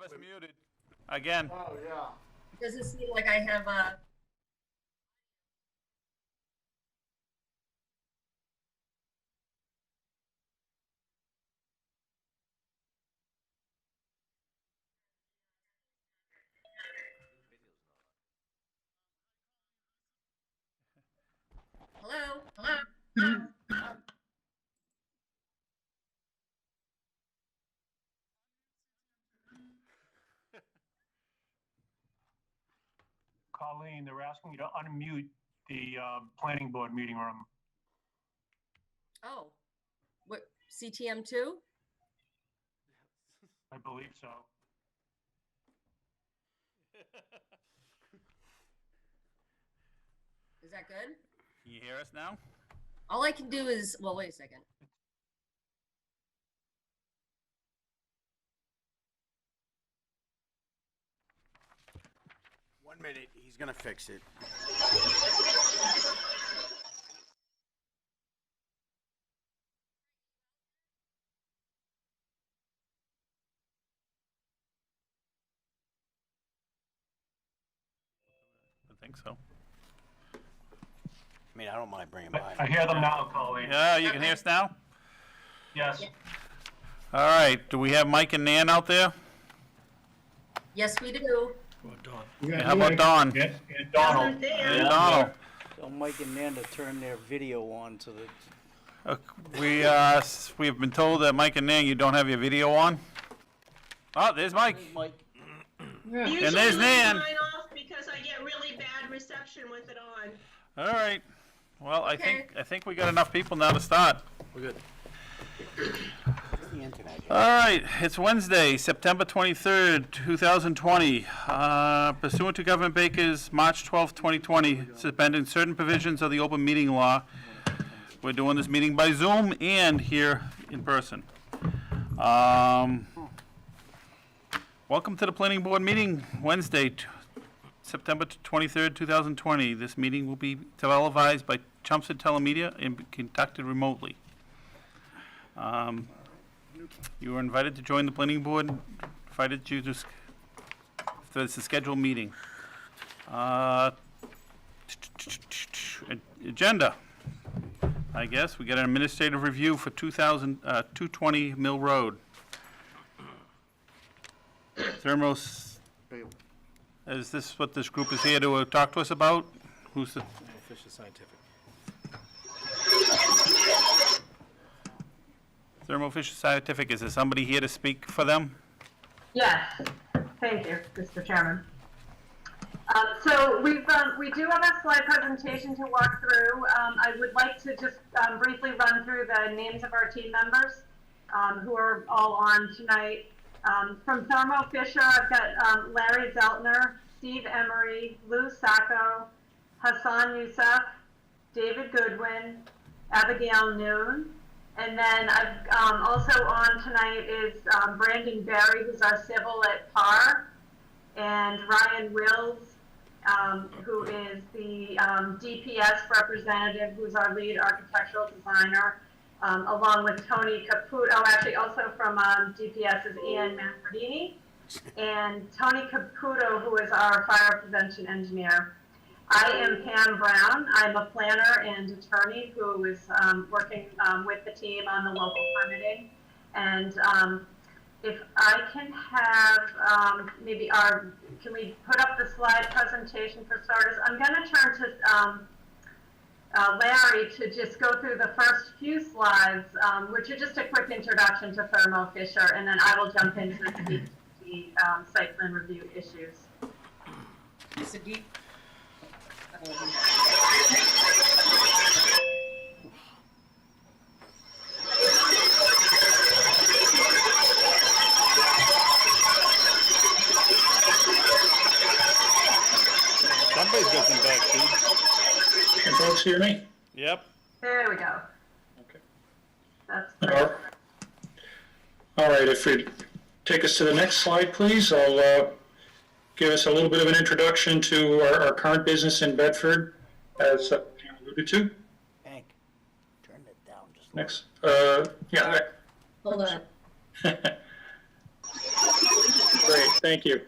us muted again. Oh, yeah. Doesn't seem like I have a. Hello? Hello? Colleen, they're asking you to unmute the planning board meeting room. Oh, what, CTM2? I believe so. Is that good? Can you hear us now? All I can do is, well, wait a second. One minute, he's gonna fix it. I think so. I mean, I don't mind bringing by. I hear them now, Colleen. Yeah, you can hear us now? Yes. All right, do we have Mike and Nan out there? Yes, we do. Yeah, how about Don? Yes, and Donald. And Donald. Tell Mike and Nan to turn their video on to the. We have been told that Mike and Nan, you don't have your video on. Oh, there's Mike. Mike. Usually And there's Nan. mine off because I get really bad reception with it on. All right. Well, Okay. I think we got enough people now to start. We're good. The internet. All right, it's Wednesday, September 23rd, 2020. Pursuant to Governor Baker's March 12th, 2020, suspending certain provisions of the open meeting law. We're doing this meeting by Zoom and here in person. Welcome to the Planning Board meeting, Wednesday, September 23rd, 2020. This meeting will be televised by Chelmsford Telemedia and conducted remotely. You are invited to join the planning board, invited you to, it's a scheduled meeting. Agenda, I guess, we got an administrative review for 220 Mill Road. Thermos, is this what this group is here to talk to us about? Who's the? Fisher Scientific. Thermo Fisher Scientific, is there somebody here to speak for them? Yes, thank you, Mr. Chairman. So we do have a slide presentation to walk through. I would like to just briefly run through the names of our team members who are all on tonight. From Thermo Fisher, I've got Larry Zeltner, Steve Emery, Lou Sacco, Hassan Youssef, David Goodwin, Abigail Noon. And then I've also on tonight is Brandon Berry, who's our civil at PAR, and Ryan Wills, who is the DPS representative, who's our lead architectural designer, along with Tony Caputo. Oh, actually, also from DPS is Ian Manfredini, and Tony Caputo, who is our fire prevention engineer. I am Pam Brown. I'm a planner and attorney who is working with the team on the local permitting. And if I can have maybe can we put up the slide presentation for starters? I'm going to turn to Larry to just go through the first few slides, which are just a quick introduction to Thermo Fisher, and then I will jump into the site plan review issues. Sadiq. Somebody's got some back feed. Can folks hear me? Yep. There we go. Okay. That's All right, if we take us to the next slide, please, I'll give us a little bit of an introduction to our current business in Bedford, as Pam alluded to. Hank, turn it down just. Next, yeah. Hold on. Great, thank you.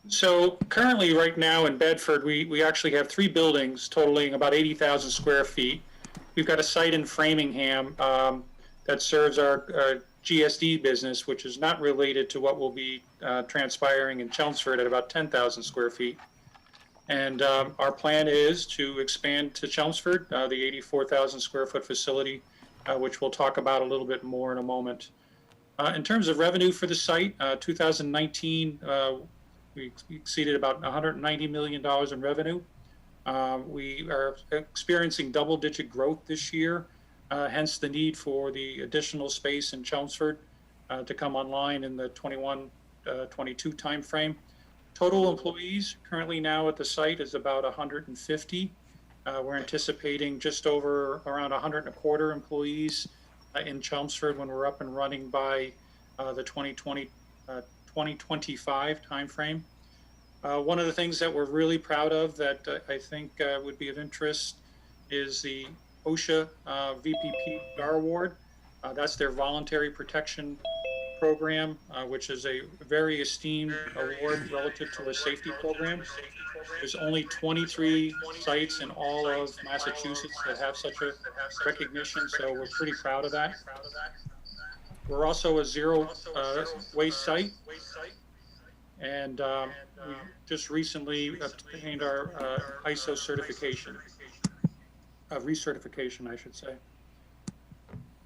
So currently, right now in Bedford, we actually have 3 buildings totaling about 80,000 square feet. We've got a site in Framingham that serves our GSD business, which is not related to what will be transpiring in Chelmsford at about 10,000 square feet. And our plan is to expand to Chelmsford, the 84,000 square foot facility, which we'll talk about a little bit more in a moment. In terms of revenue for the site, 2019, we exceeded about $190 million in revenue. We are experiencing double-digit growth this year, hence the need for the additional space in Chelmsford to come online in the 21-22 timeframe. Total employees currently now at the site is about 150. We're anticipating just over around 125 employees in Chelmsford when we're up and running by the 2025 timeframe. One of the things that we're really proud of that I think would be of interest is the OSHA VPP Star Award. That's their voluntary protection program, which is a very esteemed award relative to a safety program. There's only 23 sites in all of Massachusetts that have such a recognition, so we're pretty proud of that. We're also a zero waste site, and we just recently obtained our ISO certification, recertification, I should say.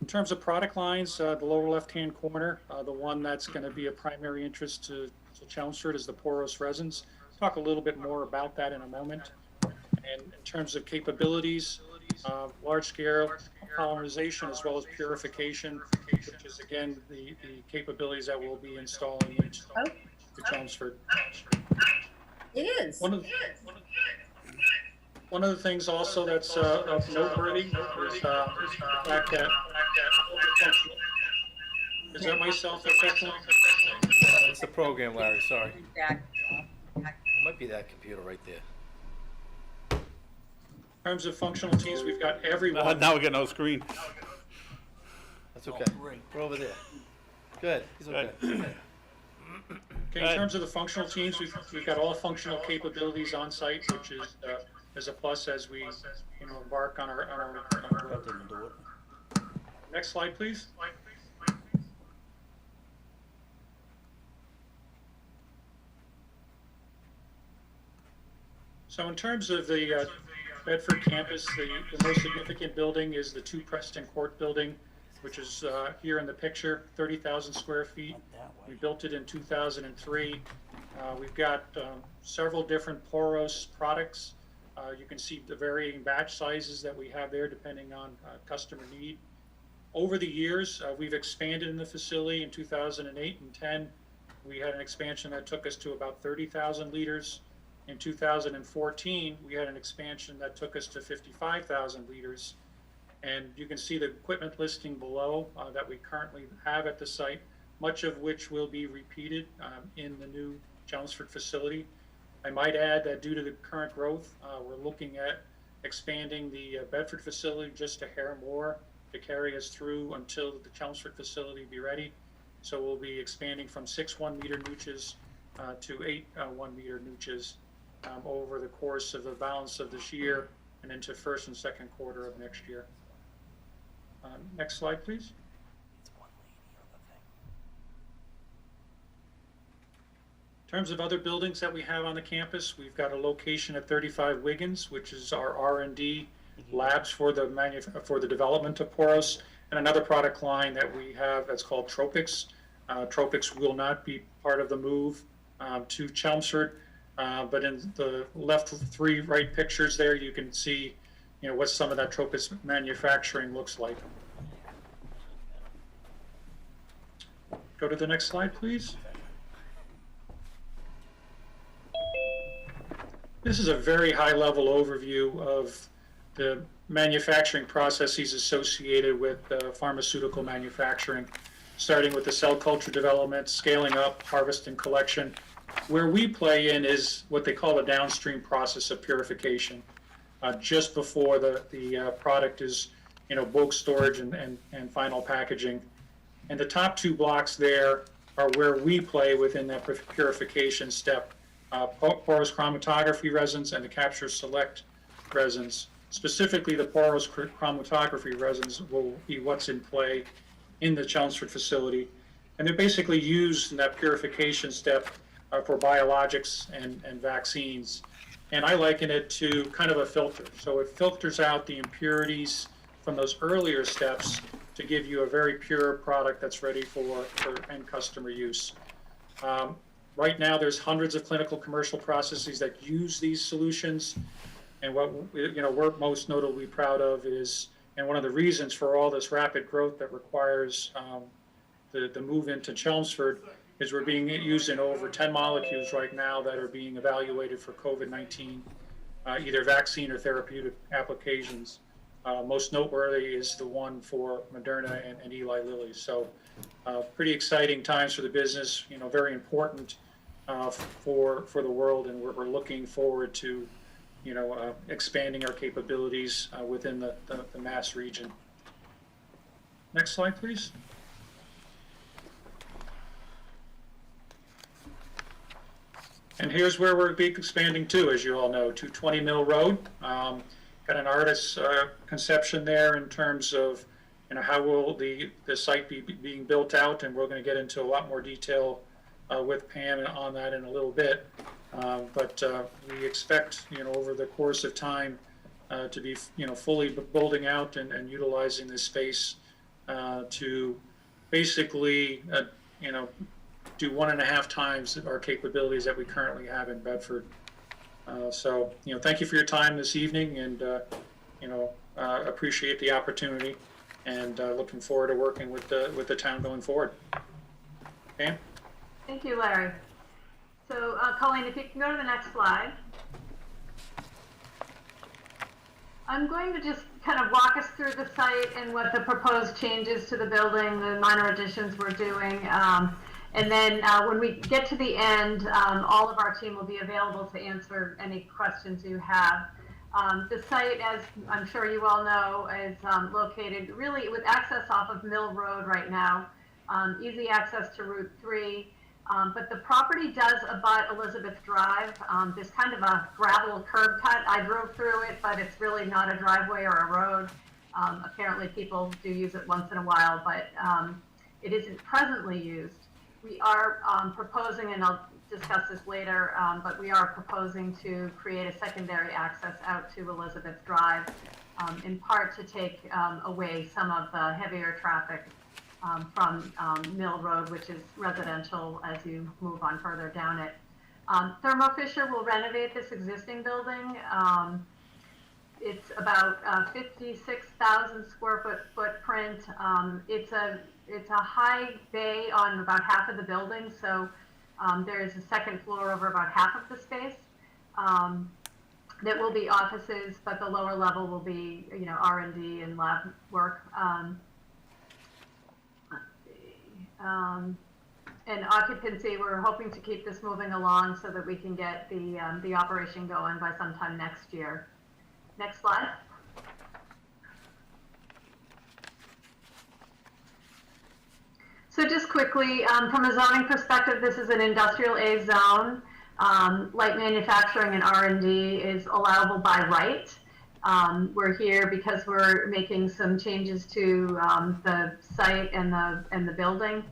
In terms of product lines, the lower left-hand corner, the one that's going to be a primary interest to Chelmsford is the porous resins. Talk a little bit more about that in a moment. And in terms of capabilities, large-scale polymerization as well as purification, which is again the capabilities that we'll be installing into Chelmsford. It is. One of the things also that's noteworthy is the fact that is that myself effectively? It's the program, Larry, sorry. Back. Might be that computer right there. In terms of functional teams, we've got everyone. Now we get no screen. That's okay. We're over there. Good, he's okay. Okay, in terms of the functional teams, we've got all functional capabilities on site, which is a plus as we embark on our growth. Next slide, please. So in terms of the Bedford campus, the most significant building is the 2 Preston Court building, which is here in the picture, 30,000 square feet. We built it in 2003. We've got several different Poros products. You can see the varying batch sizes that we have there depending on customer need. Over the years, we've expanded in the facility. In 2008 and 10, we had an expansion that took us to about 30,000 liters. In 2014, we had an expansion that took us to 55,000 liters. And you can see the equipment listing below that we currently have at the site, much of which will be repeated in the new Chelmsford facility. I might add that due to the current growth, we're looking at expanding the Bedford facility just a hair more to carry us through until the Chelmsford facility be ready. So we'll be expanding from 6 1-meter nooches to 8 1-meter nooches over the course of the balance of this year and into first and second quarter of next year. Next slide, please. In terms of other buildings that we have on the campus, we've got a location at 35 Wiggins, which is our R&D labs for the development of Poros, and another product line that we have that's called Tropics. Tropics will not be part of the move to Chelmsford, but in the left 3 right pictures there, you can see what some of that Tropics manufacturing looks like. Go to the next slide, please. This is a very high-level overview of the manufacturing processes associated with pharmaceutical manufacturing, starting with the cell culture development, scaling up, harvest, and collection. Where we play in is what they call the downstream process of purification, just before the product is, bulk storage and final packaging. And the top 2 blocks there are where we play within that purification step. Porous chromatography resins and the Capture Select resins. Specifically, the porous chromatography resins will be what's in play in the Chelmsford facility. And they're basically used in that purification step for biologics and vaccines. And I liken it to kind of a filter. So it filters out the impurities from those earlier steps to give you a very pure product that's ready for end customer use. Right now, there's hundreds of clinical commercial processes that use these solutions. And what we're most notably proud of is, and one of the reasons for all this rapid growth that requires the move into Chelmsford, is we're being used in over 10 molecules right now that are being evaluated for COVID-19, either vaccine or therapeutic applications. Most noteworthy is the one for Moderna and Eli Lilly. So pretty exciting times for the business, very important for the world, and we're looking forward to expanding our capabilities within the Mass region. Next slide, please. And here's where we're expanding to, as you all know, to 20 Mill Road. Got an artist's conception there in terms of how will the site be being built out, and we're going to get into a lot more detail with Pam on that in a little bit. But we expect, over the course of time, to be, fully building out and utilizing this space to basically, do 1.5 times our capabilities that we currently have in Bedford. So, thank you for your time this evening, and appreciate the opportunity, and looking forward to working with the town going forward. Pam? Thank you, Larry. So, Colleen, if you can go to the next slide. I'm going to just kind of walk us through the site and what the proposed changes to the building, the minor additions we're doing. And then when we get to the end, all of our team will be available to answer any questions you have. The site, as I'm sure you all know, is located really with access off of Mill Road right now, easy access to Route 3. But the property does abut Elizabeth Drive. There's kind of a gravel curb cut. I drove through it, but it's really not a driveway or a road. Apparently people do use it once in a while, but it isn't presently used. We are proposing, and I'll discuss this later, but we are proposing to create a secondary access out to Elizabeth Drive, in part to take away some of the heavier traffic from Mill Road, which is residential as you move on further down it. Thermo Fisher will renovate this existing building. It's about 56,000 square foot footprint. It's a high bay on about half of the building, so there is a second floor over about half of the space. That will be offices, but the lower level will be, R&D and lab work. Let's see. And occupancy, we're hoping to keep this moving along so that we can get the operation going by sometime next year. Next slide. So just quickly, from a zoning perspective, this is an industrial A zone. Light manufacturing and R&D is allowable by right. We're here because we're making some changes to the site and the building.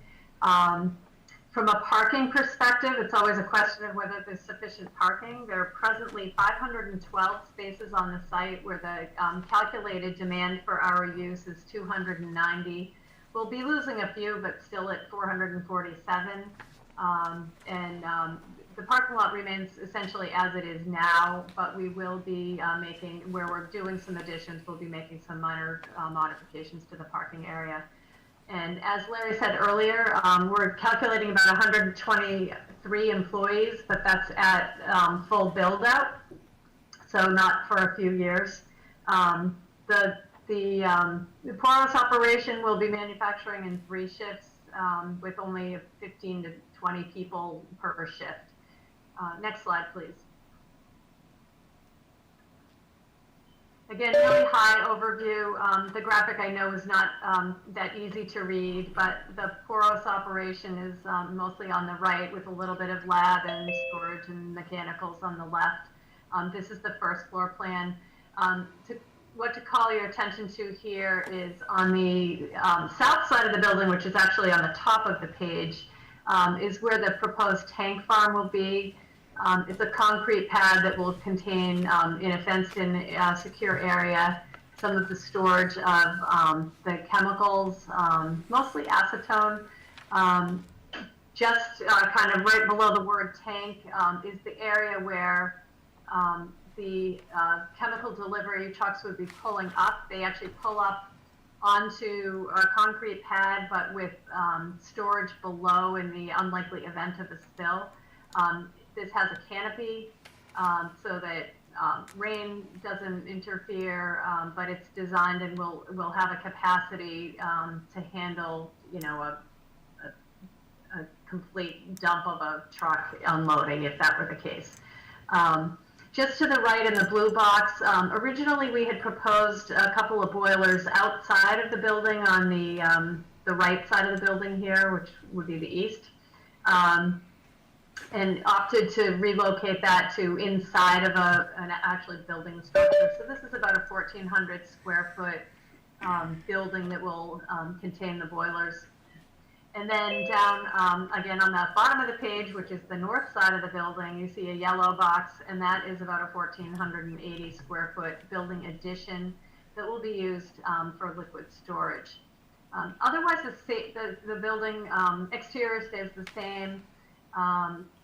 From a parking perspective, it's always a question of whether there's sufficient parking. There are presently 512 spaces on the site, where the calculated demand for our use is 290. We'll be losing a few, but still at 447. The parking lot remains essentially as it is now, but we will be making, where we're doing some additions, we'll be making some minor modifications to the parking area. And as Larry said earlier, we're calculating about 123 employees, but that's at full build out, so not for a few years. The porous operation will be manufacturing in 3 shifts with only 15 to 20 people per shift. Next slide, please. Again, really high overview. The graphic I know is not that easy to read, but the Poros operation is mostly on the right with a little bit of lab and storage and mechanicals on the left. This is the first floor plan. What to call your attention to here is on the south side of the building, which is actually on the top of the page, is where the proposed tank farm will be. It's a concrete pad that will contain, in a fenced-in secure area, some of the storage of the chemicals, mostly acetone. Just kind of right below the word tank is the area where the chemical delivery trucks would be pulling up. They actually pull up onto a concrete pad, but with storage below in the unlikely event of a spill. This has a canopy so that rain doesn't interfere, but it's designed and will have a capacity to handle, you know, a complete dump of a truck unloading if that were the case. Just to the right in the blue box, originally we had proposed a couple of boilers outside of the building on the right side of the building here, which would be the east. And opted to relocate that to inside of an actually building structure. So this is about a 1,400 square foot building that will contain the boilers. And then down, again, on the bottom of the page, which is the north side of the building, you see a yellow box, and that is about a 1,480 square foot building addition that will be used for liquid storage. Otherwise, the building exterior stays the same.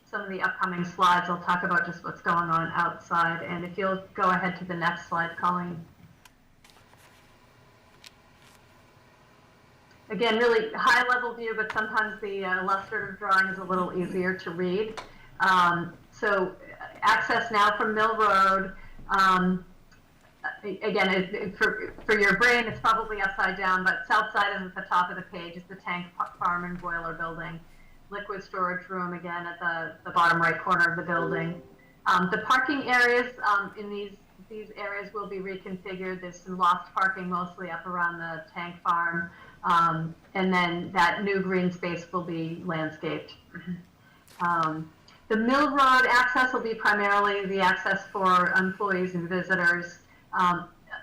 Some of the upcoming slides, I'll talk about just what's going on outside. And if you'll go ahead to the next slide, Colleen. Again, really high level view, but sometimes the illustrative drawing is a little easier to read. So access now from Mill Road. Again, for your brain, it's probably upside down, but south side is at the top of the page is the tank farm and boiler building. Liquid storage room, again, at the bottom right corner of the building. The parking areas in these areas will be reconfigured. There's some lost parking mostly up around the tank farm. And then that new green space will be landscaped. The Mill Road access will be primarily the access for employees and visitors.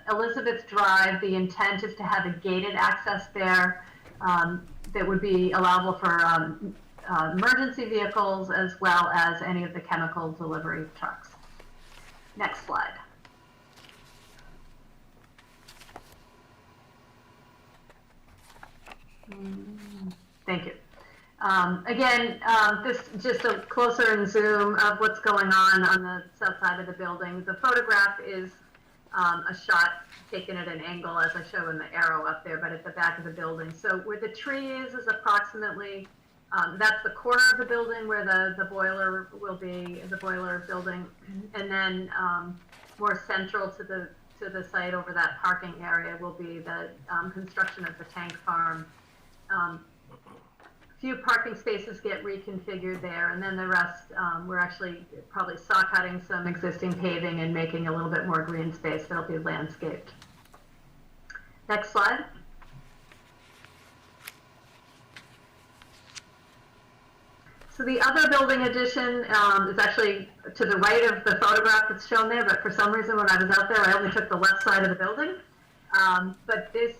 Elizabeth Drive, the intent is to have a gated access there that would be allowable for emergency vehicles as well as any of the chemical delivery trucks. Next slide. Thank you. Again, this just a closer in zoom of what's going on the south side of the building. The photograph is a shot taken at an angle, as I show in the arrow up there, but at the back of the building. So where the tree is approximately, that's the corner of the building where the boiler will be, the boiler building, and then more central to the site over that parking area will be the construction of the tank farm. Few parking spaces get reconfigured there, and then the rest, we're actually probably saw cutting some existing paving and making a little bit more green space that'll be landscaped. Next slide. So the other building addition is actually to the right of the photograph that's shown there, but for some reason when I was out there, I only took the left side of the building. But this,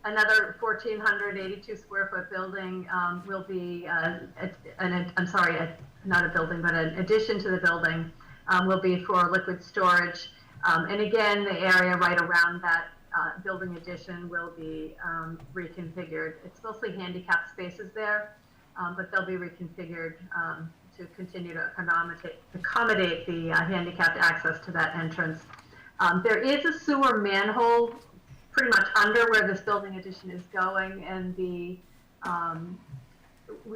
another 1,482 square foot building will be, I'm sorry, not a building, but an addition to the building will be for liquid storage. And again, the area right around that building addition will be reconfigured. It's mostly handicapped spaces there, but they'll be reconfigured to continue to accommodate the handicapped access to that entrance. There is a sewer manhole pretty much under where this building addition is going, and we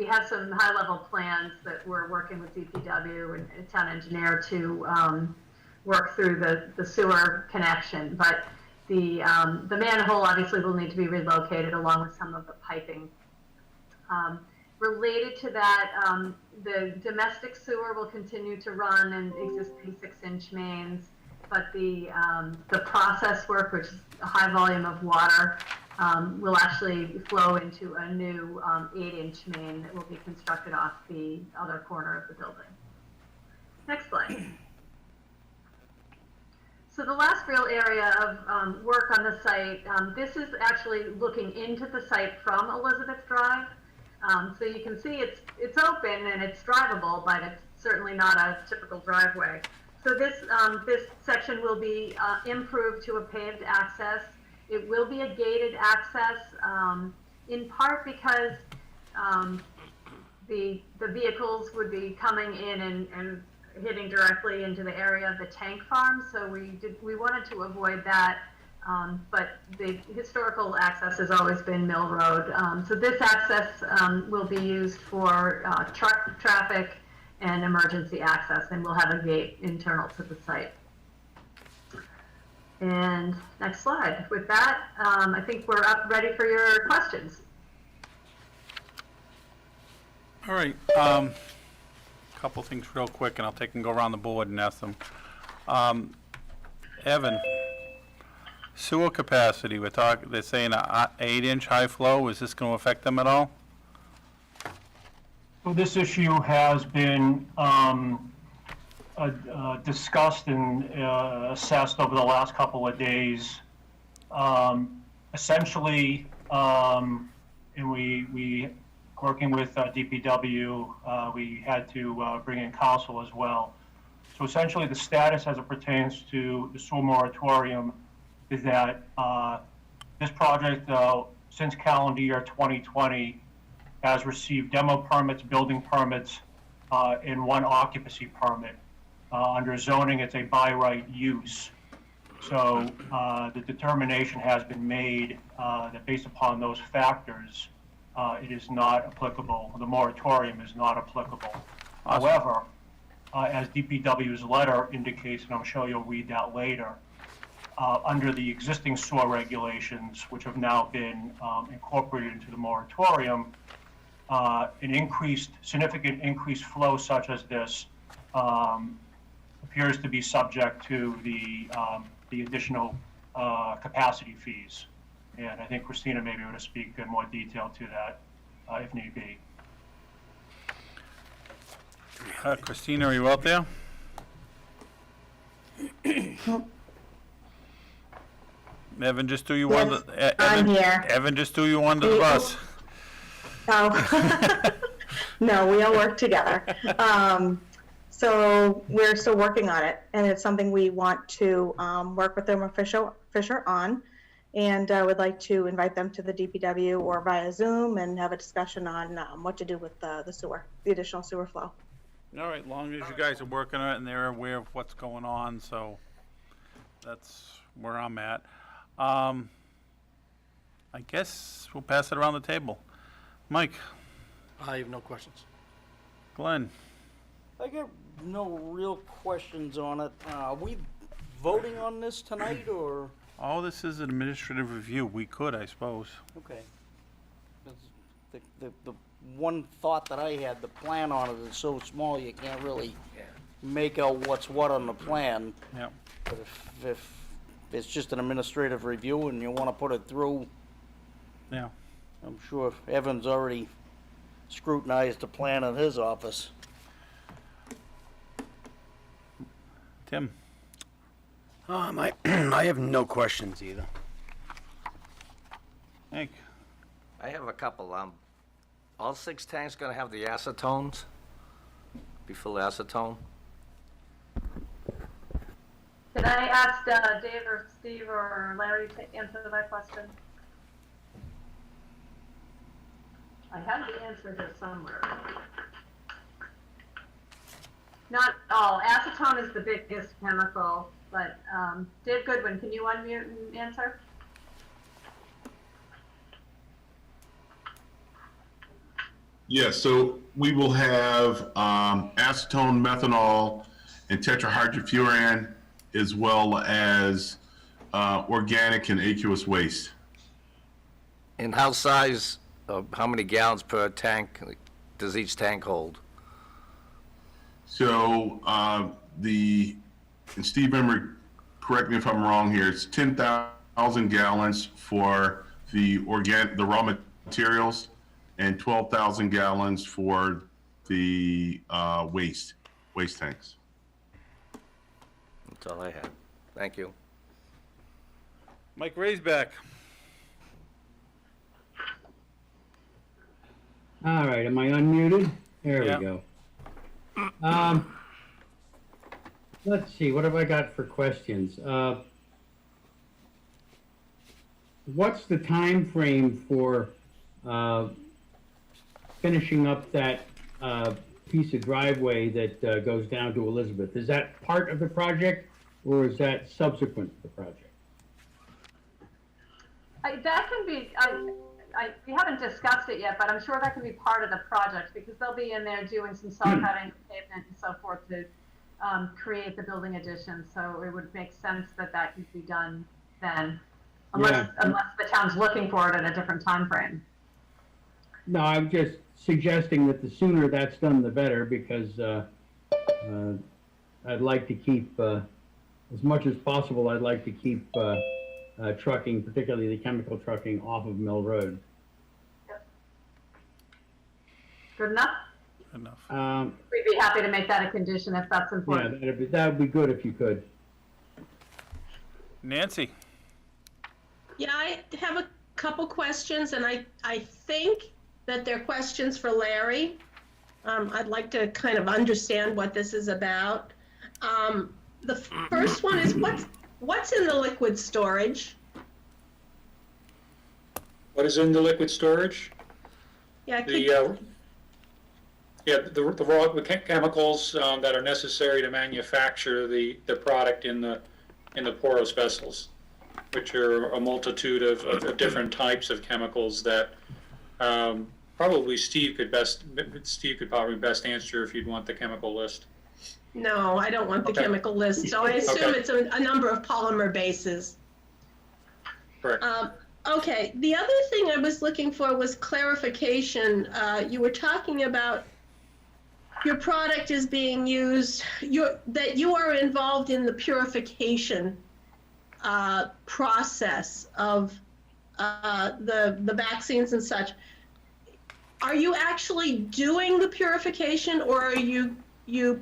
have some high-level plans that we're working with DPW and a town engineer to work through the sewer connection. But the manhole obviously will need to be relocated along with some of the piping. Related to that, the domestic sewer will continue to run in existing 6-inch mains. but the process work, which is a high volume of water, will actually flow into a new 8-inch main that will be constructed off the other corner of the building. Next slide. So the last real area of work on the site, this is actually looking into the site from Elizabeth Drive. So you can see it's open and it's drivable, but it's certainly not a typical driveway. So this section will be improved to a paved access. It will be a gated access, in part because the vehicles would be coming in and hitting directly into the area of the tank farm. So we wanted to avoid that. But the historical access has always been Mill Road. So this access will be used for truck traffic and emergency access, and we'll have a gate internal to the site. And next slide. With that, I think we're up ready for your questions. All right, couple things real quick, and I'll take and go around the board and ask them. Evan, sewer capacity, they're saying a 8-inch high flow, is this gonna affect them at all? So this issue has been discussed and assessed over the last couple of days. Essentially, and we working with DPW, we had to bring in counsel as well. So essentially, the status as it pertains to the sewer moratorium is that this project, since calendar year 2020, has received demo permits, building permits, and one occupancy permit. Under zoning, it's a by right use. So the determination has been made that based upon those factors, it is not applicable. The moratorium is not applicable. Awesome. However, as DPW's letter indicates, and I'm sure you'll read that later, under the existing sewer regulations, which have now been incorporated into the moratorium, significant increased flow such as this appears to be subject to the additional capacity fees. And I think Christina may be able to speak in more detail to that if need be. Christina, are you out there? Evan just threw you under. I'm here. Evan just threw you under the bus. Oh, no, we all work together. So we're still working on it, and it's something we want to work with Thermo Fisher on, and I would like to invite them to the DPW or via Zoom and have a discussion on what to do with the sewer, the additional sewer flow. All right, long as you guys are working on it and they're aware of what's going on, so that's where I'm at. I guess we'll pass it around the table. Mike, I have no questions. Glenn, I got no real questions on it. Are we voting on this tonight, or? all this is an administrative review. We could, I suppose. Okay. The one thought that I had, the plan on it is so small you can't really make out what's what on the plan. Yep. But if it's just an administrative review and you want to put it through, Yeah. I'm sure Evan's already scrutinized the plan in his office. Tim, I have no questions either. Hank, I have a couple. All 6 tanks gonna have the acetones? Be full acetone? Can I ask Dave or Steve or Larry to answer that question? I have the answer here somewhere. Not all. Acetone is the biggest chemical, but Dave Goodwin, can you unmute and answer? Yes, so we will have acetone, methanol, and tetrahydrofuran, as well as organic and aqueous waste. And how many gallons per tank does each tank hold? So and Steve Emmerich correct me if I'm wrong here, it's 10,000 gallons for the raw materials and 12,000 gallons for the waste tanks. That's all I had. Thank you. Mike Raisback. All right, am I unmuted? There Yeah. we go. Let's see, what have I got for questions? What's the time frame for finishing up that piece of driveway that goes down to Elizabeth? Is that part of the project, or is that subsequent to the project? That can be, we haven't discussed it yet, but I'm sure that can be part of the project, because they'll be in there doing some saw cutting, pavement and so forth to create the building addition. So it would make sense that that could be done then, unless the town's looking for it at a different time frame. No, I'm just suggesting that the sooner that's done, the better, because I'd like to keep, as much as possible, I'd like to keep trucking, particularly the chemical trucking, off of Mill Road. Yep. Good enough? Enough. We'd be happy to make that a condition if that's Yeah, important. that would be good if you could. Nancy. Yeah, I have a couple questions, and I think that they're questions for Larry. I'd like to kind of understand what this is about. The first one is what's in the liquid storage? What is in the liquid storage? Yeah, The raw chemicals that are necessary to manufacture the product in the porous vessels, which are a multitude of different types of chemicals that probably Steve could probably best answer if you'd want the chemical list. No, I don't want the chemical list, so I assume it's a number of polymer bases. Correct. Okay, the other thing I was looking for was clarification. You were talking about your product is being used, that you are involved in the purification process of the vaccines and such. Are you actually doing the purification, or are you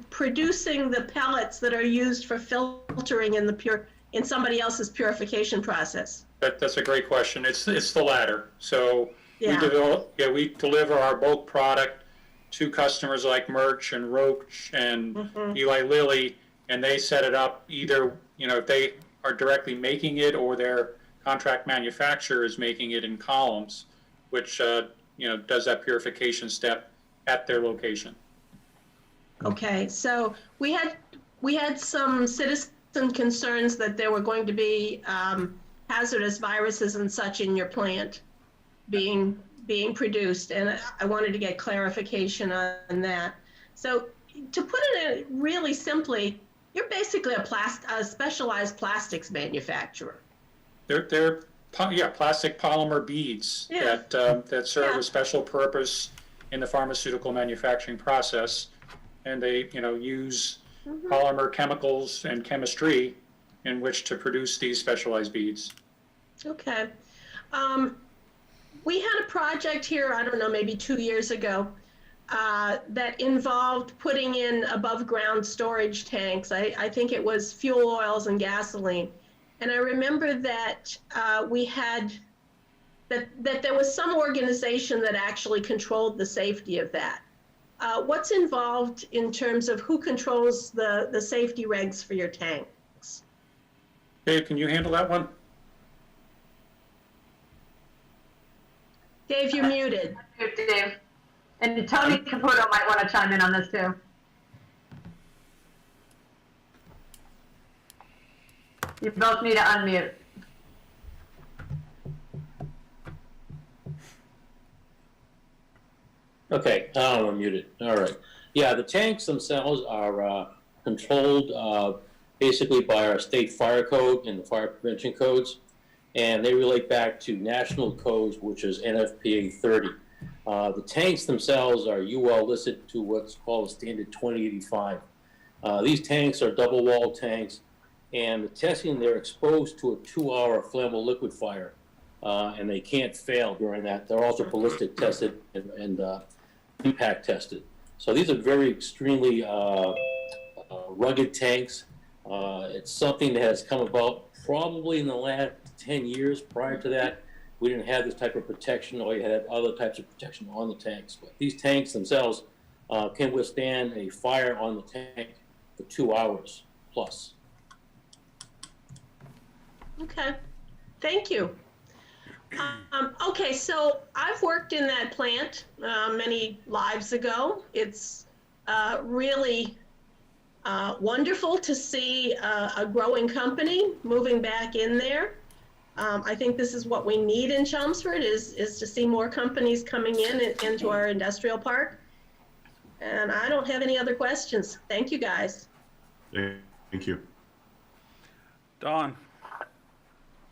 producing the pellets that are used for filtering in somebody else's purification process? That's a great question. It's the latter. So Yeah. we deliver our bulk product to customers like Merck and Roche and Eli Lilly, and they set it up either, if they are directly making it or their contract manufacturer is making it in columns, which, does that purification step at their location. Okay, so we had some citizen concerns that there were going to be hazardous viruses and such in your plant being produced, and I wanted to get clarification on that. So to put it really simply, you're basically a specialized plastics manufacturer. They're plastic polymer beads that serve a special purpose in the pharmaceutical manufacturing process, and they use polymer chemicals and chemistry in which to produce these specialized beads. Okay. We had a project here, I don't know, maybe 2 years ago, that involved putting in above ground storage tanks. I think it was fuel oils and gasoline. And I remember that we had, that there was some organization that actually controlled the safety of that. What's involved in terms of who controls the safety regs for your tanks? Dave, can you handle that one? Dave, you're muted. Dave. And Tony Caputo might want to chime in on this too. You both need to unmute. Okay, I'm muted. All right. Yeah, the tanks themselves are controlled basically by our state fire code and the fire prevention codes, and they relate back to national codes, which is NFPA 30. The tanks themselves are UL listed to what's called standard 2085. These tanks are double wall tanks, and the testing, they're exposed to a 2-hour flammable liquid fire, and they can't fail during that. They're also ballistic tested and impact tested. So these are very extremely rugged tanks. It's something that has come about probably in the last 10 years. Prior to that, we didn't have this type of protection, or you had other types of protection on the tanks. But these tanks themselves can withstand a fire on the tank for 2 hours plus. Okay, thank you. Okay, so I've worked in that plant many lives ago. It's really wonderful to see a growing company moving back in there. I think this is what we need in Chelmsford, is to see more companies coming into our industrial park. And I don't have any other questions. Thank you, guys. Thank you. Don?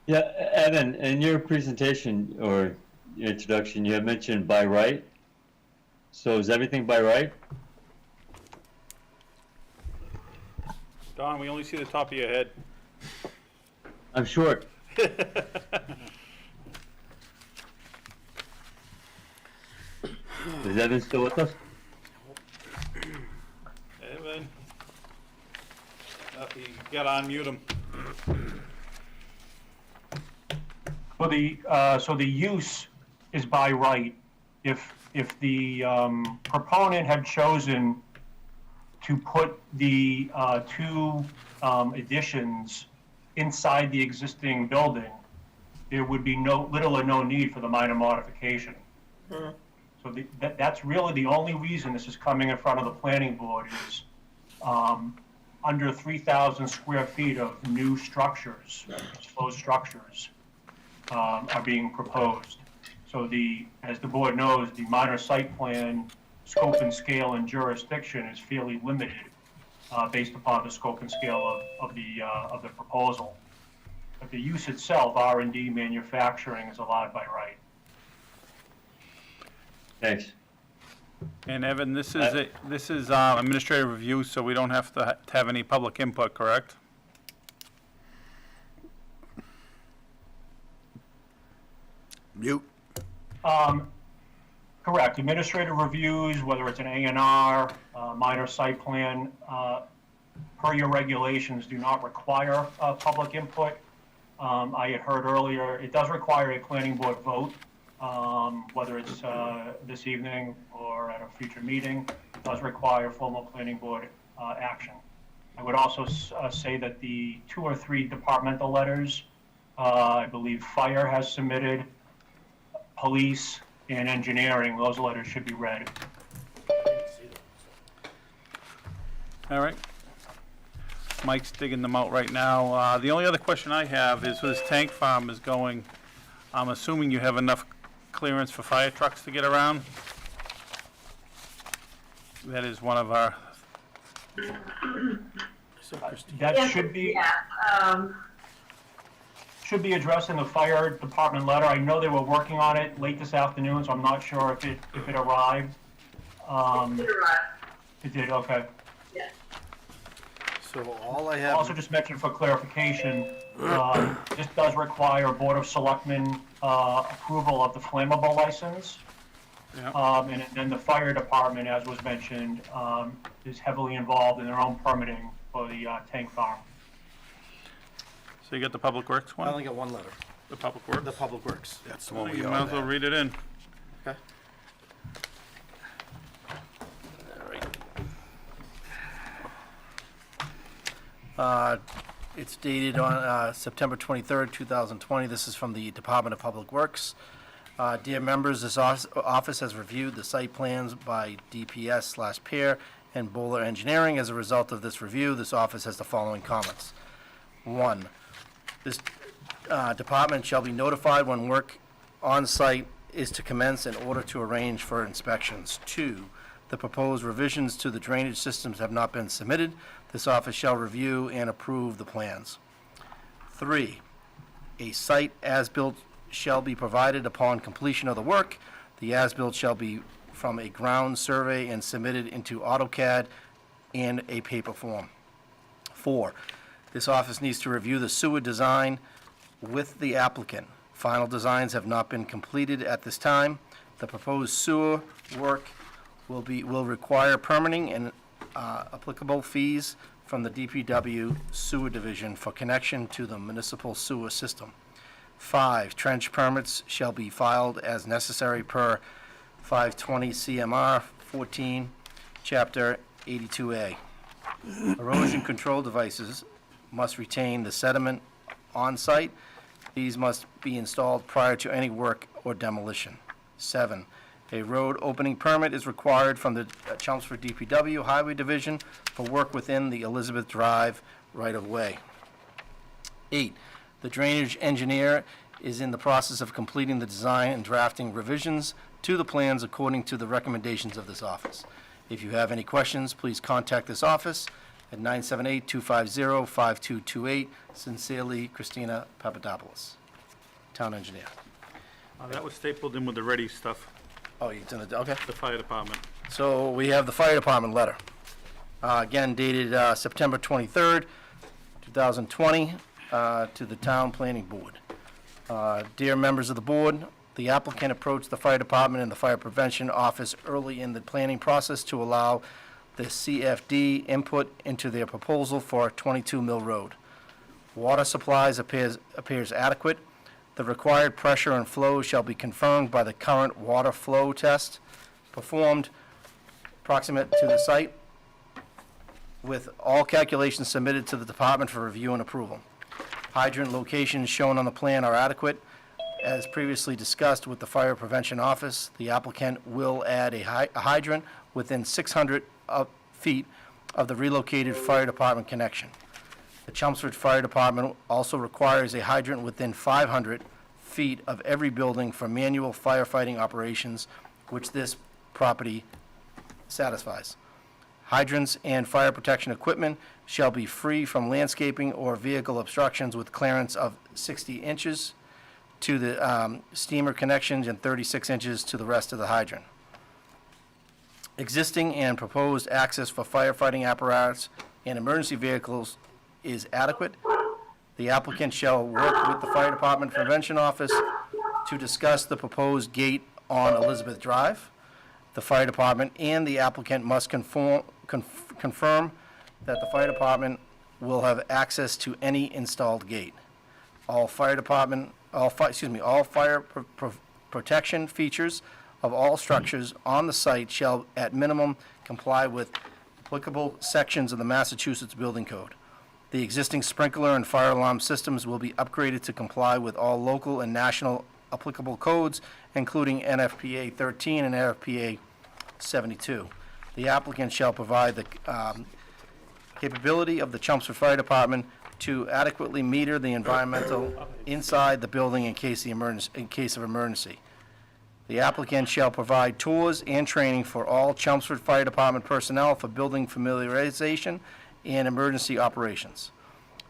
Yeah, Evan, in your presentation or your introduction, you had mentioned by right. So is everything by right? Don, we only see the top of your head. I'm short. Is Evan still with us? Evan? You gotta unmute him. So the use is by right. If the proponent had chosen to put the two additions inside the existing building, there would be little or no need for the minor modification. So that's really the only reason this is coming in front of the planning board is under 3,000 square feet of new structures, exposed structures, are being proposed. So as the board knows, the minor site plan scope and scale and jurisdiction is fairly limited based upon the scope and scale of the proposal. But the use itself, R&D manufacturing, is allowed by right. Thanks. And Evan, this is administrative review, so we don't have to have any public input, correct? Mute. Correct. Administrative reviews, whether it's an A&R, minor site plan, per your regulations, do not require public input. I had heard earlier, it does require a planning board vote, whether it's this evening or at a future meeting. It does require formal planning board action. I would also say that the 2 or 3 departmental letters, I believe fire has submitted, police, and engineering, those letters should be read. All right. Mike's digging them out right now. The only other question I have is, where this tank farm is going, I'm assuming you have enough clearance for fire trucks to get around? That is one of our... That should be addressed in the fire department letter. I know they were working on it late this afternoon, so I'm not sure if it arrived. It arrived. It did, okay. Yes. So all I have. Also just mentioned for clarification, this does require Board of Selectmen approval of the flammable license. Yeah. And then the fire department, as was mentioned, is heavily involved in their own permitting for the tank farm. So you got the Public Works I one? only got one letter. The Public Works? The Public Works. That's the Well, one we you all might as well have. read it in. Okay. All right. It's dated on September 23rd, 2020. This is from the Department of Public Works. Dear members, this office has reviewed the site plans by DPS/Peer and Bowler Engineering. As a result of this review, this office has the following comments. 1, this department shall be notified when work on site is to commence in order to arrange for inspections. 2, the proposed revisions to the drainage systems have not been submitted. This office shall review and approve the plans. 3, a site as-built shall be provided upon completion of the work. The as-built shall be from a ground survey and submitted into AutoCAD in a paper form. 4, This office needs to review the sewer design with the applicant. Final designs have not been completed at this time. The proposed sewer work will require permitting and applicable fees from the DPW Sewer Division for connection to the municipal sewer system. 5, trench permits shall be filed as necessary per 520 CMR 14, Chapter 82A. Erosion control devices must retain the sediment on site. These must be installed prior to any work or demolition. 7, a road opening permit is required from the Chelmsford DPW Highway Division for work within the Elizabeth Drive right-of-way. 8, the drainage engineer is in the process of completing the design and drafting revisions to the plans according to the recommendations of this office. If you have any questions, please contact this office at 978-250-5228. Sincerely, Christina Papadopoulos, Town Engineer. That was stapled in with the ready stuff, Oh, you've done it, okay. the fire department. So we have the fire department letter, again dated September 23rd, 2020, to the Town Planning Board. Dear members of the board, the applicant approached the fire department and the fire prevention office early in the planning process to allow the CFD input into their proposal for 22 Mill Road. Water supplies appears adequate. The required pressure and flow shall be confirmed by the current water flow test performed proximate to the site, with all calculations submitted to the department for review and approval. Hydrant locations shown on the plan are adequate. As previously discussed with the Fire Prevention Office, the applicant will add a hydrant within 600 feet of the relocated fire department connection. The Chelmsford Fire Department also requires a hydrant within 500 feet of every building for manual firefighting operations, which this property satisfies. Hydrants and fire protection equipment shall be free from landscaping or vehicle obstructions with clearance of 60 inches to the steamer connections and 36 inches to the rest of the hydrant. Existing and proposed access for firefighting apparatus and emergency vehicles is adequate. The applicant shall work with the Fire Department Prevention Office to discuss the proposed gate on Elizabeth Drive. The fire department and the applicant must confirm that the fire department will have access to any installed gate. All fire protection features of all structures on the site shall at minimum comply with applicable sections of the Massachusetts Building Code. The existing sprinkler and fire alarm systems will be upgraded to comply with all local and national applicable codes, including NFPA 13 and NFPA 72. The applicant shall provide the capability of the Chelmsford Fire Department to adequately meter the environmental inside the building in case of emergency. The applicant shall provide tours and training for all Chelmsford Fire Department personnel for building familiarization and emergency operations.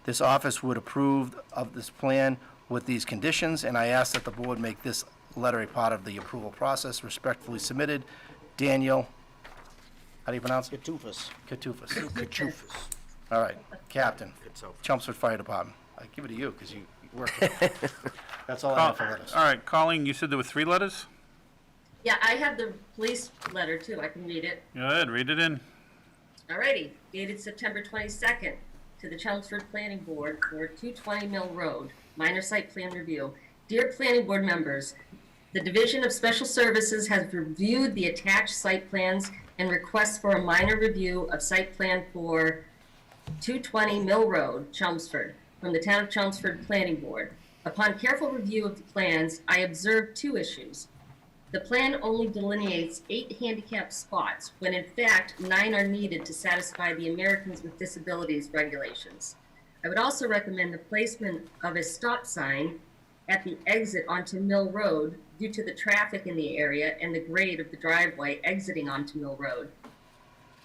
This office would approve of this plan with these conditions, and I ask that the board make this letter a part of the approval process. Respectfully submitted, Daniel, how do you pronounce it? Catufas. Catufas. All right, Captain, Chelmsford Fire Department. I give it to you because you work with it. That's all I have for letters. All right, Colleen, you said there were 3 letters? Yeah, I have the police letter too. I can read it. Go ahead, read it in. Alrighty, dated September 22nd to the Chelmsford Planning Board for 220 Mill Road, minor site plan review. Dear Planning Board members, the Division of Special Services has reviewed the attached site plans and requests for a minor review of site plan for 220 Mill Road, Chelmsford, from the Town of Chelmsford Planning Board. Upon careful review of the plans, I observed 2 issues. The plan only delineates 8 handicap spots, when in fact 9 are needed to satisfy the Americans with Disabilities regulations. I would also recommend the placement of a stop sign at the exit onto Mill Road due to the traffic in the area and the grade of the driveway exiting onto Mill Road.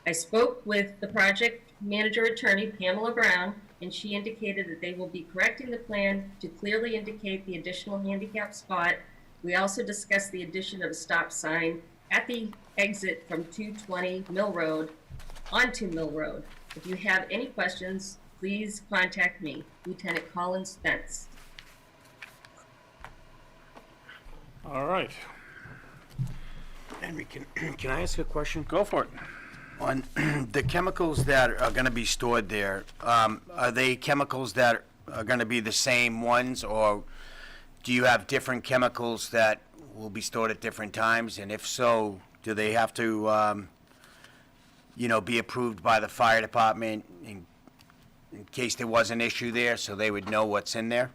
I spoke with the project manager attorney, Pamela Brown, and she indicated that they will be correcting the plan to clearly indicate the additional handicap spot. We also discussed the addition of a stop sign at the exit from 220 Mill Road onto Mill Road. If you have any questions, please contact me, Lieutenant Colin Spence. All right, Henry, can I ask a question? go for it. On the chemicals that are gonna be stored there, are they chemicals that are gonna be the same ones, or do you have different chemicals that will be stored at different times? And if so, do they have to, be approved by the fire department in case there was an issue there, so they would know what's in there?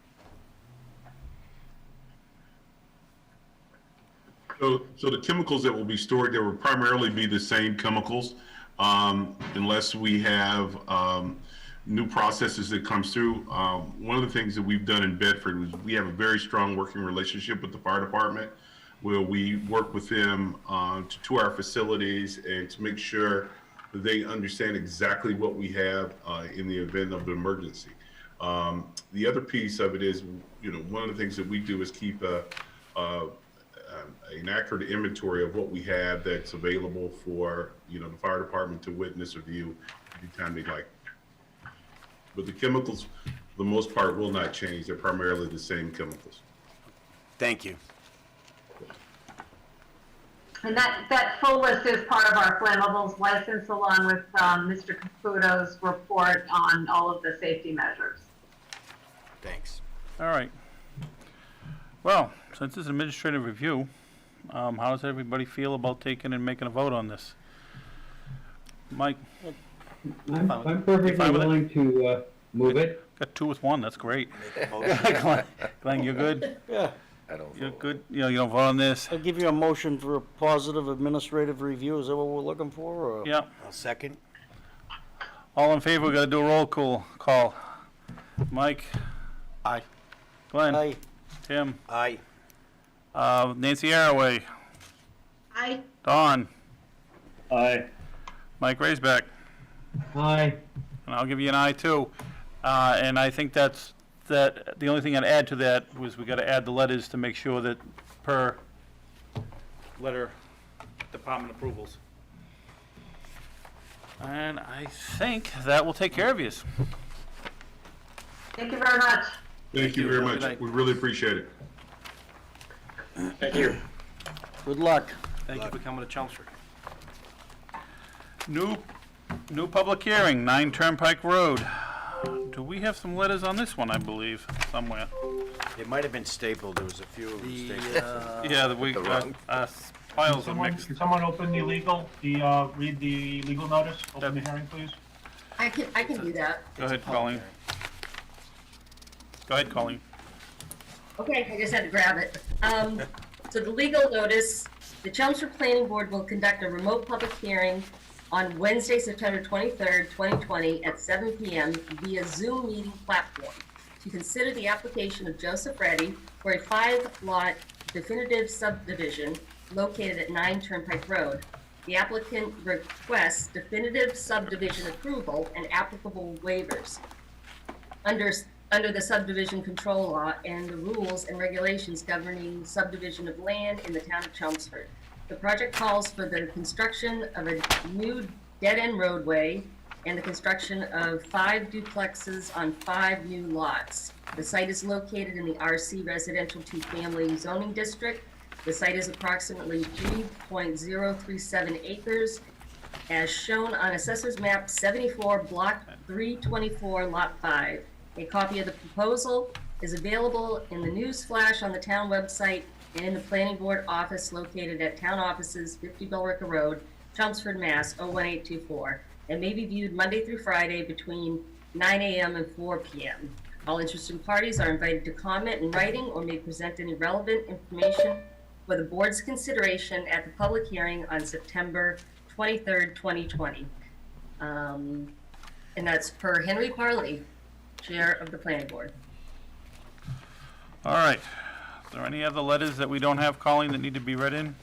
So the chemicals that will be stored there will primarily be the same chemicals, unless we have new processes that comes through. One of the things that we've done in Bedford is we have a very strong working relationship with the fire department, where we work with them to tour our facilities and to make sure that they understand exactly what we have in the event of an emergency. The other piece of it is, one of the things that we do is keep an accurate inventory of what we have that's available for, the fire department to witness or view anytime they like. But the chemicals, for the most part, will not change. They're primarily the same chemicals. Thank you. And that full list is part of our flammables license, along with Mr. Caputo's report on all of the safety measures. Thanks. All right. Well, since this is administrative review, how does everybody feel about taking and making a vote on this? Mike, I'm perfectly fine with it? willing to move it. got 2 with 1, that's great. Glenn, you're good? Yeah, You're good? You don't vote on this? I'll give you a motion for a positive administrative review. Is that what we're looking for, or? Yeah. I'll second. All in favor, we gotta do a roll call. Mike? Aye. Glenn? Aye. Tim? Aye. Nancy Arroway? Aye. Don? Aye. Mike Raisbeck? Aye. And I'll give you an aye too. And I think that the only thing I'd add to that was we gotta add the letters to make sure that per letter department approvals. And I think that will take care of you. Thank you very much. Thank you very much. night. We really appreciate it. Thank you. Good luck. Thank you for coming to Chelmsford. New public hearing, 9 Turnpike Road. Do we have some letters on this one, I believe, somewhere? It might have been stapled, there was a few stapled. Yeah, files are mixed. Can someone open the read the legal notice, open the hearing, please? I can do that. Go ahead, Colleen. Go ahead, Colleen. Okay, I just had to grab it. So the legal notice, the Chelmsford Planning Board will conduct a remote public hearing on Wednesday, September 23rd, 2020 at 7 p.m. via Zoom meeting platform to consider the application of Joseph Reddy for a 5-lot definitive subdivision located at 9 Turnpike Road. The applicant requests definitive subdivision approval and applicable waivers under the subdivision control law and the rules and regulations governing subdivision of land in the town of Chelmsford. The project calls for the construction of a new dead-end roadway and the construction of 5 duplexes on 5 new lots. The site is located in the RC Residential 2-Family Zoning District. The site is approximately 3.037 acres, as shown on Assessor's Map 74, Block 324, Lot 5. A copy of the proposal is available in the news flash on the town website and in the planning board office located at Town Offices, 50 Billerica Road, Chelmsford, Mass. 01824, and may be viewed Monday through Friday between 9 a.m. and 4 p.m. All interested parties are invited to comment in writing or may present any relevant information for the board's consideration at the public hearing on September 23rd, 2020. And that's per Henry Parley, Chair of the Planning Board. All right. Is there any other letters that we don't have, Colleen, that need to be read in?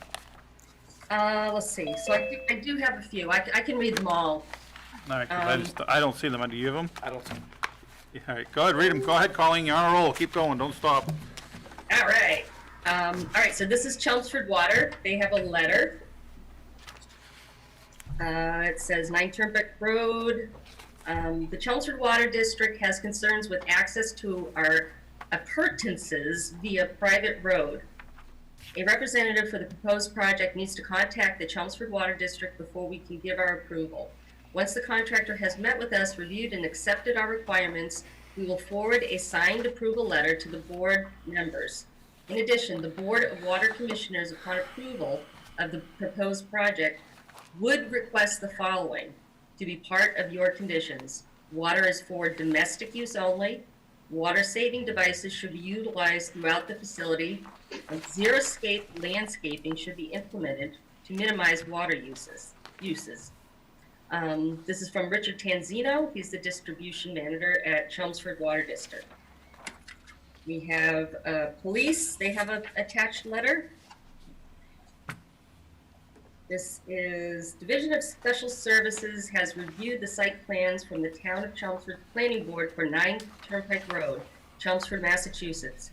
Let's see. So I do have a few. I can read them all. All right, 'cause I don't see them. Do you have them? I don't see them. All right, go ahead, read them. Go ahead, Colleen. You're on a roll. Keep going. Don't stop. All right. So this is Chelmsford Water. They have a letter. It says 9 Turnpike Road, The Chelmsford Water District has concerns with access to our appurtenances via private road. A representative for the proposed project needs to contact the Chelmsford Water District before we can give our approval. Once the contractor has met with us, reviewed and accepted our requirements, we will forward a signed approval letter to the board members. In addition, the Board of Water Commissioners, upon approval of the proposed project, would request the following to be part of your conditions. Water is for domestic use only. Water-saving devices should be utilized throughout the facility, and xeriscape landscaping should be implemented to minimize water uses. This is from Richard Tanzino. He's the distribution manager at Chelmsford Water District. We have police. They have an attached letter. This is Division of Special Services has reviewed the site plans from the Town of Chelmsford Planning Board for 9 Turnpike Road, Chelmsford, Massachusetts.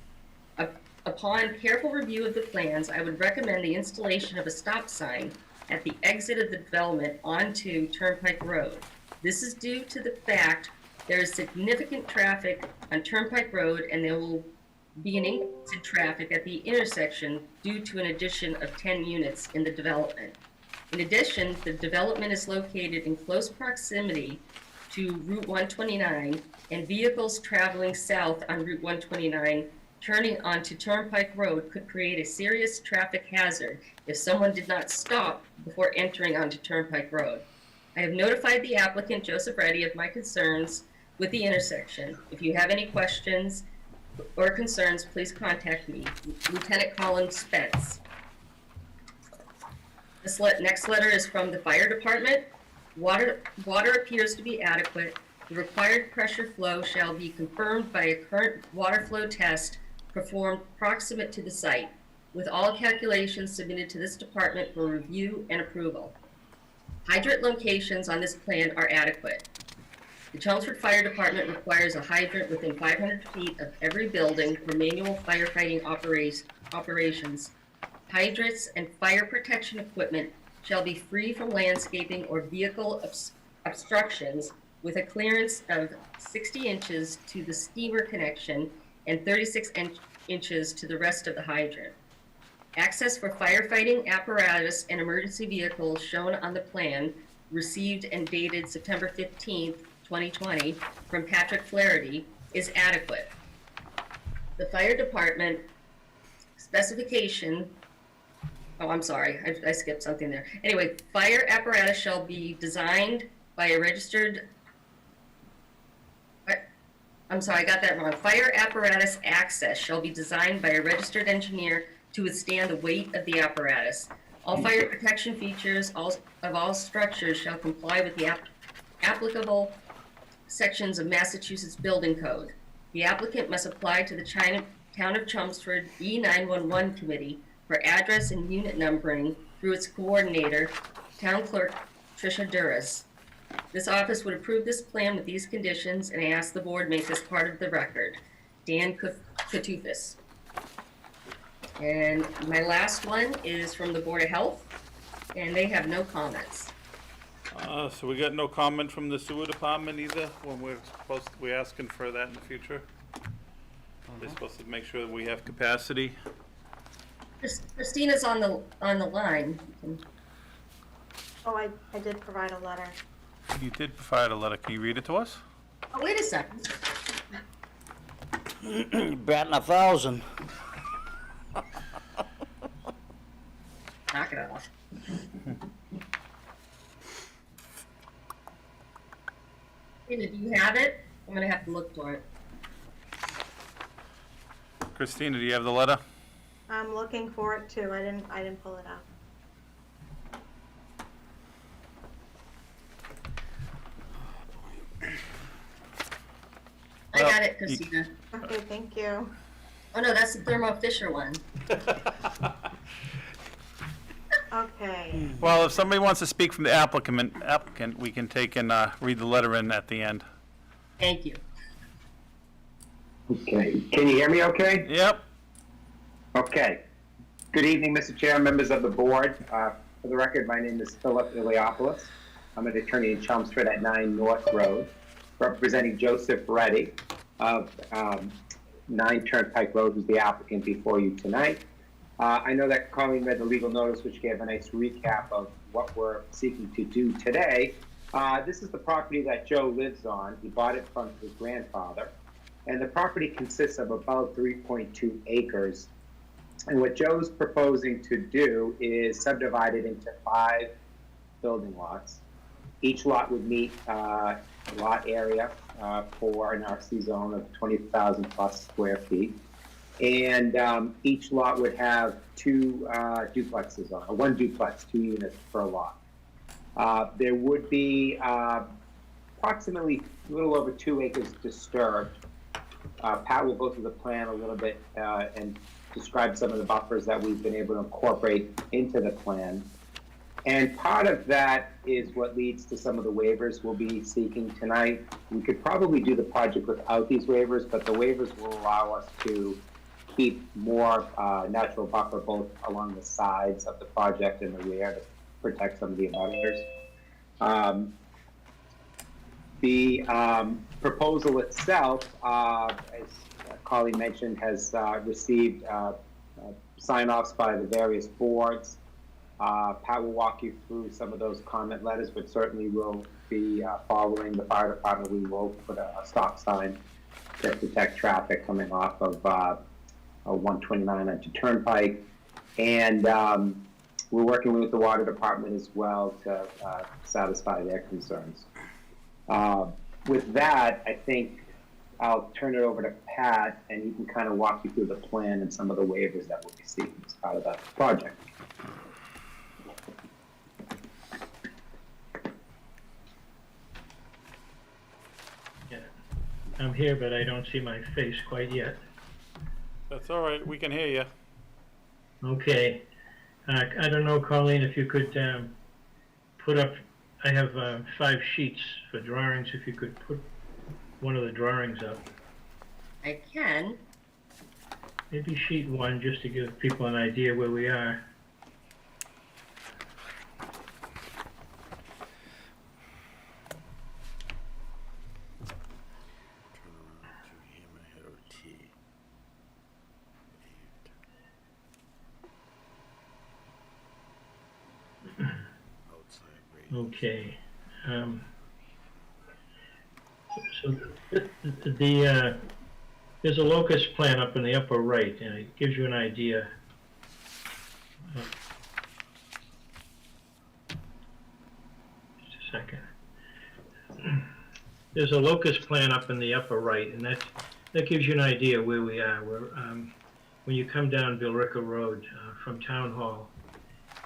Upon careful review of the plans, I would recommend the installation of a stop sign at the exit of the development onto Turnpike Road. This is due to the fact there is significant traffic on Turnpike Road, and there will be an increase in traffic at the intersection due to an addition of 10 units in the development. In addition, the development is located in close proximity to Route 129, and vehicles traveling south on Route 129 turning onto Turnpike Road could create a serious traffic hazard if someone did not stop before entering onto Turnpike Road. I have notified the applicant, Joseph Reddy, of my concerns with the intersection. If you have any questions or concerns, please contact me. Lieutenant Colin Spence. This next letter is from the fire department. Water appears to be adequate. The required pressure flow shall be confirmed by a current water flow test performed proximate to the site, with all calculations submitted to this department for review and approval. Hydrant locations on this plan are adequate. The Chelmsford Fire Department requires a hydrant within 500 feet of every building for manual firefighting operations. Hydrants and fire protection equipment shall be free from landscaping or vehicle obstructions, with a clearance of 60 inches to the steamer connection and 36 inches to the rest of the hydrant. Access for firefighting apparatus and emergency vehicles shown on the plan, received and dated September 15th, 2020, from Patrick Flaherty, is adequate. The fire department specification, oh, I'm sorry, I skipped something there. Anyway, fire apparatus shall be designed by a registered, I'm sorry, I got that wrong. Fire apparatus access shall be designed by a registered engineer to withstand the weight of the apparatus. All fire protection features of all structures shall comply with the applicable sections of Massachusetts Building Code. The applicant must apply to the Town of Chelmsford E911 Committee for address and unit numbering through its coordinator, Town Clerk Tricia Duras. This office would approve this plan with these conditions, and I ask the board make this part of the record. Dan Katufis. And my last one is from the Board of Health, and they have no comments. So we got no comment from the sewer department either, when we're asking for that in the future? They're supposed to make sure that we have capacity. Christina's on the line. Oh, I did provide a letter. You did provide a letter. Can you read it to us? Oh, wait a second. Batting 1,000. Knock it off. Christina, do you have it? I'm gonna have to look for it. Christina, do you have the letter? I'm looking for it too. I didn't pull it up. I got it, Christina. Okay, thank you. Oh no, that's the Thermo Fisher one. Okay. Well, if somebody wants to speak from the applicant, we can take and read the letter in at the end. Thank you. Okay, can you hear me okay? Yep. Okay. Good evening, Mr. Chair, members of the board. For the record, my name is Philip Iliopoulos. I'm an attorney in Chelmsford at 9 North Road. representing Joseph Reddy of 9 Turnpike Road, who's the applicant before you tonight. I know that Colleen read the legal notice, which gave a nice recap of what we're seeking to do today. This is the property that Joe lives on. He bought it from his grandfather. And the property consists of about 3.2 acres. And what Joe's proposing to do is subdivide it into 5 building lots. Each lot would meet lot area for an RC zone of 20,000 plus square feet. And each lot would have 2 duplexes on it, 1 duplex, 2 units per lot. There would be approximately a little over 2 acres disturbed. Pat will go through the plan a little bit and describe some of the buffers that we've been able to incorporate into the plan. And part of that is what leads to some of the waivers we'll be seeking tonight. We could probably do the project without these waivers, but the waivers will allow us to keep more natural buffer both along the sides of the project and the rear to protect some of the abutters. The proposal itself, as Colleen mentioned, has received sign-offs by the various boards. Pat will walk you through some of those comment letters, but certainly will be following the fire department. We will put a stop sign to protect traffic coming off of 129 onto Turnpike. And we're working with the water department as well to satisfy their concerns. With that, I think I'll turn it over to Pat, and he can kind of walk you through the plan and some of the waivers that we'll be seeking as part of that project. I'm here, but I don't see my face quite yet. That's all right, we can hear you. Okay. I don't know, Colleen, if you could put up, I have 5 sheets for drawings, if you could put one of the drawings up. I can. Maybe sheet 1, just to give people an idea where we are. Okay. So there's a locust plan up in the upper right, and it gives you an idea. Just a second. There's a locust plan up in the upper right, and that gives you an idea where we are. When you come down Billerica Road from Town Hall,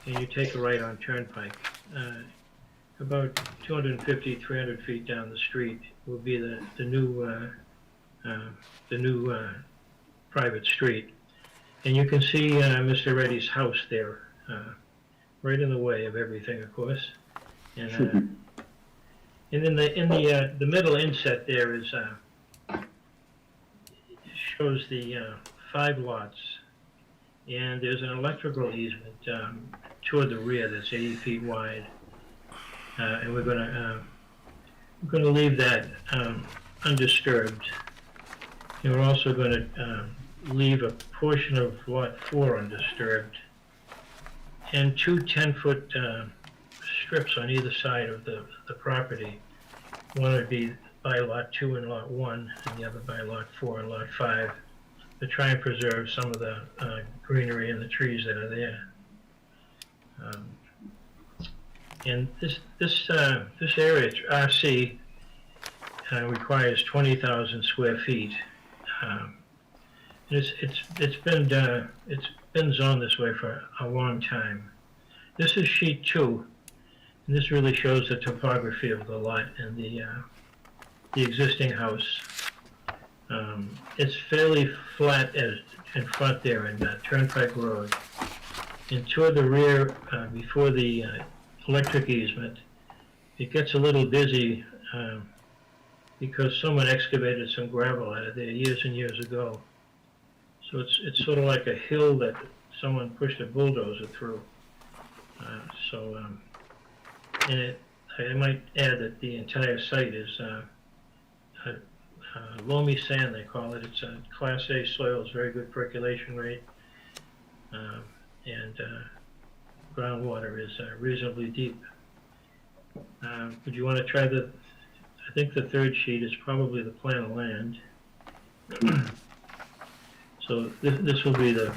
and you take a right on Turnpike, about 250, 300 feet down the street will be the new private street. And you can see Mr. Reddy's house there, right in the way of everything, of course. And in the middle inset there is shows the 5 lots, and there's an electrical easement toward the rear that's 80 feet wide. And we're going to leave that undisturbed. And we're also going to leave a portion of Lot 4 undisturbed, and 2 10-foot strips on either side of the property. One would be by Lot 2 and Lot 1, and the other by Lot 4 and Lot 5, to try and preserve some of the greenery and the trees that are there. And this area, RC, requires 20,000 square feet. It's been zoned this way for a long time. This is sheet 2, and this really shows the topography of the lot and the existing house. It's fairly flat in front there in Turnpike Road, and toward the rear, before the electric easement, it gets a little busy because someone excavated some gravel out of there years and years ago. So it's sort of like a hill that someone pushed a bulldozer through. And I might add that the entire site is loamy sand, they call it. It's a Class A soil, it's very good percolation rate. And groundwater is reasonably deep. Would you want to try I think the third sheet is probably the plan of land. So this will be the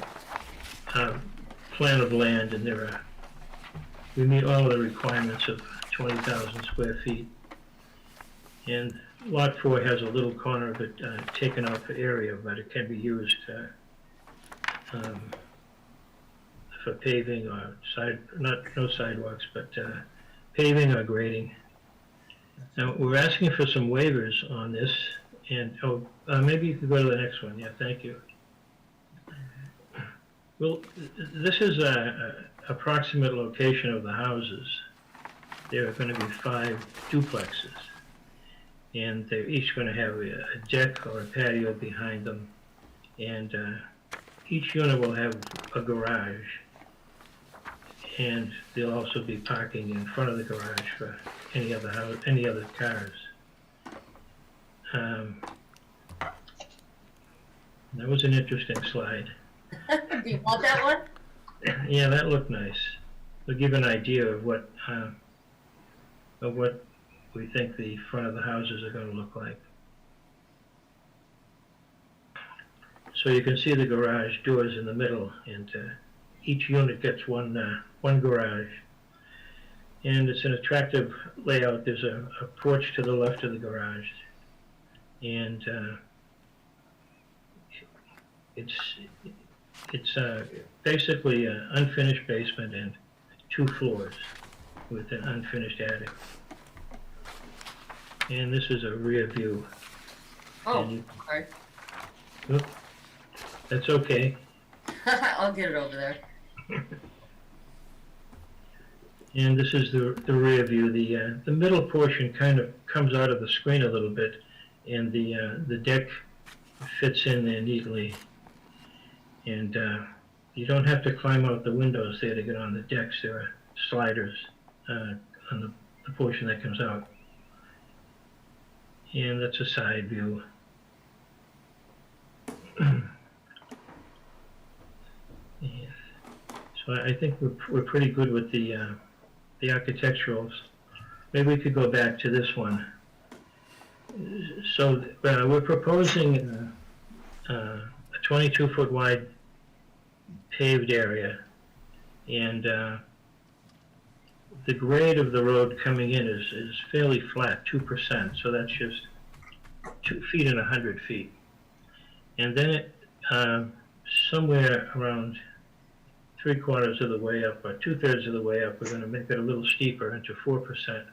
plan of land, and we meet all of the requirements of 20,000 square feet. And Lot 4 has a little corner of it taken out for area, but it can be used for paving or no sidewalks, but paving or grading. Now, we're asking for some waivers on this, and, maybe you could go to the next one. Yeah, thank you. Well, this is a approximate location of the houses. There are going to be 5 duplexes, and they're each going to have a deck or a patio behind them, and each unit will have a garage, and there'll also be parking in front of the garage for any other cars. That was an interesting slide. Do you want that one? Yeah, that looked nice. It'll give an idea of what we think the front of the houses are going to look like. So you can see the garage doors in the middle, and each unit gets one garage. And it's an attractive layout. There's a porch to the left of the garage, and it's basically an unfinished basement and 2 floors with an unfinished attic. And this is a rear view. Oh, sorry. Oop, that's okay. I'll get it over there. And this is the rear view. The middle portion kind of comes out of the screen a little bit, and the deck fits in there neatly. And you don't have to climb out the windows there to get on the decks. There are sliders on the portion that comes out. And that's a side view. Yeah. So I think we're pretty good with the architecturals. Maybe we could go back to this one. So we're proposing a 22-foot wide paved area, and the grade of the road coming in is fairly flat, 2%, so that's just 2 feet and 100 feet. And then it, somewhere around 3/4 of the way up, or 2/3 of the way up, we're going to make it a little steeper into 4%,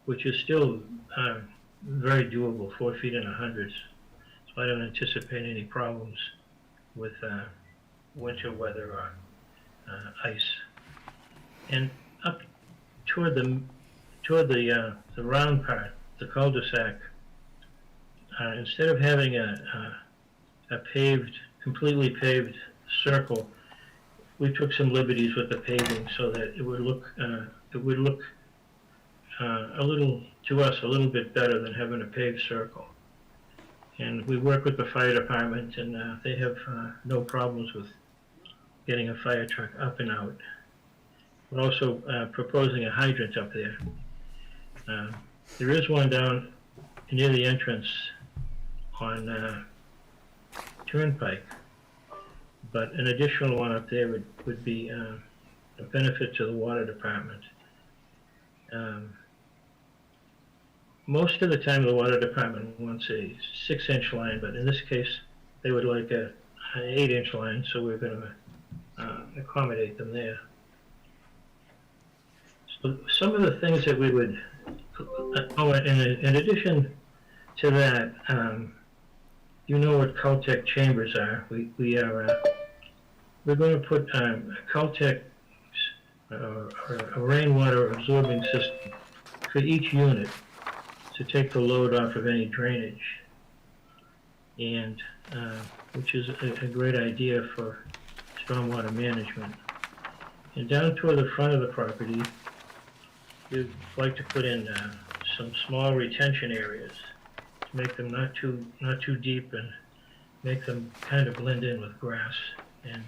which is still very doable, 4 feet and 100. So I don't anticipate any problems with winter weather or ice. And up toward the round part, the cul-de-sac, instead of having a completely paved circle, we took some liberties with the paving so that it would look a little bit better than having a paved circle. And we work with the fire department, and they have no problems with getting a fire truck up and out. We're also proposing a hydrant up there. There is one down near the entrance on Turnpike, but an additional one up there would be a benefit to the water department. Most of the time the water department wants a 6-inch line, but in this case they would like an 8-inch line, so we're going to accommodate them there. So some of the things that we would, in addition to that, you know what Caltech chambers are. We're going to put Caltech a rainwater absorbing system for each unit to take the load off of any drainage, and which is a great idea for stormwater management. And down toward the front of the property, we'd like to put in some small retention areas to make them not too deep and make them kind of blend in with grass, and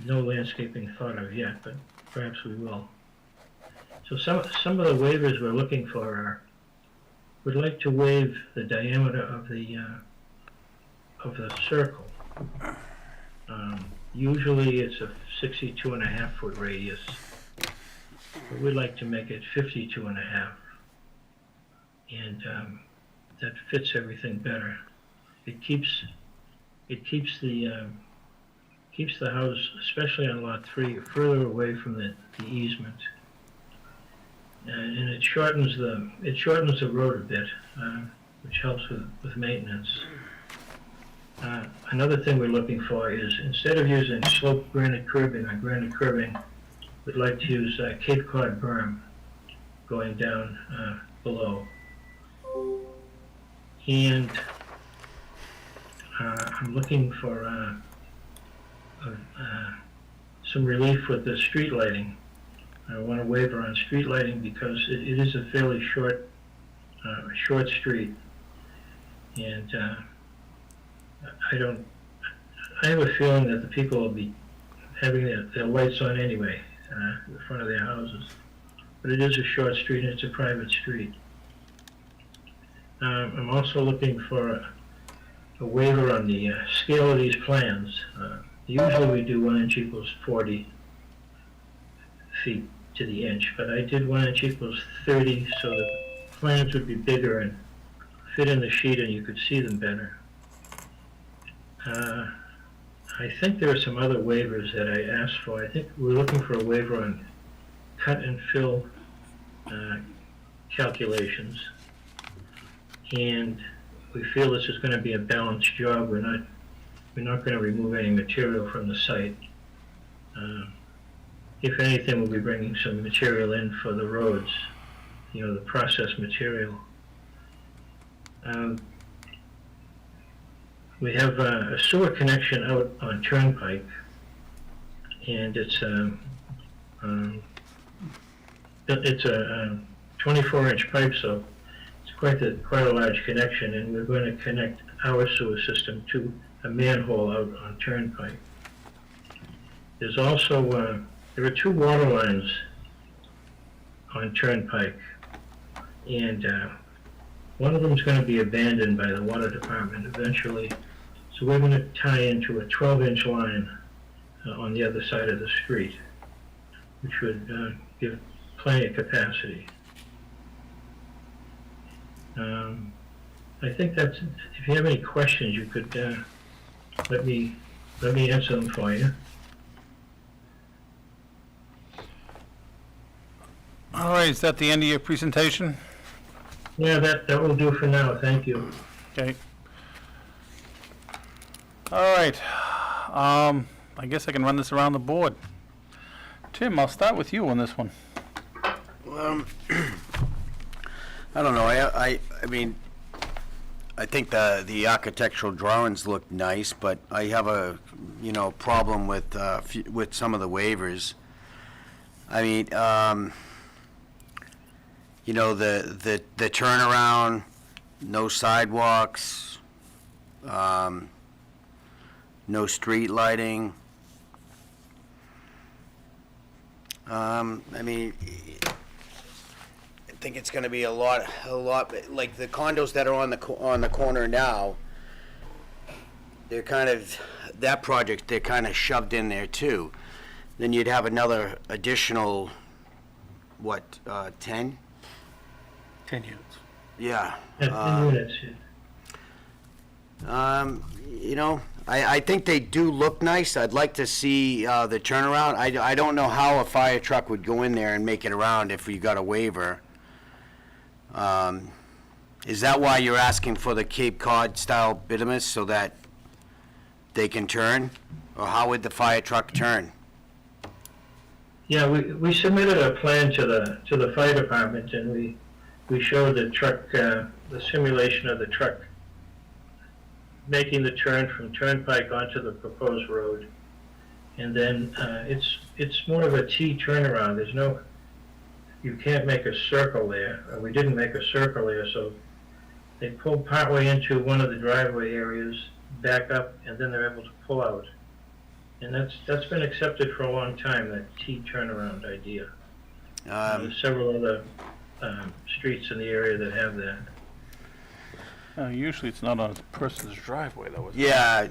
no landscaping thought of yet, but perhaps we will. So some of the waivers we're looking for are, we'd like to waive the diameter of the circle. Usually it's a 62.5-foot radius, but we'd like to make it 52.5, and that fits everything better. It keeps the house, especially on lot 3, further away from the easement, and it shortens the road a bit, which helps with maintenance. Another thing we're looking for is, instead of using sloped granite curbing or granite curbing, we'd like to use Cape Cod berm going down below. And I'm looking for some relief with the street lighting. I want a waiver on street lighting because it is a fairly short street, and I have a feeling that the people will be having their lights on anyway in the front of their houses. But it is a short street and it's a private street. I'm also looking for a waiver on the scale of these plans. Usually we do 1 inch equals 40 feet to the inch, but I did 1 inch equals 30 so the plans would be bigger and fit in the sheet and you could see them better. I think there are some other waivers that I asked for. I think we're looking for a waiver on cut and fill calculations, and we feel this is going to be a balanced job. We're not going to remove any material from the site. If anything, we'll be bringing some material in for the roads, the processed material. We have a sewer connection out on Turnpike, and it's a 24-inch pipe, so it's quite a large connection, and we're going to connect our sewer system to a manhole out on Turnpike. There's also there are 2 water lines on Turnpike, and one of them is going to be abandoned by the water department eventually. So we're going to tie into a 12-inch line on the other side of the street, which would give plenty of capacity. I think that's, if you have any questions, you could let me answer them for you. All right, is that the end of your presentation? Yeah, that will do for now. Thank you. Okay. All right. I guess I can run this around the board. Tim, I'll start with you on this one. I don't know. I mean, I think the architectural drawings look nice, but I have a problem with some of the waivers. I mean, the turnaround, no sidewalks, no street lighting. I mean, I think it's going to be a lot like the condos that are on the corner now. They're kind of that project. They're kind of shoved in there too. Then you'd have another additional, 10? 10 units. Yeah. 10 units. I think they do look nice. I'd like to see the turnaround. I don't know how a fire truck would go in there and make it around if we got a waiver. Is that why you're asking for the Cape Cod style bituminous, so that they can turn? Or how would the fire truck turn? Yeah, we submitted a plan to the fire department, and we showed the truck, the simulation of the truck making the turn from Turnpike onto the proposed road. And then it's more of a T turnaround. you can't make a circle there. We didn't make a circle there, so they pulled partway into one of the driveway areas, back up, and then they're able to pull out. And that's been accepted for a long time, that T turnaround idea. There's several other streets in the area that have that. Usually it's not on a person's driveway, though, is it? Yeah,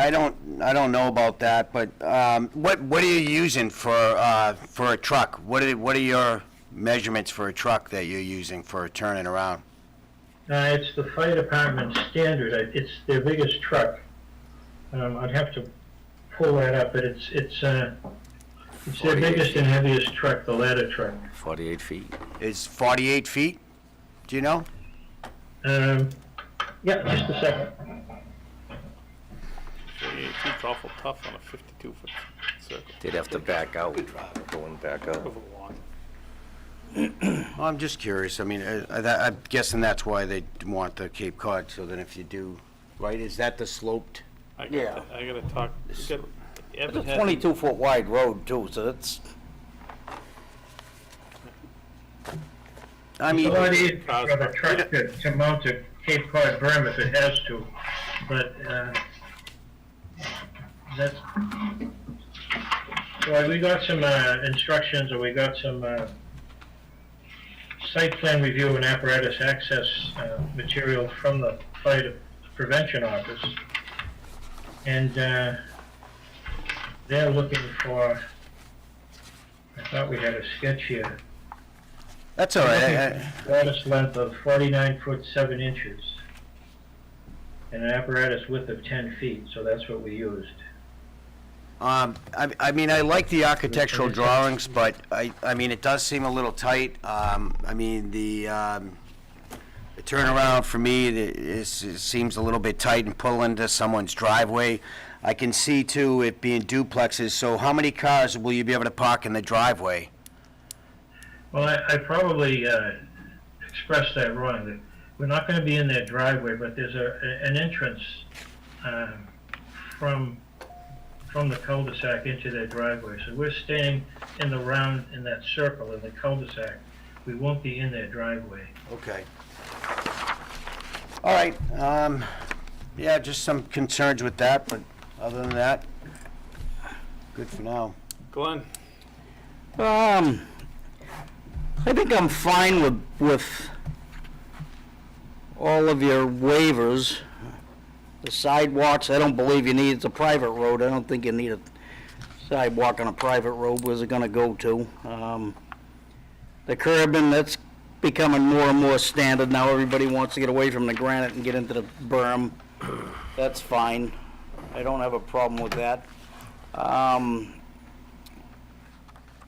I don't know about that, but what are you using for a truck? What are your measurements for a truck that you're using for turning around? It's the fire department standard. It's their biggest truck. I'd have to pull that up, but it's their biggest and heaviest truck, the ladder truck. 48 feet. Is 48 feet? Do you know? Yeah, just a second. 48 feet's awful tough on a 52-foot circle. They'd have to back out, going back out. Well, I'm just curious. I mean, I'm guessing that's why they want the Cape Cod, so that if you do, right, is that the sloped? I Yeah. gotta talk. It's a 22-foot wide road too, so it's, I mean, It's a lot easier for the truck to mount a Cape Cod berm if it has to, but that's, well, we got some instructions, or we got some site plan review and apparatus access material from the fire prevention office, and they're looking for, I thought we had a sketch here. That's all right. Apparatus length of 49 foot 7 inches, and an apparatus width of 10 feet, so that's what we used. I mean, I like the architectural drawings, but I mean, it does seem a little tight. I mean, the turnaround for me it seems a little bit tight and pull into someone's driveway. I can see too it being duplexes. So, how many cars will you be able to park in the driveway? Well, I probably expressed that wrong. We're not going to be in their driveway, but there's an entrance from the cul-de-sac into their driveway. So we're staying in the round, in that circle in the cul-de-sac. We won't be in their driveway. Okay. All right. Yeah, just some concerns with that, but other than that, good for now. Glenn? I think I'm fine with all of your waivers. The sidewalks, I don't believe you need, it's a private road, I don't think you need a sidewalk on a private road. Where's it gonna go to? The curbing, that's becoming more and more standard now. Everybody wants to get away from the granite and get into the berm. That's fine. I don't have a problem with that.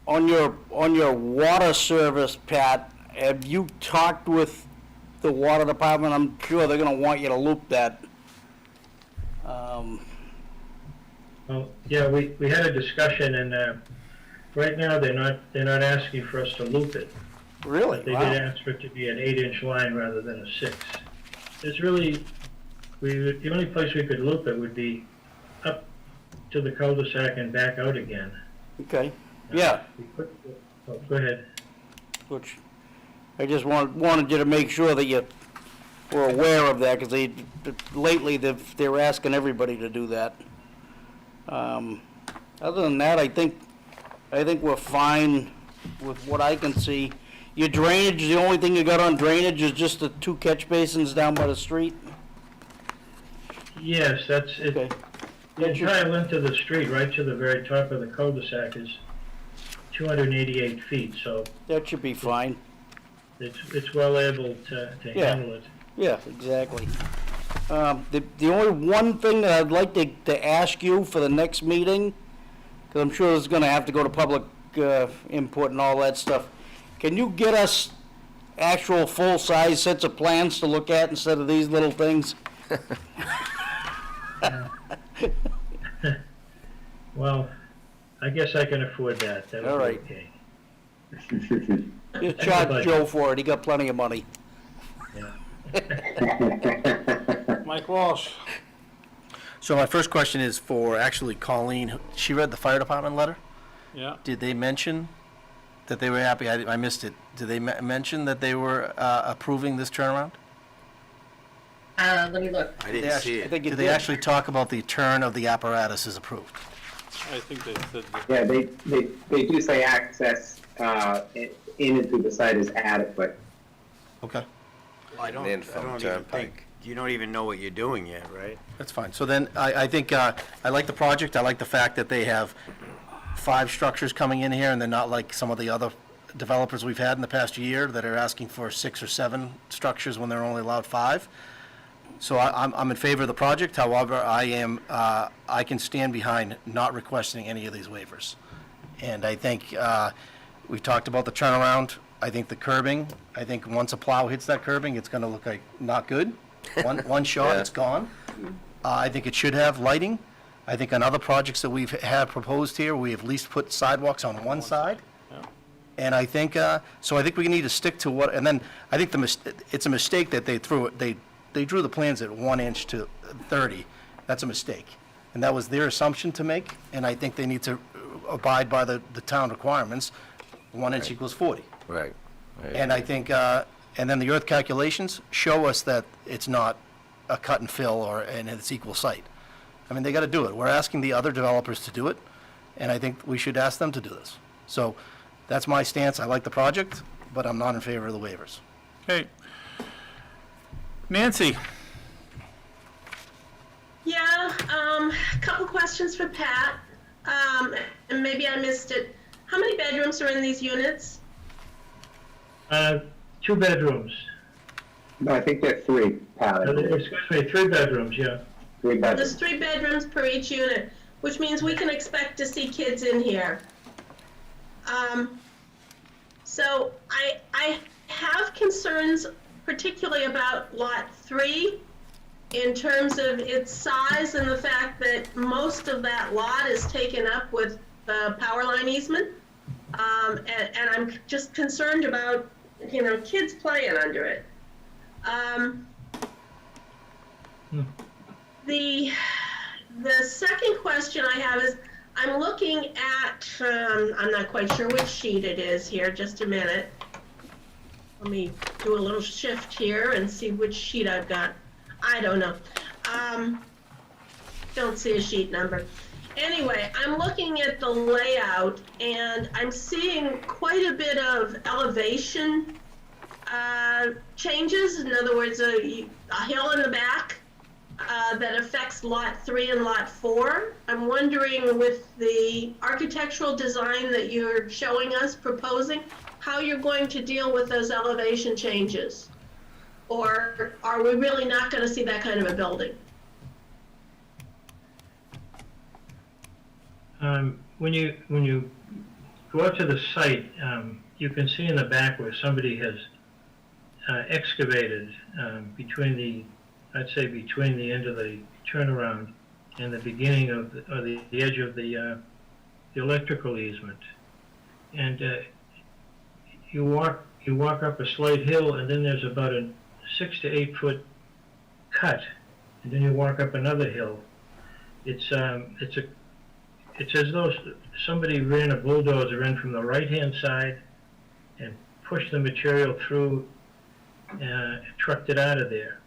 On your water service, Pat, have you talked with the water department? I'm sure they're gonna want you to loop that. Well, yeah, we had a discussion, and right now they're not asking for us to loop it. Really? They did ask for it to be an 8-inch line rather than a 6. It's really, the only place we could loop it would be up to the cul-de-sac and back out again. Okay, yeah. Go ahead. Which, I just wanted you to make sure that you were aware of that, because lately they're asking everybody to do that. Other than that, I think we're fine with what I can see. Your drainage, the only thing you got on drainage is just the 2 catch basins down by the street? Yes, that's it. Okay. The entire length of the street, right to the very top of the cul-de-sac, is 288 feet, so That should be fine. it's well able to handle it. Yeah, exactly. The only one thing that I'd like to ask you for the next meeting, because I'm sure it's going to have to go to public input and all that stuff, can you get us actual full-size sets of plans to look at instead of these little things? Well, I guess I can afford that. That would All be right. okay. Just charge Joe for it, he got plenty of money. Mike Walsh? So my first question is for actually Colleen. She read the fire department letter. Yeah. Did they mention that they were happy. I missed it. Did they mention that they were approving this turnaround? Let me look. I didn't see it. Did they actually talk about the turn of the apparatus is approved? I think they said that. Yeah, they do say access in and through the site is adequate. Okay. I don't even think, you don't even know what you're doing yet, right? That's fine. So then, I think, I like the project. I like the fact that they have 5 structures coming in here, and they're not like some of the other developers we've had in the past year that are asking for 6 or 7 structures when they're only allowed 5. So I'm in favor of the project. However, I can stand behind not requesting any of these waivers. And I think, we talked about the turnaround. I think the curbing, I think once a plow hits that curbing, it's gonna look like not good. One shot, it's gone. I think it should have lighting. I think on other projects that we've had proposed here, we have at least put sidewalks on one side. And I think, so I think we need to stick to what, and then I think it's a mistake that they drew the plans at 1 inch to 30. That's a mistake. And that was their assumption to make, and I think they need to abide by the town requirements. 1 inch equals 40. Right. And I think, and then the earth calculations show us that it's not a cut and fill and it's equal site. I mean, they got to do it. We're asking the other developers to do it, and I think we should ask them to do this. So that's my stance. I like the project, but I'm not in favor of the waivers. Okay. Nancy? Yeah, couple questions for Pat, and maybe I missed it. How many bedrooms are in these units? 2 bedrooms. No, I think they're 3, Pat. Excuse me, 3 bedrooms, yeah. 3 bedrooms. There's 3 bedrooms per each unit, which means we can expect to see kids in here. So I have concerns particularly about Lot 3 in terms of its size and the fact that most of that lot is taken up with the power line easement. And I'm just concerned about, kids playing under it. The second question I have is, I'm looking at, I'm not quite sure which sheet it is here, just a minute. Let me do a little shift here and see which sheet I've got. I don't know. Don't see a sheet number. Anyway, I'm looking at the layout and I'm seeing quite a bit of elevation changes. In other words, a hill in the back that affects Lot 3 and Lot 4. I'm wondering, with the architectural design that you're showing us, proposing, how you're going to deal with those elevation changes? Or are we really not going to see that kind of a building? When you go out to the site, you can see in the back where somebody has excavated between the end of the turnaround and the beginning of the edge of the electrical easement. And you walk up a slight hill, and then there's about a 6 to 8 foot cut, and then you walk up another hill. It's as though somebody ran a bulldozer in from the right-hand side and pushed the material through and trucked it out of there.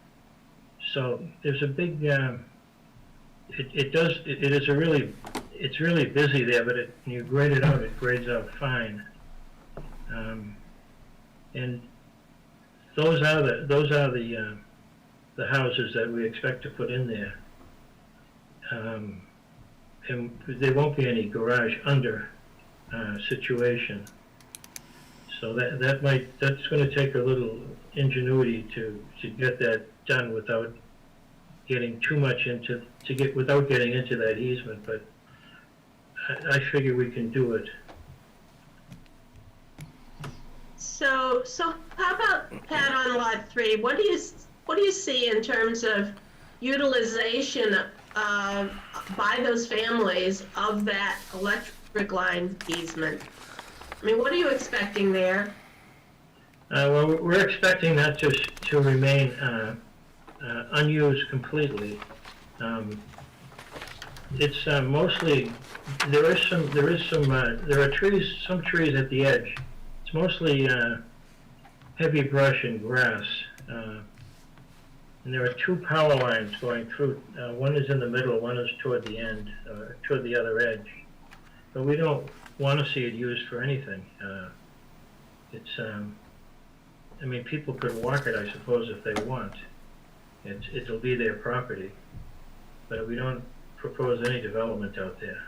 So there's a big, it's really busy there, but when you grade it out, it grades out fine. And those are the houses that we expect to put in there. And there won't be any garage under situation. So that's going to take a little ingenuity to get that done without getting too much without getting into that easement. But I figure we can do it. So how about, Pat, on Lot 3? What do you see in terms of utilization by those families of that electric line easement? I mean, what are you expecting there? Well, we're expecting that to remain unused completely. It's mostly there are some trees at the edge it's mostly heavy brush and grass. And there are two power lines going through. One is in the middle, one is toward the end, toward the other edge. But we don't want to see it used for anything. I mean, people could walk it, I suppose, if they want. It'll be their property. But we don't propose any development out there.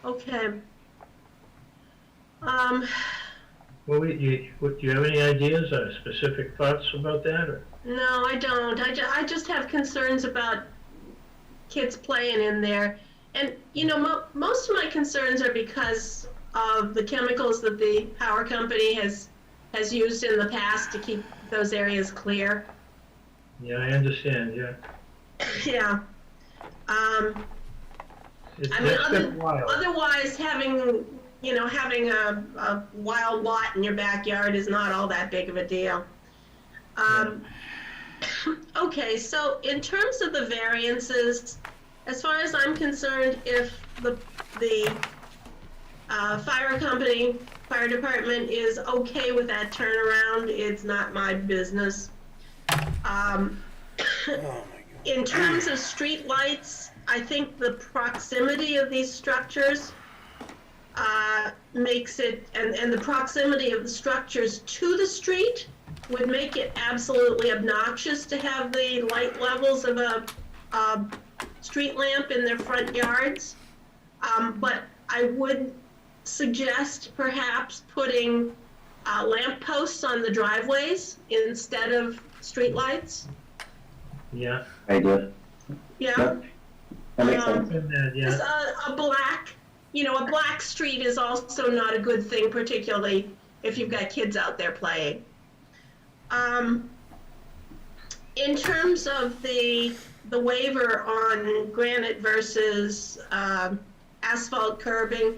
Okay. Well, do you have any ideas or specific thoughts about that? Or? No, I don't. I just have concerns about kids playing in there. And, you know, most of my concerns are because of the chemicals that the power company has used in the past to keep those areas clear. Yeah, I understand, yeah. Yeah. Otherwise, having a wild lot in your backyard is not all that big of a deal. Okay, so in terms of the variances, as far as I'm concerned, if the fire department is okay with that turnaround, it's not my business. In terms of street lights, I think the proximity of these structures makes it, and the proximity of the structures to the street would make it absolutely obnoxious to have the light levels of a street lamp in their front yards. But I would suggest perhaps putting lamp posts on the driveways instead of street lights. Yeah. Idea. Yeah. That makes sense. Because a black street is also not a good thing, particularly if you've got kids out there playing. In terms of the waiver on granite versus asphalt curbing,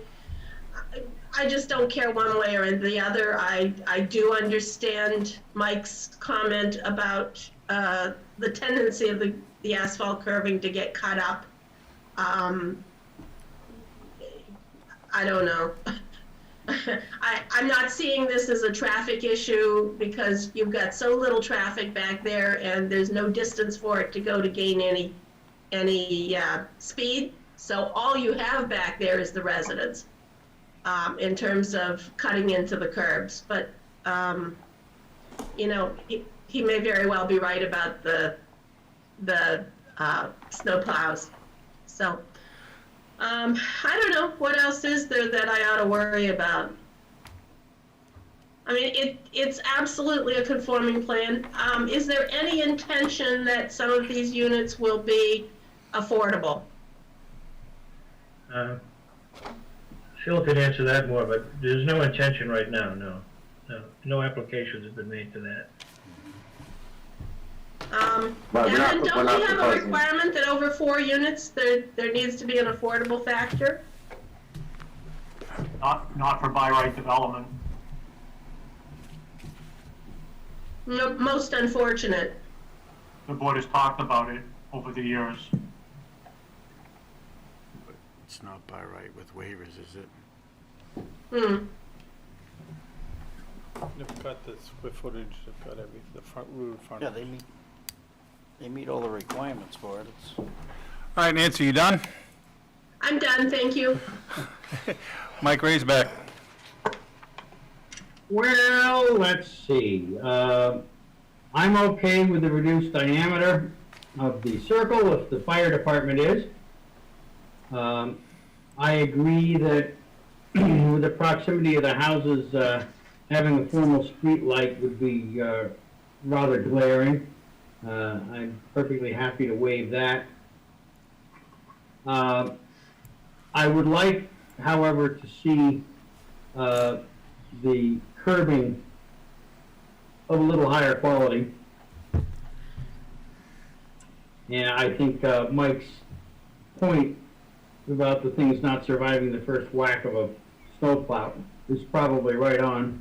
I just don't care one way or the other. I do understand Mike's comment about the tendency of the asphalt curbing to get cut up. I don't know. I'm not seeing this as a traffic issue because you've got so little traffic back there and there's no distance for it to go to gain any speed. So all you have back there is the residents in terms of cutting into the curbs. But, he may very well be right about the snow plows. So, I don't know, what else is there that I ought to worry about? I mean, it's absolutely a conforming plan. Is there any intention that some of these units will be affordable? Phil could answer that more, but there's no intention right now, no. No applications have been made to that. Evan, don't we have a requirement that over 4 units, there needs to be an affordable factor? Not for by right development. No, most unfortunate. The board has talked about it over the years. It's not by right with waivers, is it? They've got the square footage, they've got everything, the front roof, front. Yeah, they meet all the requirements for it. All right, Nancy, you done? I'm done, thank you. Mike Raisback. Well, let's see. I'm okay with the reduced diameter of the circle if the fire department is. I agree that with the proximity of the houses, having a formal street light would be rather glaring. I'm perfectly happy to waive that. I would like, however, to see the curbing of a little higher quality. And I think Mike's point about the things not surviving the first whack of a snowplow is probably right on.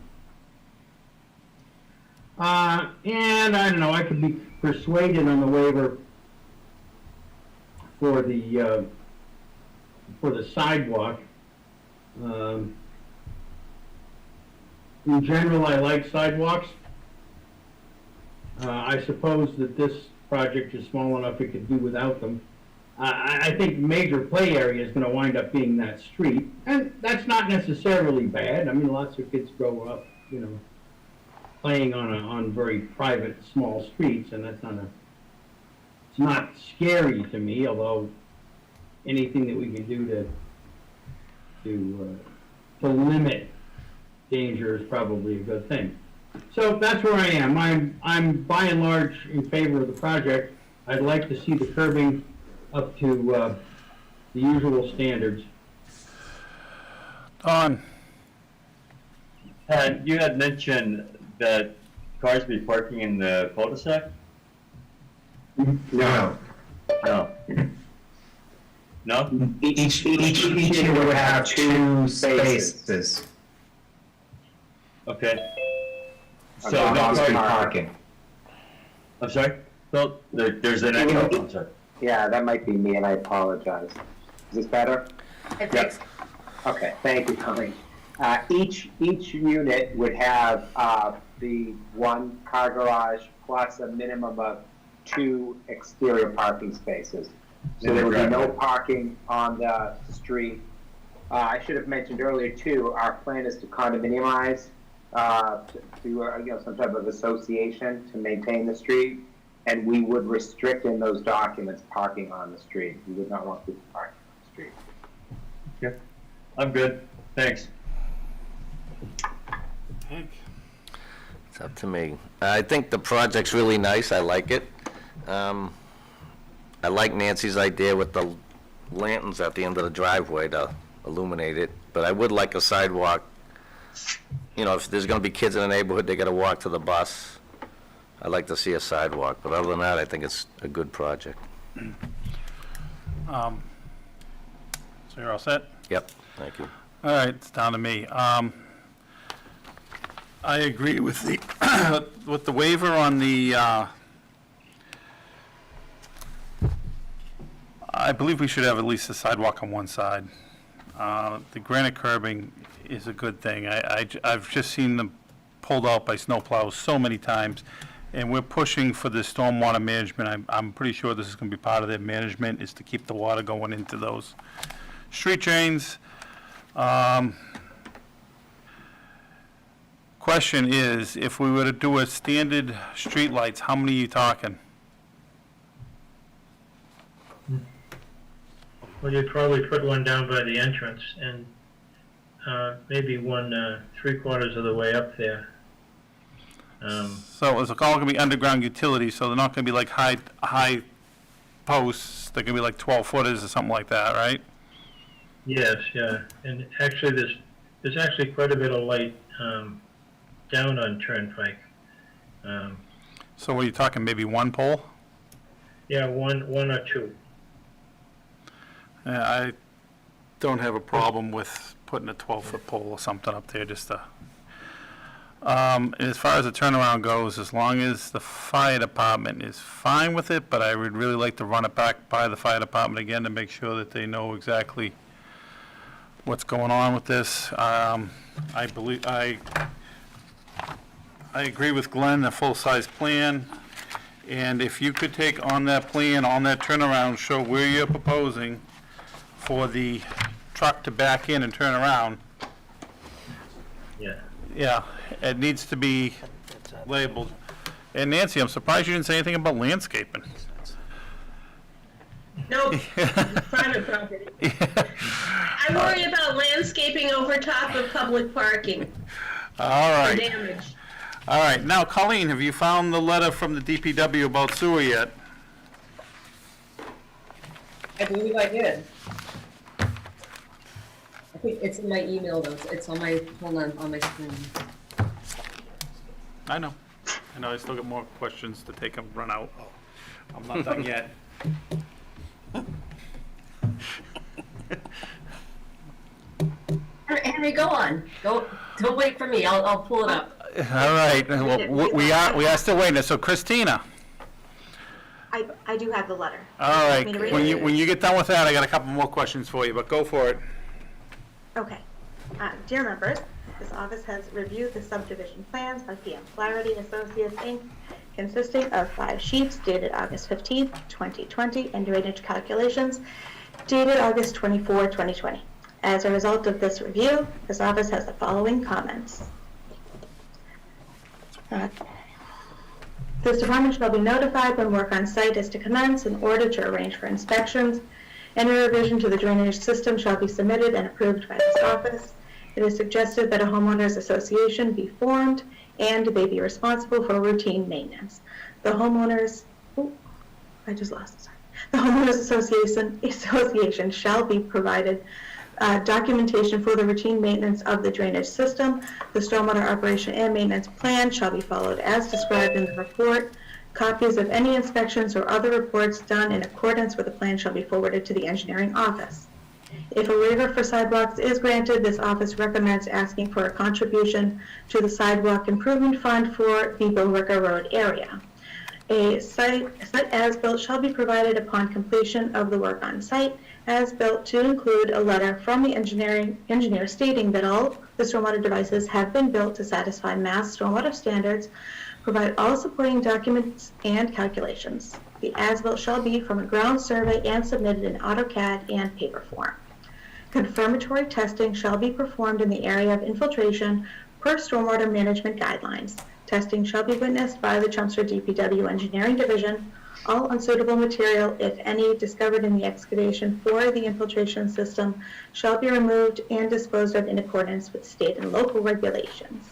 And I don't know, I could be persuaded on the waiver for the for the sidewalk. In general, I like sidewalks. I suppose that this project is small enough it could do without them. I think major play area is gonna wind up being that street, and that's not necessarily bad. I mean, lots of kids grow up, you know, playing on very private, small streets, and that's it's not scary to me, although anything that we can do to limit danger is probably a good thing. So that's where I am. I'm by and large in favor of the project. I'd like to see the curbing up to the usual standards. Don? You had mentioned that cars be parking in the cul-de-sac? No. No. No? Each unit would have 2 spaces. Okay. On So no on-street car- parking. I'm sorry? Well, there's an echo, I'm sorry. Yeah, that might be me, and I apologize. Is this better? I think Yep. Okay, thank you, Colleen. Each unit would have the 1 car garage plus a minimum of 2 exterior parking spaces. So there would be no parking on the street. I should have mentioned earlier too, our plan is to condominiumize, some type of association to maintain the street. And we would restrict in those documents parking on the street. We would not want people parking on the street. Okay. I'm good. Thanks. It's up to me. I think the project's really nice. I like it. I like Nancy's idea with the lanterns at the end of the driveway to illuminate it, but I would like a sidewalk. You know, if there's gonna be kids in the neighborhood, they gotta walk to the bus. I'd like to see a sidewalk, but other than that, I think it's a good project. So you're all set? Yep, thank you. All right, it's down to me. I agree with the, with the waiver on the, I believe we should have at least a sidewalk on one side. The granite curbing is a good thing. I've just seen them pulled out by snowplows so many times, and we're pushing for the stormwater management. I'm pretty sure this is gonna be part of their management, is to keep the water going into those street drains. Question is, if we were to do a standard streetlights, how many are you talking? Well, you'd probably put one down by the entrance and maybe one 3/4 of the way up there. So it's all gonna be underground utilities, so they're not gonna be like high posts, they're gonna be like 12 footers or something like that, right? Yes, yeah, and actually there's actually quite a bit of light down on Turnpike. So what are you talking, maybe one pole? Yeah, one or two. Yeah, I don't have a problem with putting a 12-foot pole or something up there just to, as far as the turnaround goes, as long as the fire department is fine with it, but I would really like to run it back by the fire department again to make sure that they know exactly what's going on with this. I agree with Glenn, the full-size plan, and if you could take on that plan, on that turnaround, show where you're proposing for the truck to back in and turn around. Yeah. Yeah, it needs to be labeled. And Nancy, I'm surprised you didn't say anything about landscaping. Nope, private property. I worry about landscaping over top of public parking. All right. The damage. All right, now Colleen, have you found the letter from the DPW about sewer yet? I believe I did. I think it's in my email though. It's on my, hold on my screen. I know, I still got more questions to take and run out. I'm not done yet. Henry, go on. Don't wait for me. I'll pull it up. All right, well, we are still waiting. So Christina, I do have the letter. All right, Want me to read when it? you get done with that, I got a couple more questions for you, but go for it. Okay. Dear members, this office has reviewed the subdivision plans by PM Flaherty Associates, Inc., consisting of 5 sheets dated August 15th, 2020, and drainage calculations dated August 24, 2020. As a result of this review, this office has the following comments. This department shall be notified when work on site is to commence in order to arrange for inspections. Any revision to the drainage system shall be submitted and approved by this office. It is suggested that a homeowners association be formed and they be responsible for routine maintenance. The homeowners, The homeowners association shall be provided documentation for the routine maintenance of the drainage system. The stormwater operation and maintenance plan shall be followed as described in the report. Copies of any inspections or other reports done in accordance with the plan shall be forwarded to the engineering office. If a waiver for sidewalks is granted, this office recommends asking for a contribution to the sidewalk improvement fund for the Billrica Road area. A site as-built shall be provided upon completion of the work on site, as-built to include a letter from the engineer stating that all the stormwater devices have been built to satisfy Mass stormwater standards, provide all supporting documents and calculations. The as-built shall be from a ground survey and submitted in AutoCAD and paper form. Confirmatory testing shall be performed in the area of infiltration per stormwater management guidelines. Testing shall be witnessed by the Chelmsford DPW Engineering Division. All unsuitable material, if any, discovered in the excavation for the infiltration system shall be removed and disposed of in accordance with state and local regulations.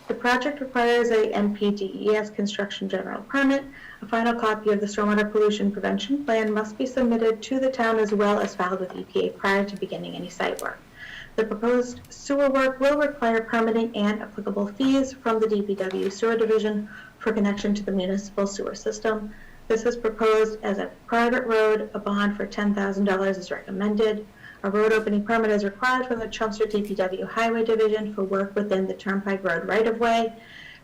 The project requires a NPDES construction general permit. A final copy of the stormwater pollution prevention plan must be submitted to the town as well as filed with EPA prior to beginning any site work. The proposed sewer work will require permitting and applicable fees from the DPW Sewer Division for connection to the municipal sewer system. This is proposed as a private road. A bond for $10,000 is recommended. A road opening permit is required from the Chelmsford DPW Highway Division for work within the Turnpike Road right-of-way.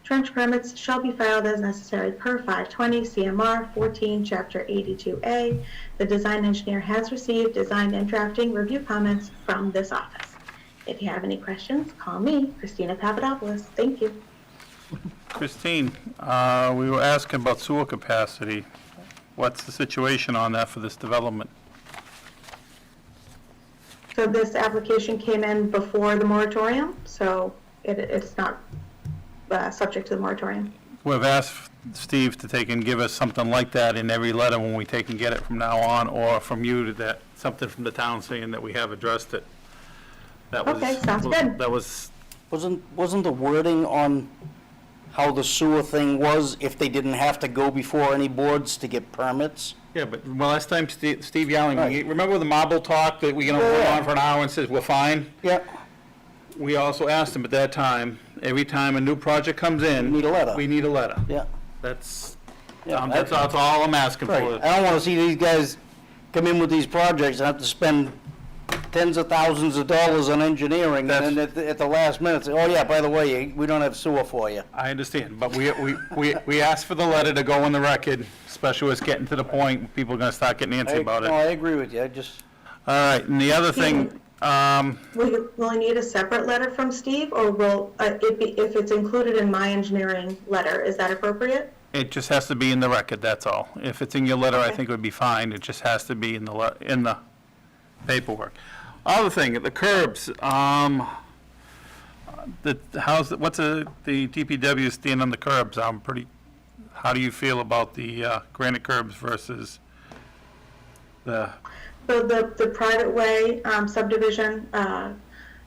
Trench permits shall be filed as necessary per 520 CMR 14, Chapter 82A. The design engineer has received design and drafting review comments from this office. If you have any questions, call me, Christina Papadopoulos. Thank you. Christine, we were asking about sewer capacity. What's the situation on that for this development? So this application came in before the moratorium, so it's not subject to the moratorium. We've asked Steve to take and give us something like that in every letter when we take and get it from now on, or from you, that something from the town saying that we have addressed it. That was, Okay, sounds good. That was, Wasn't the wording on how the sewer thing was, if they didn't have to go before any boards to get permits? yeah, but last time Steve Yowling, Right. remember the marble talk that we went on for an hour and says, we're fine? Yeah. We also asked him at that time, every time a new project comes in. We need a letter. We need a letter. Yeah. That's, Yeah, that's all I'm asking Right. for. I don't wanna see these guys come in with these projects and have to spend tens of thousands of dollars on engineering, and then at the last minute, say, oh yeah, by the way, we don't have sewer for you. I understand, but we asked for the letter to go on the record, especially when it's getting to the point, people are gonna start getting antsy about No, it. I agree with you, I just, All right, and the other thing, Will I need a separate letter from Steve, or will it be, if it's included in my engineering letter, is that appropriate? it just has to be in the record, that's all. If it's in your letter, I think it would be fine, it just has to be in the paperwork. Other thing, the curbs, what's the DPW stand on the curbs? How do you feel about the granite curbs versus the, So the private way subdivision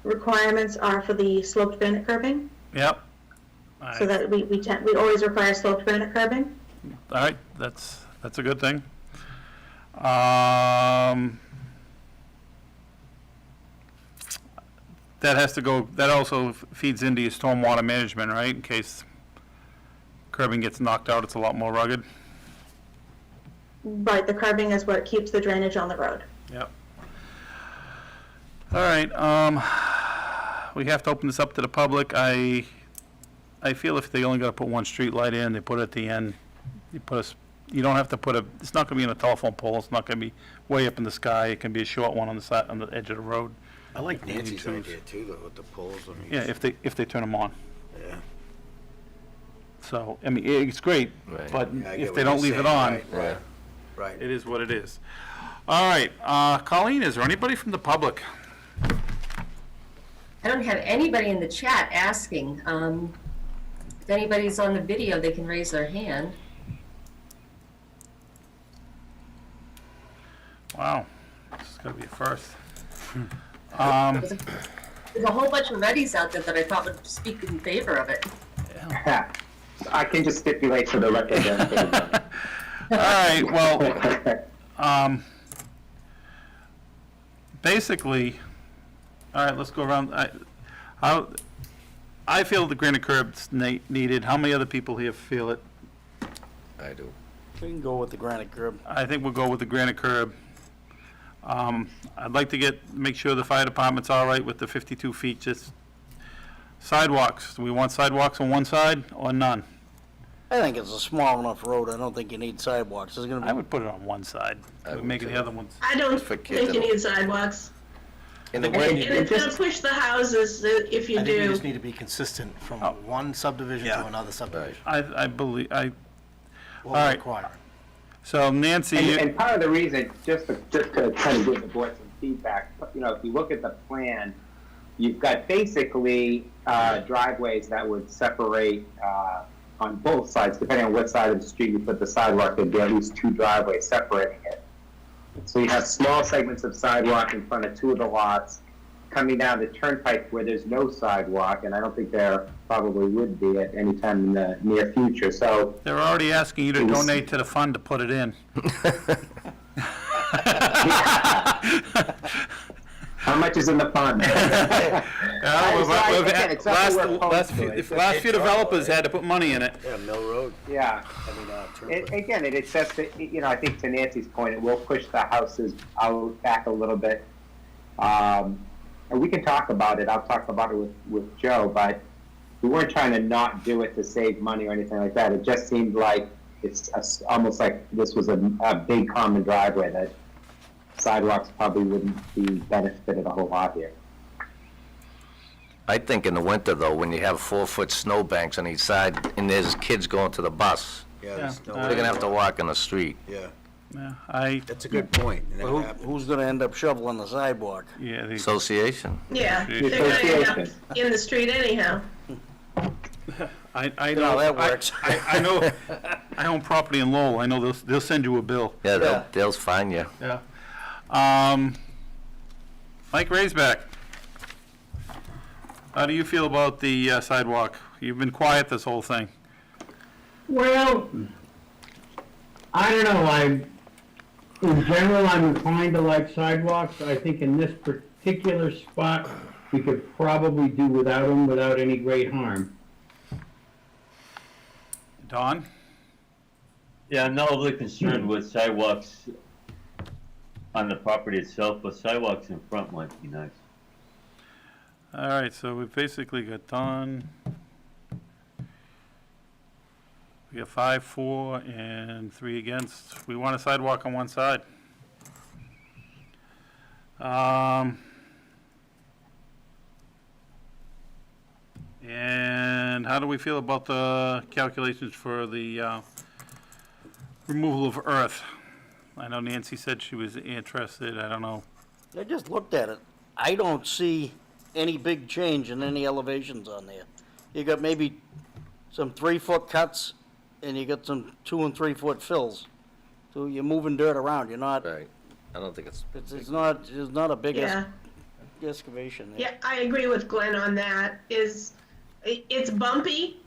requirements are for the sloped granite curbing, yep. so that we always require sloped granite curbing. All right, that's a good thing. That has to go, that also feeds into your stormwater management, right? In case curbing gets knocked out, it's a lot more rugged. Right, the curbing is what keeps the drainage on the road. Yep. All right, we have to open this up to the public. I feel if they only gotta put one street light in, they put it at the end, you put You don't have to put it's not gonna be in a telephone pole, it's not gonna be way up in the sky, it can be a short one on the side, on the edge of the road. I like Nancy's choose. idea too, though, with the poles. I mean, Yeah, if they turn them on. Yeah. So, I mean, it's great, Right. but Yeah, I get if what they don't you're leave it saying, on, right, Right. Right. it is what it is. All right, Colleen, is there anybody from the public? I don't have anybody in the chat asking. If anybody's on the video, they can raise their hand. Wow, this is gonna be a first. There's a whole bunch of Reddies out there that I thought would speak in favor of it. I can just stipulate for the record then. All right, well, basically, all right, let's go around. I feel the granite curb's needed. How many other people here feel it? I do. We can go with the granite curb. I think we'll go with the granite curb. I'd like to make sure the fire department's all right with the 52 feet, just sidewalks. Do we want sidewalks on one side or none? I think it's a small enough road, I don't think you need sidewalks. There's gonna I be, would put it on one side. would Make too. the other ones. I don't For kids think you and- need sidewalks. In the And winter, it's gonna push the houses if you I think we do. just need to be consistent from Oh. one subdivision Yeah. to another subdivision. I believe, What all we right. require. So Nancy, And part of the reason, just to kind of give the board some feedback, you know, if you look at the plan, you've got basically driveways that would separate on both sides, depending on what side of the street you put the sidewalk, there'd be at least two driveways separating it. So you have small segments of sidewalk in front of two of the lots, coming down the turnpike where there's no sidewalk, and I don't think there probably would be at any time in the near future, so. they're already asking you to donate to the fund to put it in. How much is in the fund? Last few developers had to put money in it. Yeah, Mill Road. Yeah. I mean, Turnpike. Again, it's just, that, you know, I think to Nancy's point, it will push the houses out back a little bit. And we can talk about it, I'll talk about it with Joe, but we weren't trying to not do it to save money or anything like that. It just seemed like almost like this was a big common driveway that sidewalks probably wouldn't be benefited a whole lot here. I think in the winter though, when you have 4-foot snowbanks on each side and there's kids going to the bus, Yeah, there's no they're gonna have to walk in the street. Yeah, Yeah, that's a good point. and that Well, happened. who's gonna end up shoveling the sidewalk? yeah, Association. Yeah, Yeah. they're gonna end up in the street anyhow. I You know know, how that works. I know, I own property in Lowell, I know they'll send you a bill. Yeah, Yeah. they'll fine you. Yeah. Mike Raisback, how do you feel about the sidewalk? You've been quiet this whole thing. Well, I don't know, in general, I'm inclined to like sidewalks. I think in this particular spot, we could probably do without them without any great harm. Don? Yeah, I'm not overly concerned with sidewalks on the property itself, but sidewalks in front might be nice. All right, so we've basically got Don. We got 5, 4, and 3 against. We want a sidewalk on one side. And how do we feel about the calculations for the removal of earth? I know Nancy said she was interested, I don't know. I just looked at it. I don't see any big change in any elevations on there. You got maybe some 3-foot cuts, and you got some 2 and 3 foot fills. So you're moving dirt around, you're not, Right. I don't think it's. it's not a big Yeah. excavation there. Yeah, I agree with Glenn on that. It's bumpy,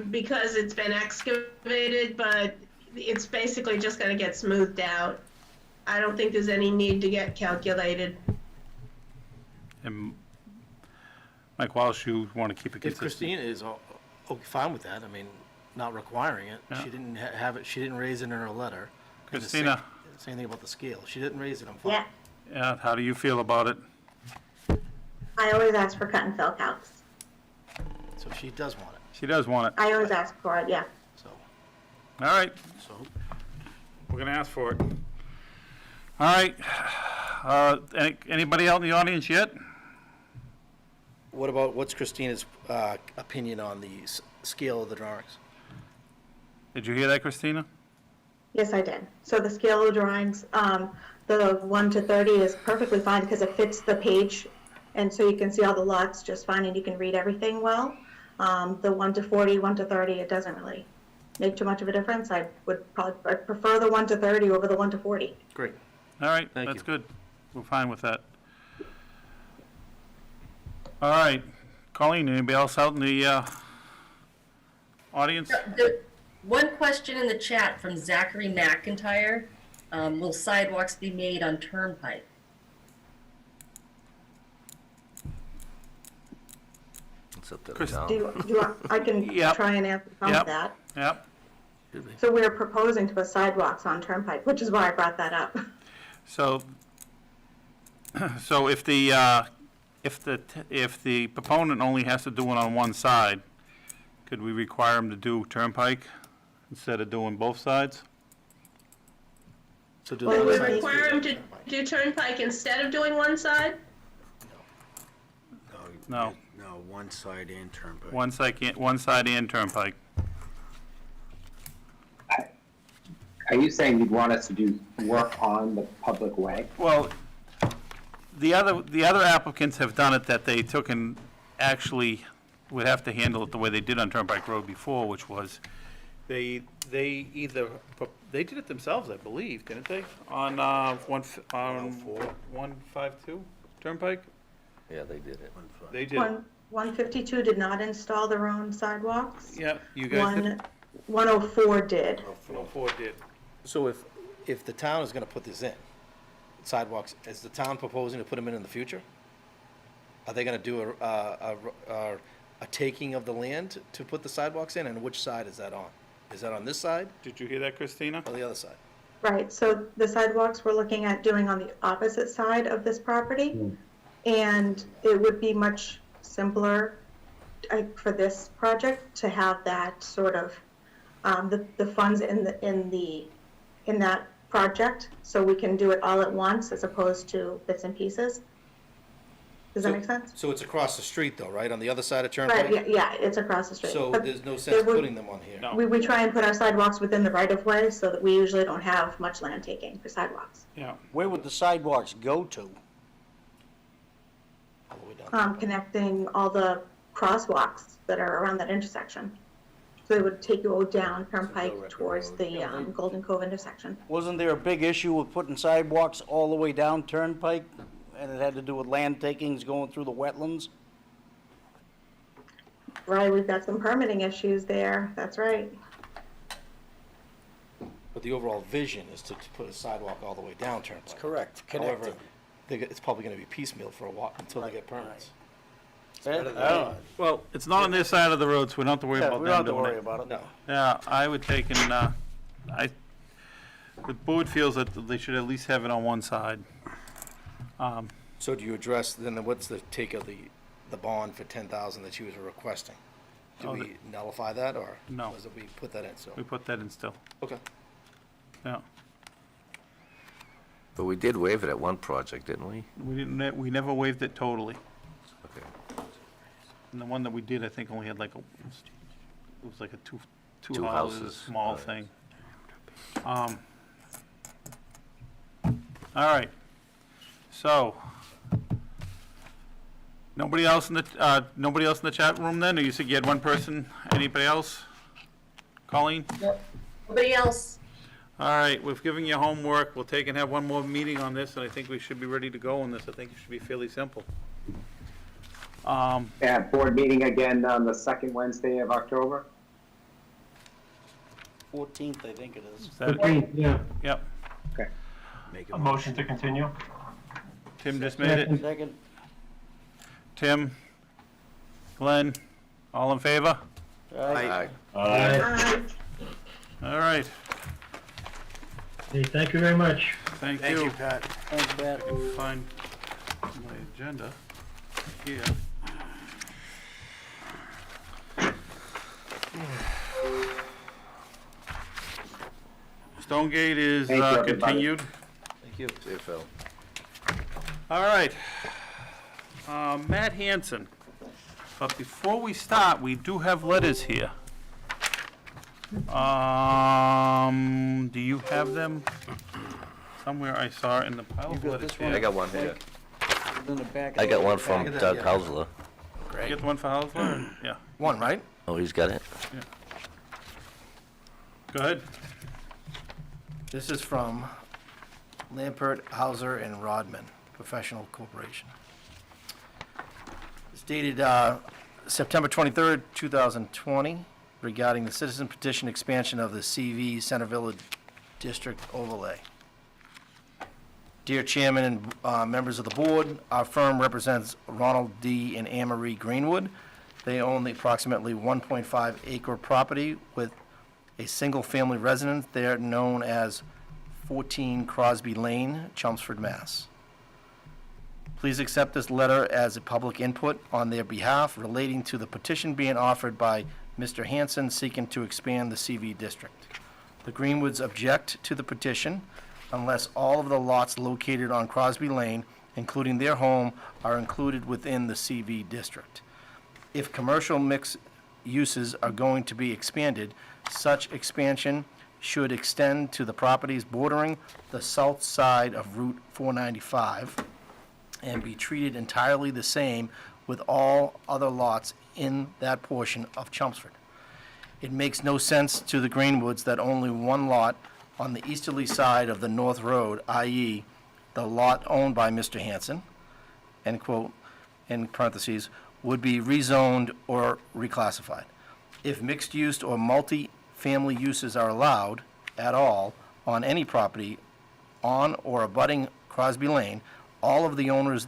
because it's been excavated, but it's basically just gonna get smoothed out. I don't think there's any need to get calculated. And Mike Walsh, you want to keep it If consistent? Christine is fine with that, I mean, not requiring it, Yeah. she didn't have it, she didn't raise it in her letter. And the Christina? Same thing about the scale, she didn't raise it, I'm fine. Yeah, Yeah, how do you feel about it? I always ask for cut and fill counts. So she does want it, She does want it. I always ask for it, yeah. so. All right. We're gonna ask for it. All right. Anybody out in the audience yet? What's Christina's opinion on the scale of the drawings? Did you hear that, Christina? Yes, I did. So the scale of the drawings, the 1 to 30 is perfectly fine because it fits the page, and so you can see all the lots just fine and you can read everything well. The 1 to 40, 1 to 30, it doesn't really make too much of a difference. I'd prefer the 1 to 30 over the 1 to 40. Great. All right, Thank that's you. good. We're fine with that. All right, Colleen, anybody else out in the audience? One question in the chat from Zachary McIntyre. Will sidewalks be made on Turnpike? It's up to the Chris- town. I can Yep. try and answer some of Yep. that. Yep. So we're proposing to put sidewalks on Turnpike, which is why I brought that up. So, so if the proponent only has to do it on one side, could we require him to do Turnpike instead of doing both sides? So do Well, the it other would side. Require them to do Turnpike instead of doing one side? No, No, one side and Turnpike. one side and Turnpike. Are you saying you'd want us to do work on the public way? Well, the other applicants have done it that they took and actually would have to handle it the way they did on Turnpike Road before, which was they did it themselves, I believe, didn't they? On 152 Turnpike? Yeah, they did it. They did. it. 152 did not install their own sidewalks. Yeah, you guys did. 104 did. 104 did. So if the town is gonna put this in, sidewalks, is the town proposing to put them in the future? Are they gonna do a taking of the land to put the sidewalks in, and which side is that on? Is that on this side Did you hear that, Christina? or the other side? Right, so the sidewalks we're looking at doing on the opposite side of this property. And it would be much simpler for this project to have that sort of, the funds in that project, so we can do it all at once as opposed to bits and pieces. Does that make sense? So it's across the street though, right, on the other side of Turnpike? Right, yeah, it's across the street. So But there's no there sense would- putting them on here? No. We try and put our sidewalks within the right of way so that we usually don't have much land taking for sidewalks. Yeah. Where would the sidewalks go to? All the way down. Connecting all the crosswalks that are around that intersection. So it would take you down Turnpike towards the Golden Cove intersection. Wasn't there a big issue with putting sidewalks all the way down Turnpike? And it had to do with land takings going through the wetlands? Right, we've got some permitting issues there, that's right. But the overall vision is to put a sidewalk all the way down Turnpike. Correct, However, connected. it's probably gonna be piecemeal for a while until they get permits. Well, it's not on their side of the road, so we don't have to worry Yeah, about we don't them have to doing worry it. about it. No. Yeah, I would take and, the board feels that they should at least have it on one side. So do you address, then what's the take of the bond for 10,000 that you was requesting? Do Oh, we nullify that, or? No. Was it we put that in, so? We put that in still, Okay. yeah. But we did waive it at one project, didn't we? We never waived it totally. Okay. And the one that we did, I think, only had like it was like a two Two houses, houses, small right. thing. All right, so, nobody else in the chat room then, or you said you had one person, anybody else? Colleen? Nobody else? All right, we've given you homework, we'll take and have one more meeting on this, and I think we should be ready to go on this, I think it should be fairly simple. Yeah, board meeting again on the second Wednesday of October. 14th, I think it is. Is that- 15th, yeah. Yep, Okay. A motion to continue? Tim just made it. Second. Tim, Glenn, all in favor? Aye. All right, Okay, thank you very much. thank Thank you, you. Pat. Thanks, Pat. I can find my agenda here. Stonegate is Thank you, everybody. continued. Thank you. See you, Phil. All right. Matt Hanson. But before we start, we do have letters here. Do you have them? Somewhere I saw it in the pile of letters I here. got one here. In the back. I got one from Back of that, Doug yeah. Hausler. You get the one for Hausler? Yeah. One, right? Oh, he's got it? Go ahead. This is from Lampert, Hauser, and Rodman Professional Corporation. It's dated September 23rd, 2020, regarding the citizen petition expansion of the CV Center Village District overlay. Dear Chairman and members of the board, our firm represents Ronald D. and Anne Marie Greenwood. They own the approximately 1.5 acre property with a single-family residence there known as 14 Crosby Lane, Chelmsford, Mass. Please accept this letter as a public input on their behalf relating to the petition being offered by Mr. Hanson seeking to expand the CV district. The Greenwoods object to the petition unless all of the lots located on Crosby Lane, including their home, are included within the CV district. If commercial mixed uses are going to be expanded, such expansion should extend to the properties bordering the south side of Route 495 and be treated entirely the same with all other lots in that portion of Chelmsford. It makes no sense to the Greenwoods that only one lot on the easterly side of the North Road, i.e., the lot owned by Mr. Hanson, end quote, in parentheses, would be rezoned or reclassified. If mixed-use or multi-family uses are allowed at all on any property on or abutting Crosby Lane, all of the owners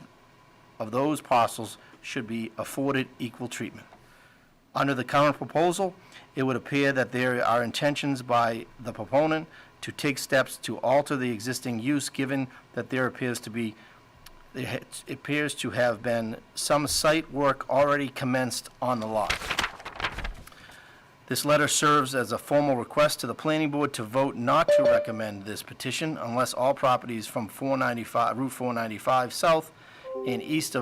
of those parcels should be afforded equal treatment. Under the current proposal, it would appear that there are intentions by the proponent to take steps to alter the existing use, given that there appears to have been some site work already commenced on the lot. This letter serves as a formal request to the planning board to vote not to recommend this petition unless all properties from Route 495 south and east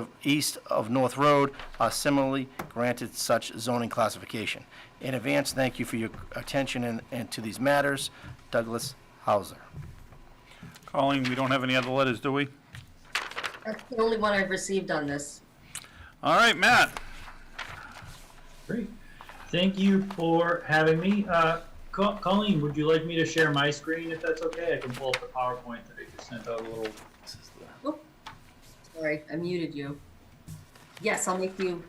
of North Road are similarly granted such zoning classification. In advance, thank you for your attention and to these matters. Douglas Hauser. Colleen, we don't have any other letters, do we? That's the only one I've received on this. All right, Matt. Great. Thank you for having me. Colleen, would you like me to share my screen if that's okay? I can pull up the PowerPoint that I just sent out a little. Oh, sorry, I muted you. Yes, I'll make you.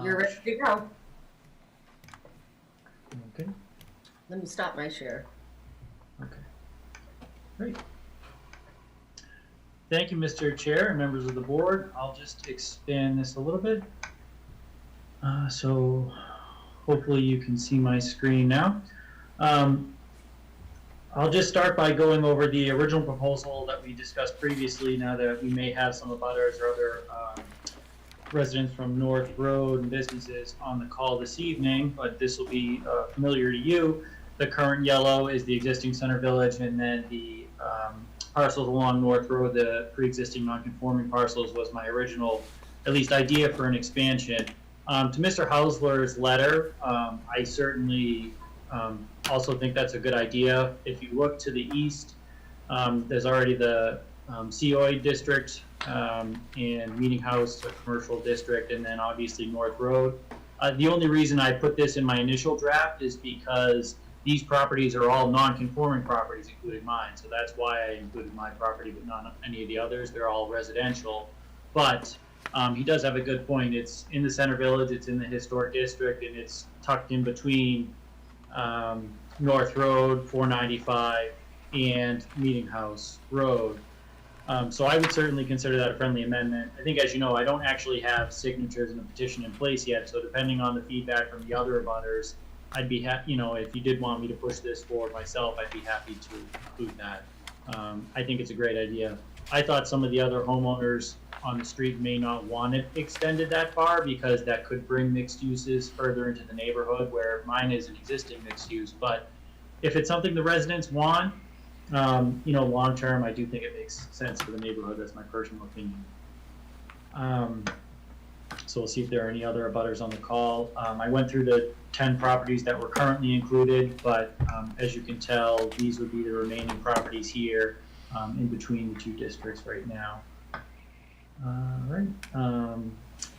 You're ready to go. Okay. Let me stop my share. Okay. Great. Thank you, Mr. Chair and members of the board. I'll just expand this a little bit. So hopefully you can see my screen now. I'll just start by going over the original proposal that we discussed previously, now that we may have some abutters or other residents from North Road and businesses on the call this evening, but this will be familiar to you. The current yellow is the existing Center Village, and then the parcels along North Road, the pre-existing non-conforming parcels, was my original, at least, idea for an expansion. To Mr. Hausler's letter, I certainly also think that's a good idea. If you look to the east, there's already the COA district and Meeting House, a commercial district, and then obviously North Road. The only reason I put this in my initial draft is because these properties are all non-conforming properties, including mine. So that's why I included my property, but not any of the others. They're all residential. But he does have a good point. It's in the Center Village, it's in the historic district, and it's tucked in between North Road, 495, and Meeting House Road. So I would certainly consider that a friendly amendment. I think, as you know, I don't actually have signatures in a petition in place yet. So depending on the feedback from the other abutters, I'd be happy, if you did want me to push this forward myself, I'd be happy to include that. I think it's a great idea. I thought some of the other homeowners on the street may not want it extended that far because that could bring mixed uses further into the neighborhood where mine is an existing mixed use. But if it's something the residents want, long term, I do think it makes sense for the neighborhood. That's my personal opinion. So we'll see if there are any other abutters on the call. I went through the 10 properties that were currently included, but as you can tell, these would be the remaining properties here in between the two districts right now. All right.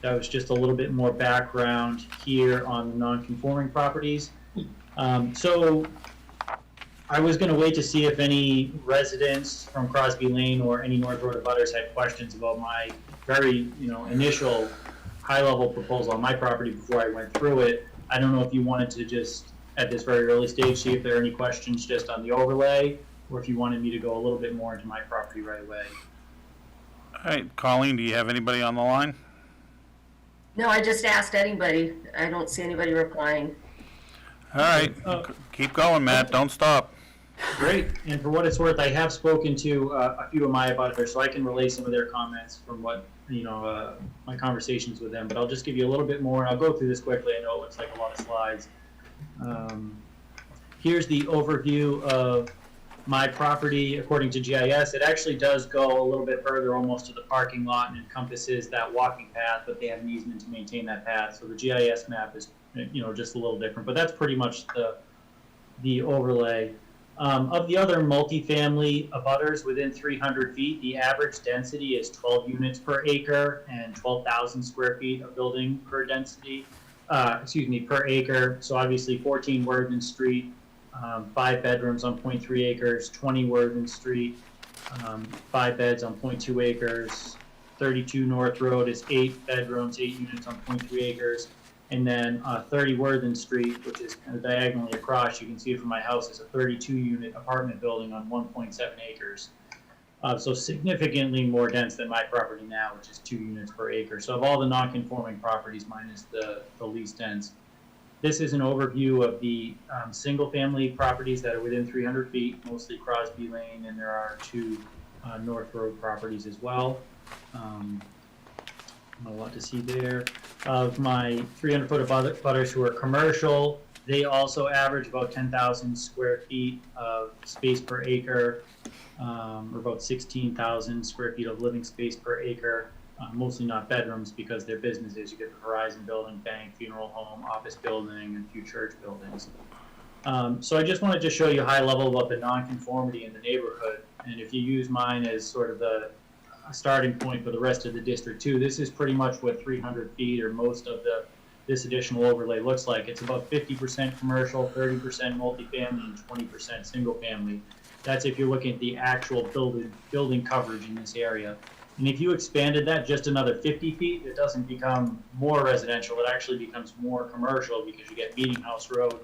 That was just a little bit more background here on the non-conforming properties. So I was going to wait to see if any residents from Crosby Lane or any North Road abutters had questions about my very, initial high-level proposal on my property before I went through it. I don't know if you wanted to just, at this very early stage, see if there are any questions just on the overlay, or if you wanted me to go a little bit more into my property right away. All right, Colleen, do you have anybody on the line? No, I just asked anybody. I don't see anybody replying. All right, keep going, Matt. Don't stop. Great, and for what it's worth, I have spoken to a few of my abutters, so I can relay some of their comments from what, my conversations with them, but I'll just give you a little bit more, and I'll go through this quickly. I know it looks like a lot of slides. Here's the overview of my property according to GIS. It actually does go a little bit further, almost to the parking lot, and encompasses that walking path, but they have an easement to maintain that path, so the GIS map is, just a little different, but that's pretty much the overlay. Of the other multifamily abutters within 300 feet, the average density is 12 units per acre and 12,000 square feet of building per acre. So obviously 14 Worthing Street, 5 bedrooms on 0.3 acres, 20 Worthing Street, 5 beds on 0.2 acres, 32 North Road is 8 bedrooms, 8 units on 0.3 acres. And then 30 Worthing Street, which is kind of diagonally across, you can see it from my house, is a 32-unit apartment building on 1.7 acres. So significantly more dense than my property now, which is 2 units per acre. So of all the non-conforming properties, mine is the least dense. This is an overview of the single-family properties that are within 300 feet, mostly Crosby Lane, and there are 2 North Road properties as well. A lot to see there. Of my 300-foot abutters who are commercial, they also average about 10,000 square feet of space per acre, or about 16,000 square feet of living space per acre, mostly not bedrooms because they're businesses. You get the Verizon building, bank, funeral home, office building, and a few church buildings. So I just wanted to show you high level about the nonconformity in the neighborhood. And if you use mine as sort of the starting point for the rest of the district too, this is pretty much what 300 feet or most of this additional overlay looks like. It's about 50% commercial, 30% multifamily, and 20% single family. That's if you're looking at the actual building coverage in this area. And if you expanded that just another 50 feet, it doesn't become more residential, it actually becomes more commercial because you get Meeting House Road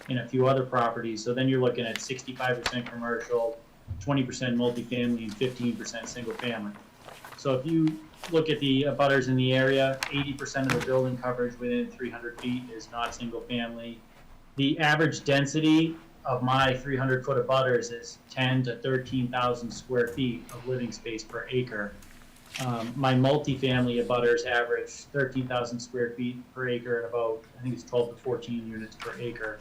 and a few other properties. So then you're looking at 65% commercial, 20% multifamily, and 15% single family. So if you look at the abutters in the area, 80% of the building coverage within 300 feet is not single family. The average density of my 300-foot abutters is 10 to 13,000 square feet of living space per acre. My multifamily abutters average 13,000 square feet per acre and about, I think it's 12 to 14 units per acre.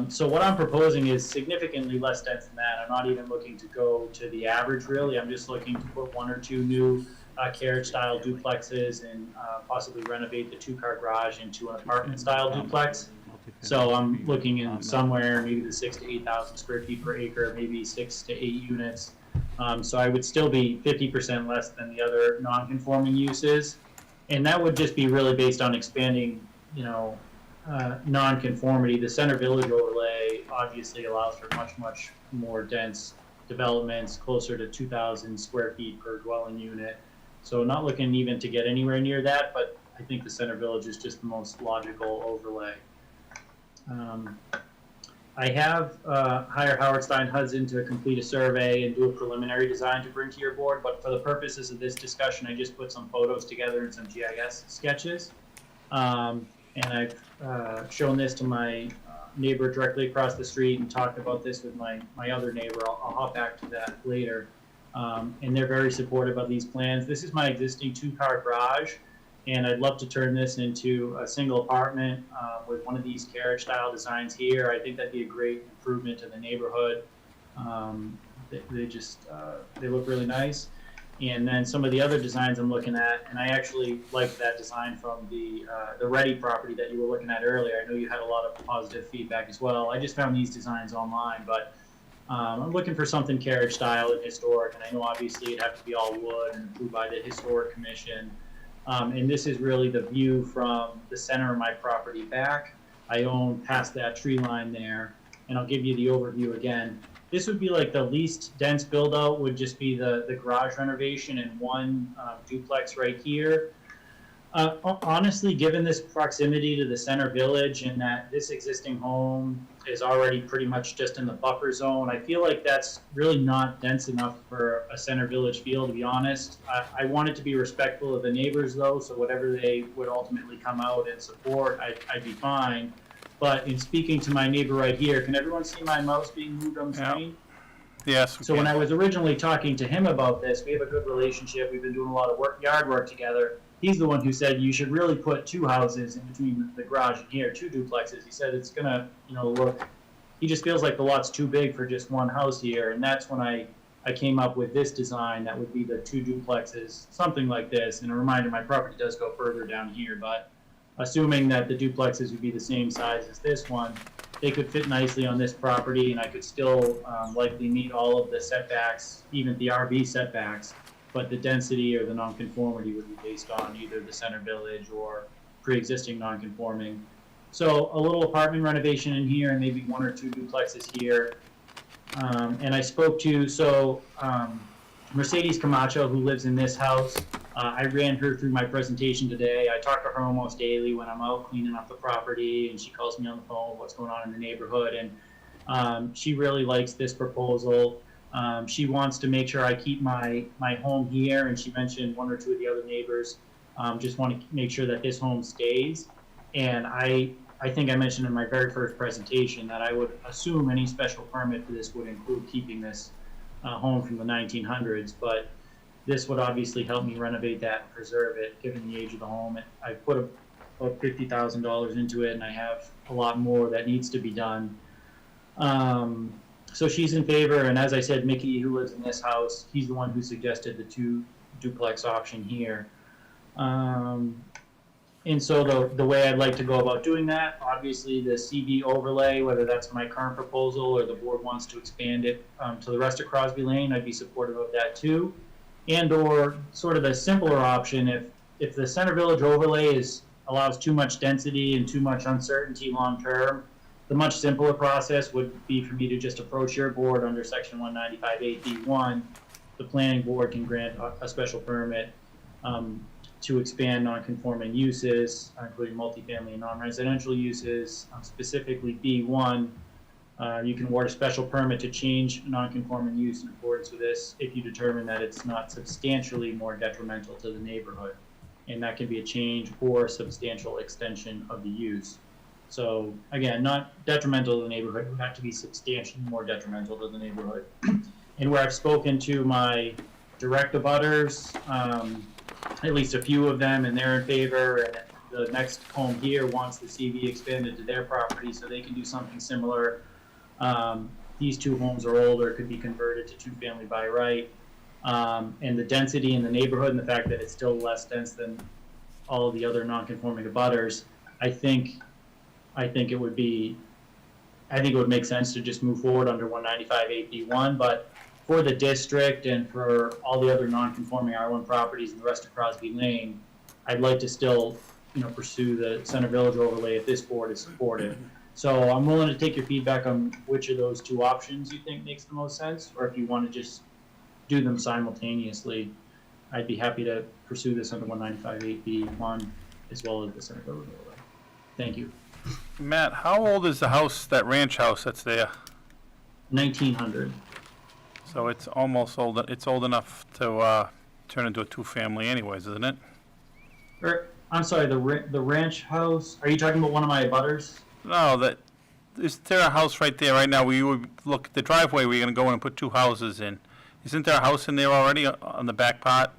So what I'm proposing is significantly less dense than that. I'm not even looking to go to the average, really. I'm just looking to put 1 or 2 new carriage-style duplexes and possibly renovate the 2-car garage into an apartment-style duplex. So I'm looking in somewhere maybe the 6,000 to 8,000 square feet per acre, maybe 6 to 8 units. So I would still be 50% less than the other non-conforming uses. And that would just be really based on expanding, non-conformity. The Center Village overlay obviously allows for much more dense developments, closer to 2,000 square feet per dwelling unit. So not looking even to get anywhere near that, but I think the Center Village is just the most logical overlay. I have hired Howard Stein Hudson to complete a survey and do a preliminary design to bring to your board, but for the purposes of this discussion, I just put some photos together and some GIS sketches. And I've shown this to my neighbor directly across the street and talked about this with my other neighbor. I'll hop back to that later. and they're very supportive of these plans. This is my existing 2-car garage, and I'd love to turn this into a single apartment with one of these carriage style designs here. I think that'd be a great improvement to the neighborhood. They look really nice. And then some of the other designs I'm looking at, and I actually like that design from the Ready property that you were looking at earlier. I know you had a lot of positive feedback as well. I just found these designs online, but I'm looking for something carriage style and historic, and I know obviously it'd have to be all wood and approved by the Historic Commission. And this is really the view from the center of my property back. I own past that tree line there, and I'll give you the overview again. This would be like the least dense build out, would just be the garage renovation and one duplex right here. Honestly, given this proximity to the center village and that this existing home is already pretty much just in the buffer zone, I feel like that's really not dense enough for a center village feel, to be honest. I want it to be respectful of the neighbors though, so whatever they would ultimately come out and support, I'd be fine. But in speaking to my neighbor right here, can everyone see my mouse being moved on the screen? Yes. So when I was originally talking to him about this, we have a good relationship. We've been doing a lot of yard work together. He's the one who said you should really put 2 houses in between the garage and here, 2 duplexes. He said it's gonna, look. He just feels like the lot's too big for just one house here, and that's when I came up with this design that would be the 2 duplexes, something like this. And a reminder, my property does go further down here, but assuming that the duplexes would be the same size as this one, they could fit nicely on this property, and I could still likely meet all of the setbacks, even the RV setbacks, but the density or the nonconformity would be based on either the center village or pre-existing nonconforming. So a little apartment renovation in here and maybe 1 or 2 duplexes here. And I spoke to, Mercedes Camacho, who lives in this house. I ran her through my presentation today. I talk to her almost daily when I'm out cleaning up the property, and she calls me on the phone, what's going on in the neighborhood. And she really likes this proposal. She wants to make sure I keep my home here, and she mentioned 1 or 2 of the other neighbors just want to make sure that this home stays. And I think I mentioned in my very first presentation that I would assume any special permit for this would include keeping this home from the 1900s, but this would obviously help me renovate that and preserve it, given the age of the home. I put about $50,000 into it, and I have a lot more that needs to be done. So she's in favor, and as I said, Mickey, who lives in this house, he's the one who suggested the 2 duplex option here. And so the way I'd like to go about doing that, obviously the CV overlay, whether that's my current proposal or the board wants to expand it to the rest of Crosby Lane, I'd be supportive of that too. And or sort of the simpler option, if the center village overlay allows too much density and too much uncertainty long term, the much simpler process would be for me to just approach your board under section 195(8)(b)(1). The planning board can grant a special permit to expand non-conforming uses, including multifamily and non-residential uses. Specifically B1, you can award a special permit to change non-conforming use in accordance with this if you determine that it's not substantially more detrimental to the neighborhood. And that can be a change or substantial extension of the use. So again, not detrimental to the neighborhood, it would have to be substantially more detrimental to the neighborhood. And where I've spoken to my direct abutters, at least a few of them, and they're in favor, and the next home here wants the CV expanded to their property so they can do something similar. These 2 homes are older, could be converted to 2-family by right. And the density in the neighborhood and the fact that it's still less dense than all of the other non-conforming abutters, I think it would make sense to just move forward under 195(8)(b)(1), but for the district and for all the other non-conforming R1 properties and the rest of Crosby Lane, I'd like to still, pursue the Center Village overlay if this board is supportive. So I'm willing to take your feedback on which of those 2 options you think makes the most sense, or if you want to just do them simultaneously, I'd be happy to pursue this under 195(8)(b)(1) as well as the Center Village overlay. Thank you. Matt, how old is the house, that ranch house that's there? 1900. So it's almost old, it's old enough to turn into a 2-family anyways, isn't it? I'm sorry, the ranch house, are you talking about one of my abutters? No, is there a house right there right now where you would look at the driveway where you're gonna go in and put 2 houses in? Isn't there a house in there already on the back part?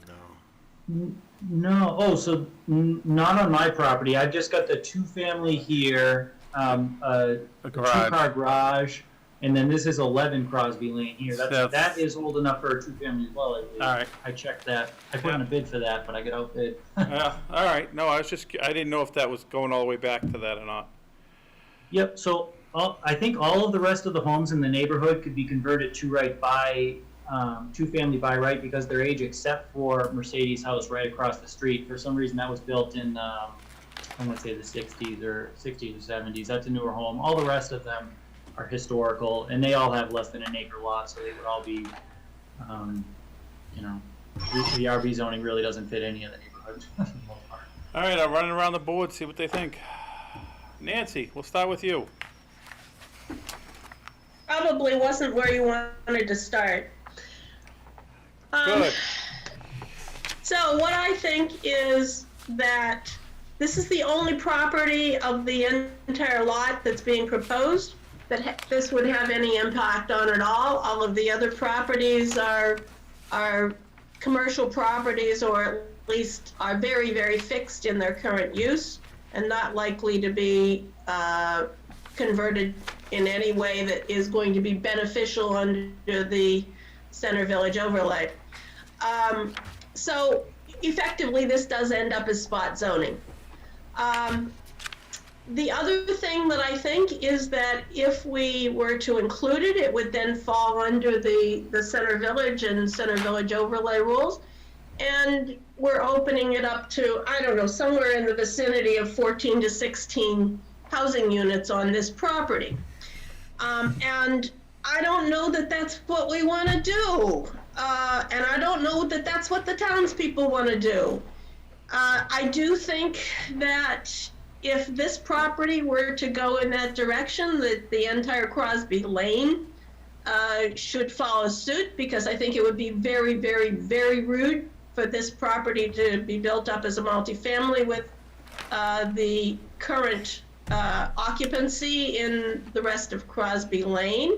No, oh, so not on my property. I've just got the two-family here, a garage. two-car garage, and then this is 11 Crosby Lane here. So- That is old enough for a two-family as well, I believe. All right. I checked that. I put in a bid for that, but I got outbid. All right, no, I didn't know if that was going all the way back to that or not. Yep, so I think all of the rest of the homes in the neighborhood could be converted to right by, two-family by right because they're age, except for Mercedes' house right across the street. For some reason, that was built in, I want to say the 60s or 70s. That's a newer home. All the rest of them are historical, and they all have less than an acre lot, so they would all be, the RB zoning really doesn't fit any of the neighborhoods. All right, I'll run it around the board, see what they think. Nancy, we'll start with you. Probably wasn't where you wanted to start. Good. So what I think is that this is the only property of the entire lot that's being proposed that this would have any impact on at all. All of the other properties are commercial properties, or at least are very, very fixed in their current use and not likely to be converted in any way that is going to be beneficial under the Center Village overlay. So effectively, this does end up as spot zoning. The other thing that I think is that if we were to include it, it would then fall under the Center Village and Center Village overlay rules. And we're opening it up to, I don't know, somewhere in the vicinity of 14 to 16 housing units on this property. And I don't know that that's what we want to do. And I don't know that that's what the townspeople want to do. I do think that if this property were to go in that direction, that the entire Crosby Lane should follow suit, because I think it would be very, very, very rude for this property to be built up as a multifamily with the current occupancy in the rest of Crosby Lane.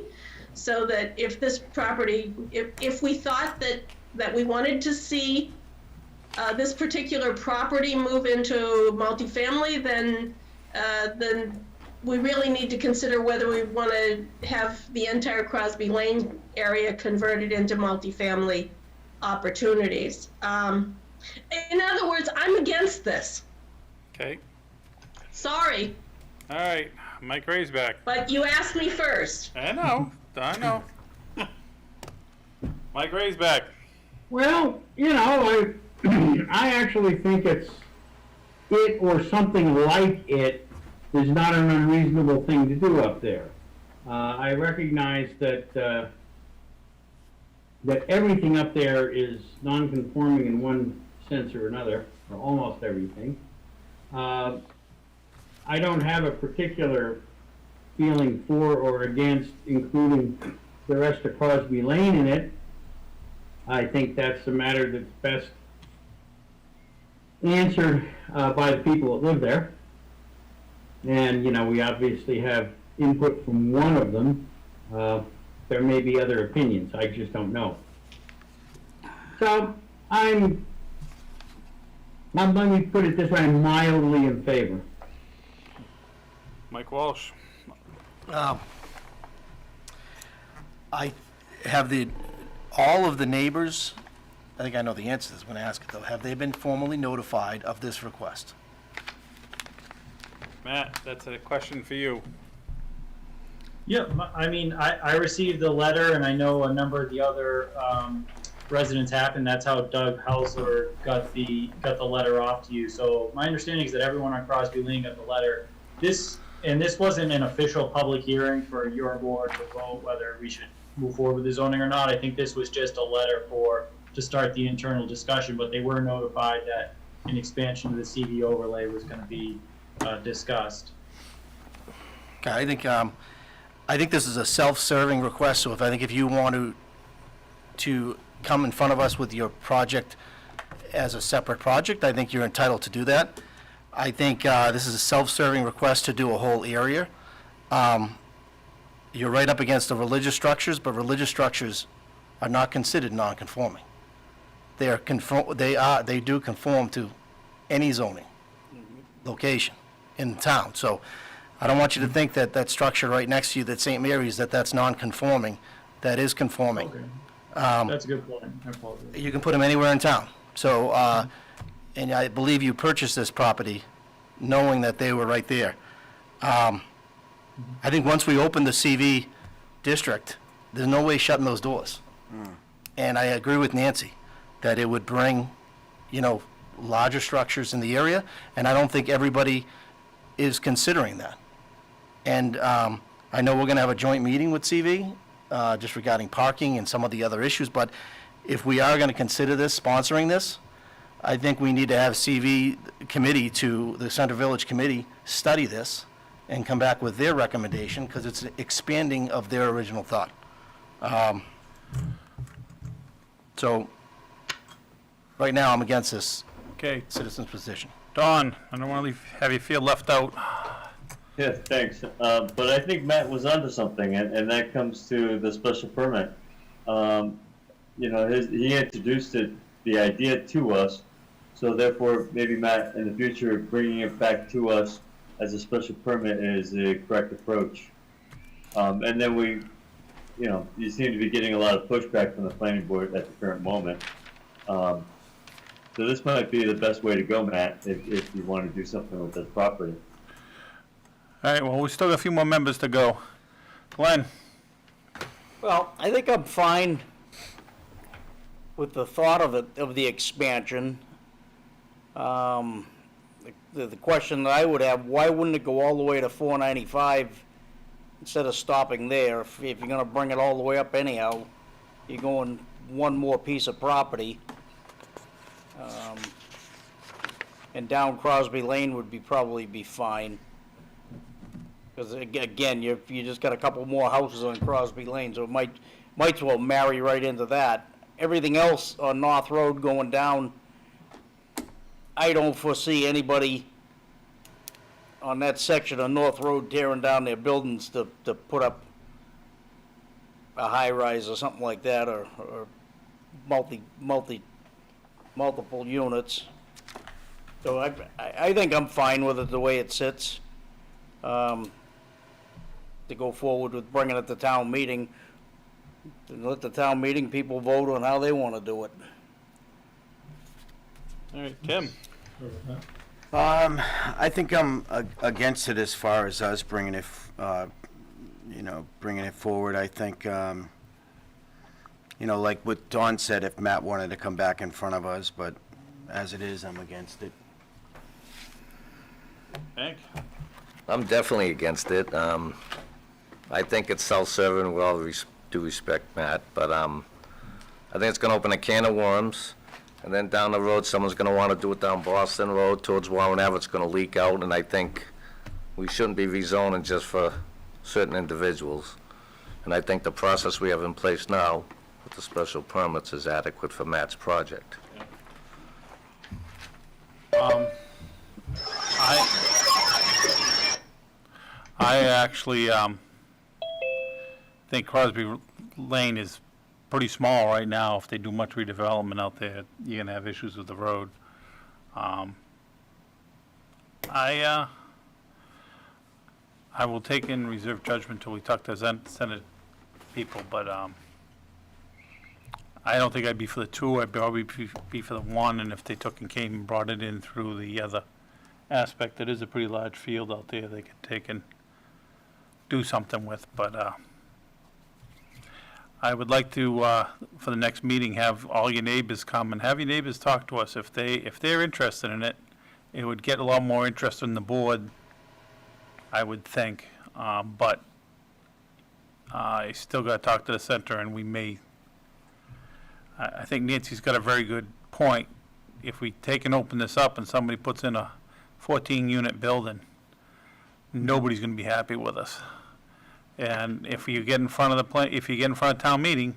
So that if this property, if we thought that we wanted to see this particular property move into multifamily, then we really need to consider whether we want to have the entire Crosby Lane area converted into multifamily opportunities. In other words, I'm against this. Okay. Sorry, All right, Mike Ray's back. but you asked me first. I know. Mike Ray's back. Well, I actually think it or something like it is not an unreasonable thing to do up there. I recognize that that everything up there is non-conforming in one sense or another, or almost everything. I don't have a particular feeling for or against including the rest of Crosby Lane in it. I think that's a matter that's best answered by the people that live there. And, we obviously have input from one of them. There may be other opinions, I just don't know. So, let me put it this way, I'm mildly in favor. Mike Walsh. I have all of the neighbors, I think I know the answer to this, I'm going to ask it though, have they been formally notified of this request? Matt, that's a question for you. Yeah, I mean, I received the letter, and I know a number of the other residents have, and that's how Doug Hausler got the letter off to you. So my understanding is that everyone on Crosby Lane got the letter. This wasn't an official public hearing for your board to vote whether we should move forward with the zoning or not. I think this was just a letter to start the internal discussion, but they were notified that an expansion of the CV overlay was going to be discussed. Okay, I think this is a self-serving request, so if you want to come in front of us with your project as a separate project, I think you're entitled to do that. I think this is a self-serving request to do a whole area. You're right up against the religious structures, but religious structures are not considered non-conforming. They do conform to any zoning location in town. So I don't want you to think that that structure right next to you, that St. Mary's, that's non-conforming. That is conforming. Okay, Um, that's a good point. I apologize. You can put them anywhere in town. So, and I believe you purchased this property knowing that they were right there. I think once we open the CV district, there's no way shutting those doors. And I agree with Nancy that it would bring, larger structures in the area, and I don't think everybody is considering that. And I know we're going to have a joint meeting with CV, just regarding parking and some of the other issues, but if we are going to consider this, sponsoring this, I think we need to have CV committee the Center Village Committee study this and come back with their recommendation, because it's an expanding of their original thought. So, right now, I'm against this Okay, citizen's position. Don, I don't want to have you feel left out. Yeah, thanks. But I think Matt was onto something, and that comes to the special permit. He introduced the idea to us, so therefore, maybe Matt, in the future, bringing it back to us as a special permit is the correct approach. And then you seem to be getting a lot of pushback from the planning board at the current moment. So this might be the best way to go, Matt, if you want to do something with this property. All right, well, we still got a few more members to go. Glenn? Well, I think I'm fine with the thought of the expansion. The question that I would have, why wouldn't it go all the way to 495 instead of stopping there? If you're gonna bring it all the way up anyhow, you're going one more piece of property. And down Crosby Lane would probably be fine. Because again, you just got a couple more houses on Crosby Lane, so it might as well marry right into that. Everything else on North Road going down, I don't foresee anybody on that section of North Road tearing down their buildings to put up a high-rise or something like that, or multiple units. So I think I'm fine with it the way it sits. To go forward with bringing it to town meeting, and let the town meeting people vote on how they want to do it. All right, Tim? I think I'm against it as far as us bringing it forward. I think, like what Dawn said, if Matt wanted to come back in front of us, but as it is, I'm against it. Hank? I'm definitely against it. I think it's self-serving, with all due respect, Matt, but I think it's going to open a can of worms, and then down the road, someone's going to want to do it down Boston Road towards Warren Ave. It's going to leak out, and I think we shouldn't be rezoning just for certain individuals. And I think the process we have in place now with the special permits is adequate for Matt's project. I actually think Crosby Lane is pretty small right now. If they do much redevelopment out there, you're gonna have issues with the road. I will take in reserve judgment till we talk to Senate people, but I don't think I'd be for the two. I'd probably be for the one, and if they took and came and brought it in through the other aspect, it is a pretty large field out there they could take and do something with, but I would like to, for the next meeting, have all your neighbors come and have your neighbors talk to us. If they're interested in it, it would get a lot more interest in the board, I would think. But I still got to talk to the center, and we may. I think Nancy's got a very good point. If we take and open this up and somebody puts in a 14-unit building, nobody's going to be happy with us. And if you get in front of town meeting,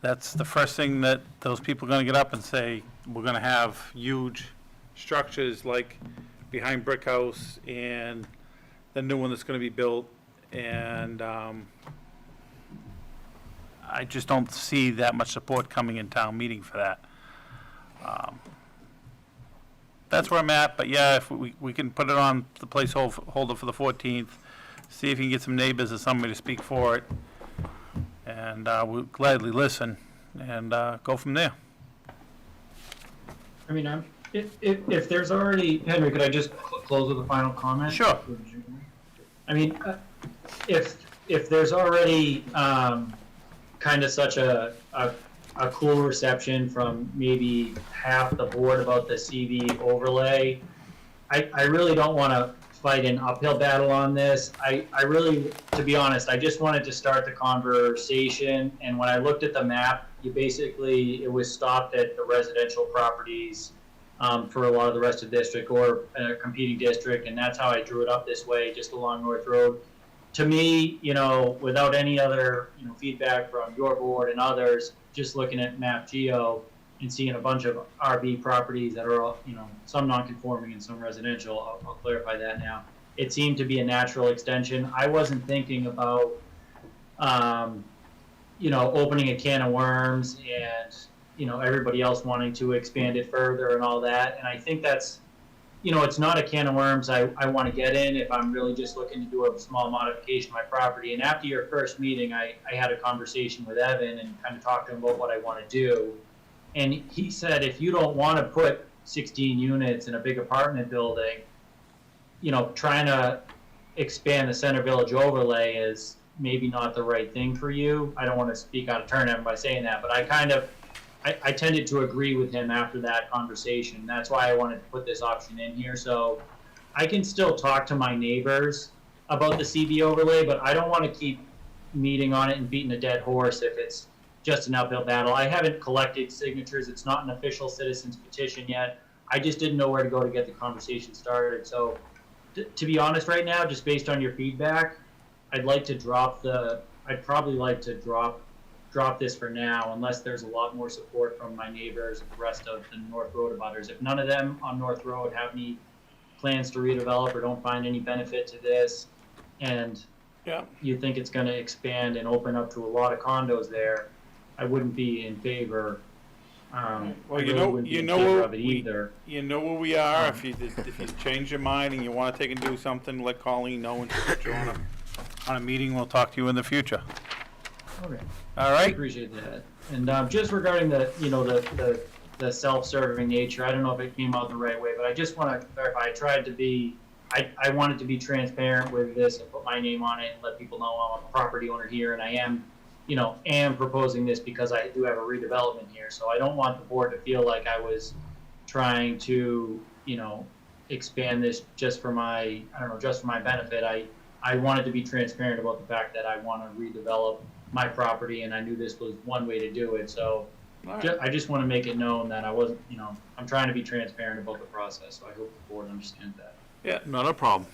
that's the first thing that those people are going to get up and say, we're going to have huge structures like behind Brick House and the new one that's going to be built. And I just don't see that much support coming in town meeting for that. That's where I'm at, but yeah, if we can put it on the placeholder for the 14th, see if you can get some neighbors or somebody to speak for it, and we'll gladly listen, and go from there. I mean, if there's already, Henry, could I just close with a final comment? Sure. I mean, if there's already kind of such a cool reception from maybe half the board about the CV overlay, I really don't want to fight an uphill battle on this. I really, to be honest, I just wanted to start the conversation, and when I looked at the map, it was stopped at the residential properties for a lot of the rest of the district or a competing district, and that's how I drew it up this way, just along North Road. To me, without any other, feedback from your board and others, just looking at map geo and seeing a bunch of RB properties that are, some non-conforming and some residential, I'll clarify that now. It seemed to be a natural extension. I wasn't thinking about, opening a can of worms and, everybody else wanting to expand it further and all that. And I think that's, it's not a can of worms I want to get in if I'm really just looking to do a small modification of my property. And after your first meeting, I had a conversation with Evan and kind of talked to him about what I want to do. And he said, if you don't want to put 16 units in a big apartment building, trying to expand the Center Village overlay is maybe not the right thing for you. I don't want to speak out of turn by saying that, but I tended to agree with him after that conversation. That's why I wanted to put this option in here. So I can still talk to my neighbors about the CV overlay, but I don't want to keep meeting on it and beating a dead horse if it's just an uphill battle. I haven't collected signatures. It's not an official citizen's petition yet. I just didn't know where to go to get the conversation started. So to be honest right now, just based on your feedback, I'd probably like to drop this for now, unless there's a lot more support from my neighbors and the rest of the North Road abutters. If none of them on North Road have any plans to redevelop or don't find any benefit to this, and you think it's going to expand and open up to a lot of condos there, I wouldn't be in favor. Well, you know where we are. If you change your mind and you want to take and do something, let Colleen know and she'll put you on a meeting. We'll talk to you in the future. Okay. All right. I appreciate that. And just regarding the self-serving nature, I don't know if it came out the right way, but I just want to clarify. I wanted to be transparent with this and put my name on it and let people know I'm a property owner here, and I am proposing this because I do have a redevelopment here. So I don't want the board to feel like I was trying to, expand this just for my benefit. I wanted to be transparent about the fact that I want to redevelop my property, and I knew this was one way to do it. So I just want to make it known that I wasn't, I'm trying to be transparent about the process. So I hope the board understands that. Yeah, not a problem.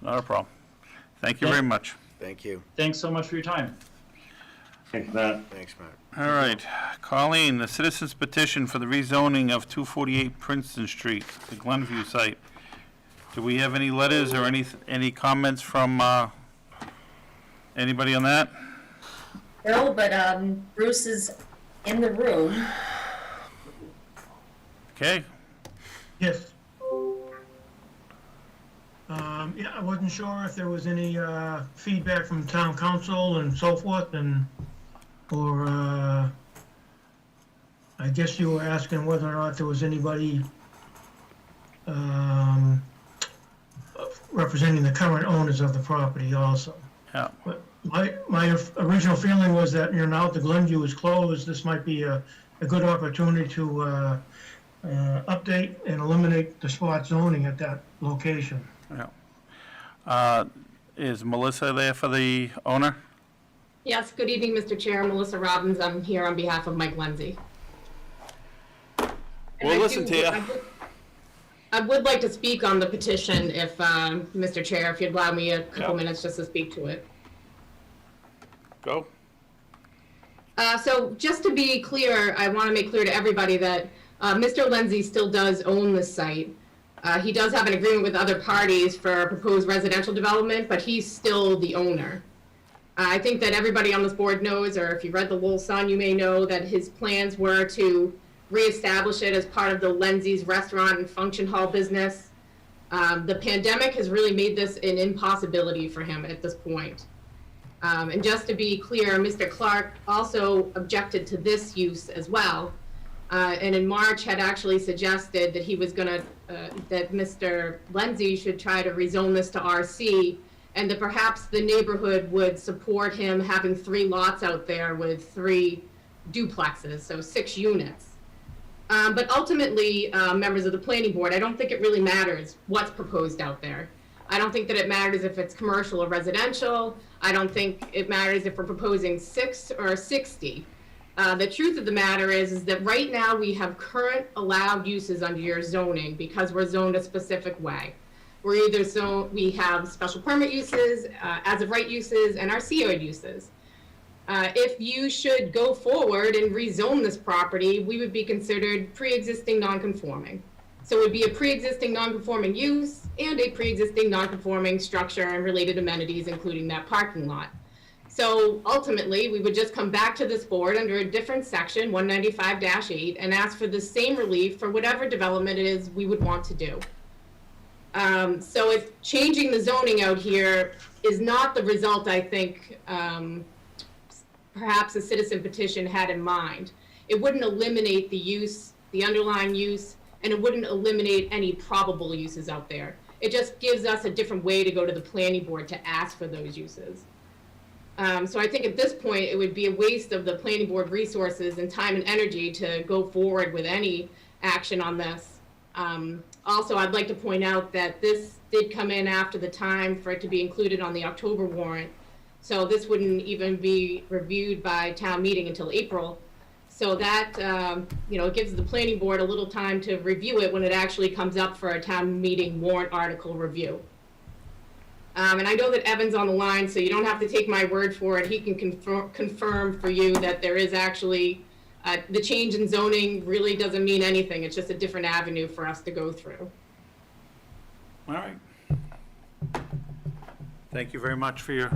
Not a problem. Thank you very much. Thank you. Thanks so much for your time. Thanks, Matt. Thanks, Matt. All right. Colleen, the citizens petition for the rezoning of 248 Princeton Street, the Glenview site. Do we have any letters or any comments from anybody on that? No, but Bruce is in the room. Okay. Yes. Yeah, I wasn't sure if there was any feedback from town council and so forth, or I guess you were asking whether or not there was anybody representing the current owners of the property also. Yeah. But my original feeling was that, now that the Glenview is closed, this might be a good opportunity to update and eliminate the spot zoning at that location. Yeah. Is Melissa there for the owner? Yes, good evening, Mr. Chair. Melissa Robbins. I'm here on behalf of Mike Lindsay. We'll listen to you. I would like to speak on the petition if, Mr. Chair, if you'd allow me a couple minutes just to speak to it. Go. So just to be clear, I want to make clear to everybody that Mr. Lindsay still does own the site. He does have an agreement with other parties for proposed residential development, but he's still the owner. I think that everybody on this board knows, or if you read the Lowell Sun, you may know that his plans were to reestablish it as part of the Lindsay's restaurant and function hall business. The pandemic has really made this an impossibility for him at this point. And just to be clear, Mr. Clark also objected to this use as well. And in March had actually suggested that he was gonna, that Mr. Lindsay should try to rezone this to RC, and that perhaps the neighborhood would support him having 3 lots out there with 3 duplexes, so 6 units. But ultimately, members of the planning board, I don't think it really matters what's proposed out there. I don't think that it matters if it's commercial or residential. I don't think it matters if we're proposing 6 or 60. The truth of the matter is that right now we have current allowed uses under your zoning because we're zoned a specific way. We're either we have special permit uses, as of right uses, and our CO'd uses. If you should go forward and rezone this property, we would be considered pre-existing non-conforming. So it would be a pre-existing non-conforming use and a pre-existing non-conforming structure and related amenities, including that parking lot. So ultimately, we would just come back to this board under a different section, 195-8, and ask for the same relief for whatever development it is we would want to do. So if changing the zoning out here is not the result, I think, perhaps a citizen petition had in mind, it wouldn't eliminate the use, the underlying use, and it wouldn't eliminate any probable uses out there. It just gives us a different way to go to the planning board to ask for those uses. So I think at this point, it would be a waste of the planning board resources and time and energy to go forward with any action on this. Also, I'd like to point out that this did come in after the time for it to be included on the October warrant. So this wouldn't even be reviewed by town meeting until April. So that, it gives the planning board a little time to review it when it actually comes up for a town meeting warrant article review. And I know that Evan's on the line, so you don't have to take my word for it. He can confirm for you that there is actually, the change in zoning really doesn't mean anything. It's just a different avenue for us to go through. All right. Thank you very much for your...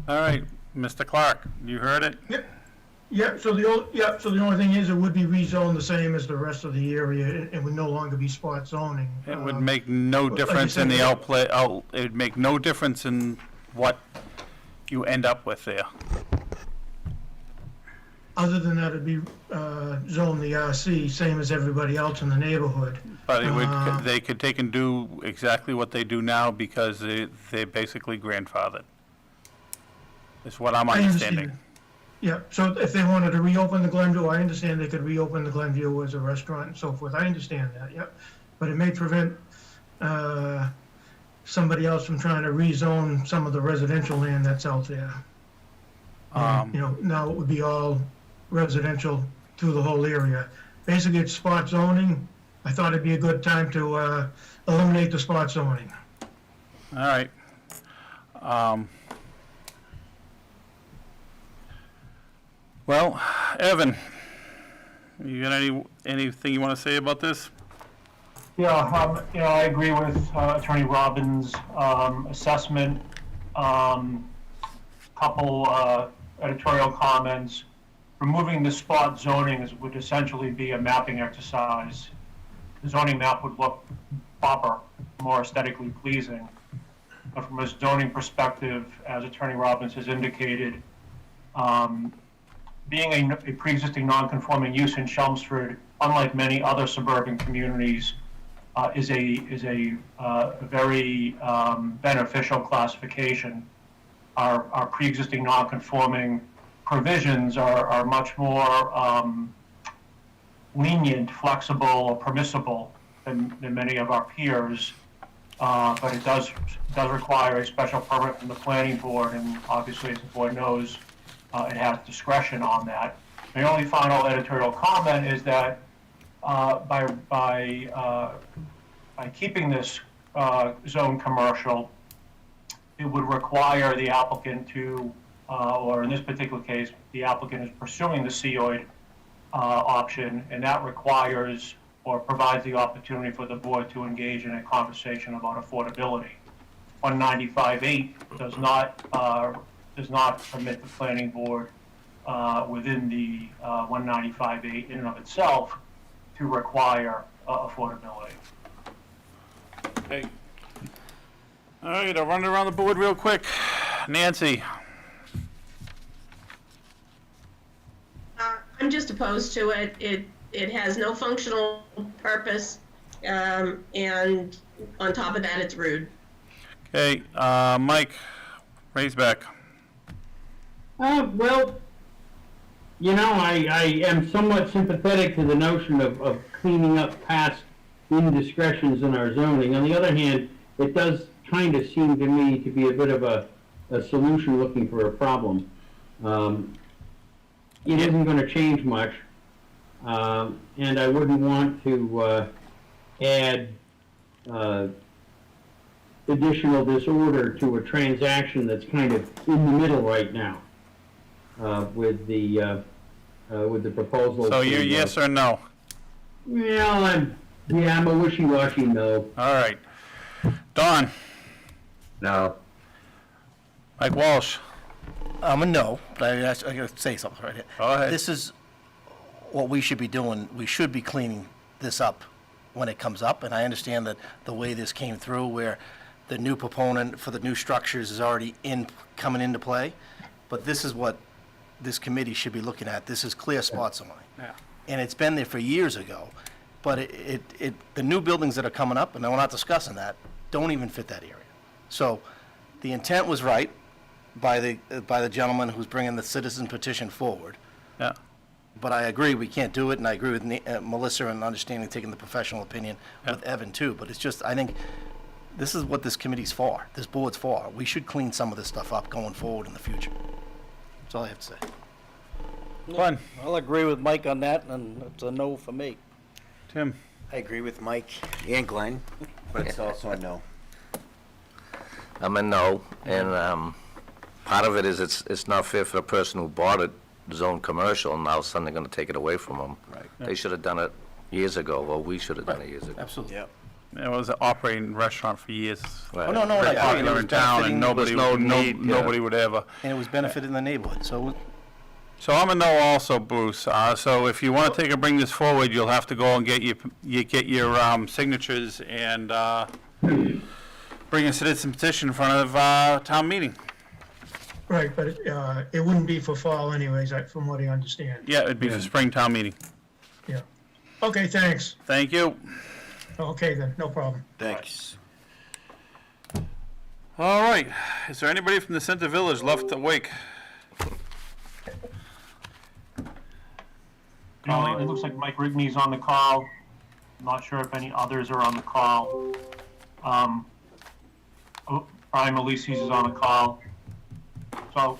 All right, Mr. Clark, you heard it? Yep. Yeah, so the only thing is it would be rezoned the same as the rest of the area. It would no longer be spot zoning. It would make no difference in the outplay, it would make no difference in what you end up with there. Other than that, it'd be zoned the RC, same as everybody else in the neighborhood. But it would, they could take and do exactly what they do now because they're basically grandfathered. Is what I'm understanding. Yeah, so if they wanted to reopen the Glenview, I understand they could reopen the Glenview as a restaurant and so forth. I understand that, yep. But it may prevent somebody else from trying to rezone some of the residential land that's out there. Now it would be all residential through the whole area. Basically, it's spot zoning. I thought it'd be a good time to eliminate the spot zoning. All right. Well, Evan, you got anything you want to say about this? Yeah, I agree with Attorney Robbins' assessment. Couple editorial comments. Removing the spot zoning would essentially be a mapping exercise. The zoning map would look proper, more aesthetically pleasing. But from a zoning perspective, as Attorney Robbins has indicated, being a pre-existing non-conforming use in Chelmsford, unlike many other suburban communities, is a very beneficial classification. Our pre-existing non-conforming provisions are much more lenient, flexible, or permissible than many of our peers. But it does require a special permit from the planning board, and obviously, as the board knows, it has discretion on that. The only final editorial comment is that by keeping this zone commercial, it would require the applicant to, or in this particular case, the applicant is pursuing the COID option, and that requires or provides the opportunity for the board to engage in a conversation about affordability. 195.8 does not permit the planning board within the 195.8 in and of itself to require affordability. Okay. All right, I'll run around the board real quick. Nancy? I'm just opposed to it. It has no functional purpose, and on top of that, it's rude. Okay, Mike, Raisback. Well, you know, I am somewhat sympathetic to the notion of cleaning up past indiscretions in our zoning. On the other hand, it does kind of seem to me to be a bit of a solution looking for a problem. It isn't going to change much, and I wouldn't want to add additional disorder to a transaction that's kind of in the middle right now with the proposal. So you're yes or no? Well, I'm a wishy-washy no. All right. Don? No. Mike Walsh? I'm a no, but I gotta say something right here. Go ahead. This is what we should be doing. We should be cleaning this up when it comes up, and I understand that the way this came through, where the new proponent for the new structures is already coming into play, but this is what this committee should be looking at. This is clear spot zoning. Yeah. And it's been there for years ago, but the new buildings that are coming up, and we're not discussing that, don't even fit that area. So the intent was right by the gentleman who's bringing the citizen petition forward. Yeah. But I agree, we can't do it, and I agree with Melissa in understanding, taking the professional opinion with Evan too, but it's just, I think, this is what this committee's for, this board's for. We should clean some of this stuff up going forward in the future. That's all I have to say. Glenn? I'll agree with Mike on that, and it's a no for me. Tim? I agree with Mike and Glenn, but it's also a no. I'm a no, and part of it is it's not fair for the person who bought it, zone commercial, and now suddenly going to take it away from them. Right. They should have done it years ago, or we should have done it years ago. Absolutely. Yep. It was an operating restaurant for years. Right. Oh, no, Very I agree. popular in town, and nobody, nobody would ever. And it was benefited in the neighborhood, so So I'm a no also, Bruce. So if you want to bring this forward, you'll have to go and get your signatures and bring a citizen petition in front of town meeting. Right, but it wouldn't be for fall anyways, from what I understand. Yeah, it'd be for spring town meeting. Yeah. Okay, thanks. Thank you. Okay then, no problem. Thanks. All right. Is there anybody from the Center Village left awake? It looks like Mike Rigney's on the call. I'm not sure if any others are on the call. Brian Melises is on the call. So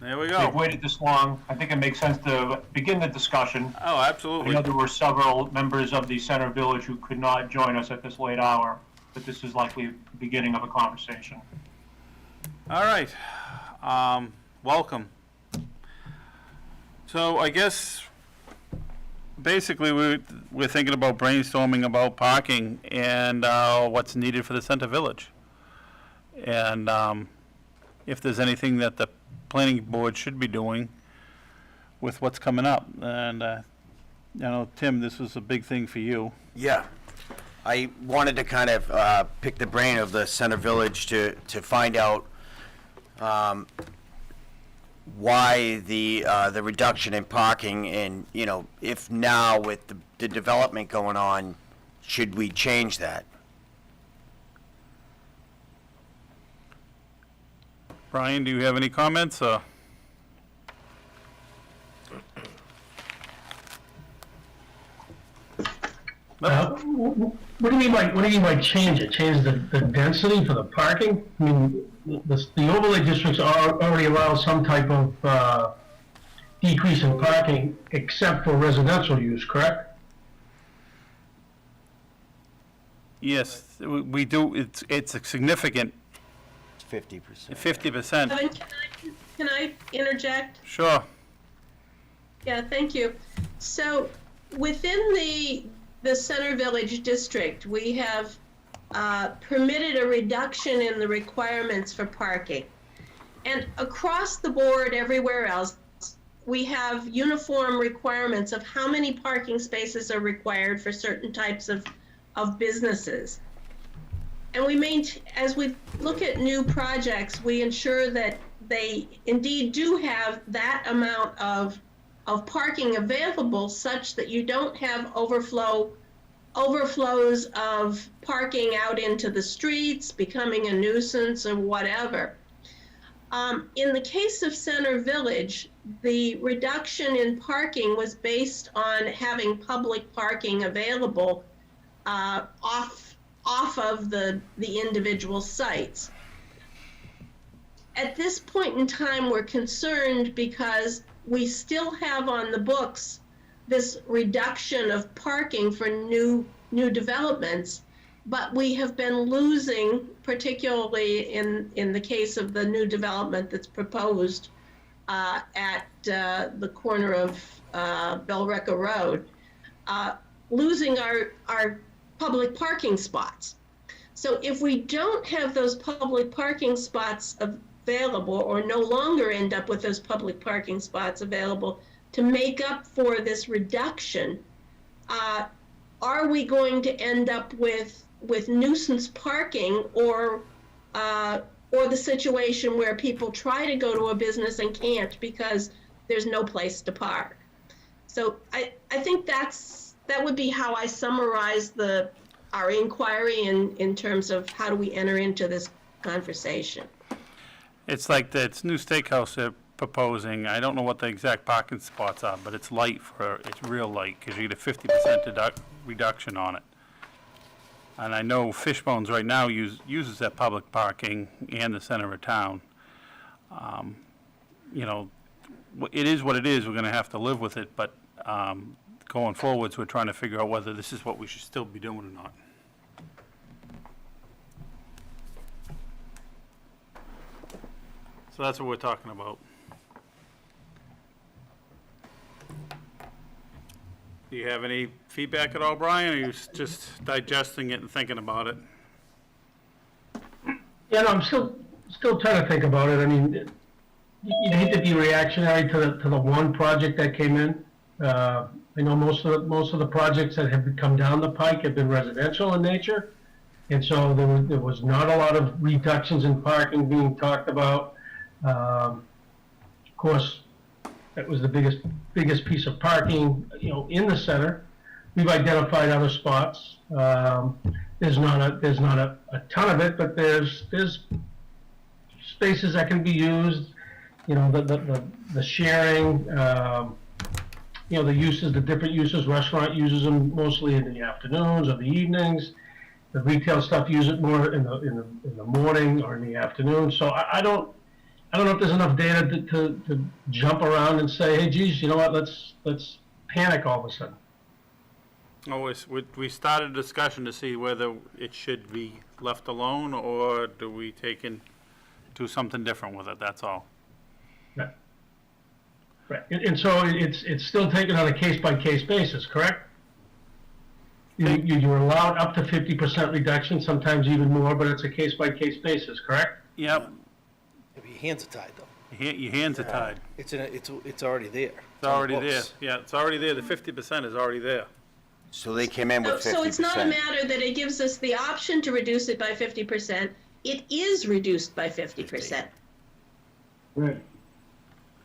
There we we've go. waited this long. I think it makes sense to begin the discussion. Oh, I absolutely. know there were several members of the Center Village who could not join us at this late hour, but this is likely the beginning of a conversation. All right. Welcome. So I guess basically we're thinking about brainstorming about parking and what's needed for the Center Village. And if there's anything that the planning board should be doing with what's coming up. And Tim, this was a big thing for you. Yeah. I wanted to kind of pick the brain of the Center Village to find out why the reduction in parking, and, if now with the development going on, should we change that? Brian, do you have any comments? What do you mean by change it? Change the density for the parking? I mean, the overlay districts already allow some type of decrease in parking except for residential use, correct? Yes, we do. It's a significant 50%. 50%. Evan, can I interject? Sure. Yeah, thank you. So within the Center Village district, we have permitted a reduction in the requirements for parking. And across the board, everywhere else, we have uniform requirements of how many parking spaces are required for certain types of businesses. And as we look at new projects, we ensure that they indeed do have that amount of parking available such that you don't have overflows of parking out into the streets, becoming a nuisance or whatever. In the case of Center Village, the reduction in parking was based on having public parking available off of the individual sites. At this point in time, we're concerned because we still have on the books this reduction of parking for new developments, but we have been losing, particularly in the case of the new development that's proposed at the corner of Bellrecca Road, losing our public parking spots. So if we don't have those public parking spots available, or no longer end up with those public parking spots available to make up for this reduction, are we going to end up with nuisance parking, or the situation where people try to go to a business and can't because there's no place to park? So I think that would be how I summarize our inquiry in terms of how do we enter into this conversation. It's like it's new steakhouse they're proposing. I don't know what the exact parking spots are, but it's it's real light, because you get a 50% reduction on it. And I know Fishbones right now uses that public parking and the center of town. You know, it is what it is. We're going to have to live with it, but going forwards, we're trying to figure out whether this is what we should still be doing or not. So that's what we're talking about. Do you have any feedback at all, Brian, or are you just digesting it and thinking about it? Yeah, no, I'm still trying to think about it. I mean, you hate to be reactionary to the one project that came in. I know most of the projects that have come down the pike have been residential in nature, and so there was not a lot of reductions in parking being talked about. Of course, that was the biggest piece of parking, in the center. We've identified other spots. There's not a ton of it, but there's spaces that can be used. The sharing. The uses, the different uses. Restaurant uses them mostly in the afternoons or the evenings. The retail stuff use it more in the morning or in the afternoon. So I don't know if there's enough data to jump around and say, hey, geez, you know what? Let's panic all of a sudden. Oh, we started a discussion to see whether it should be left alone, or do we do something different with it? That's all. Right. Right. And so it's still taken on a case-by-case basis, correct? You're allowed up to 50% reduction, sometimes even more, but it's a case-by-case basis, correct? Yep. Your hands are tied, though. Your hands are tied. It's already there. It's already there. Yeah, it's already there. The 50% is already there. So they came in with 50%. So it's not a matter that it gives us the option to reduce it by 50%. It is reduced by 50%. Right.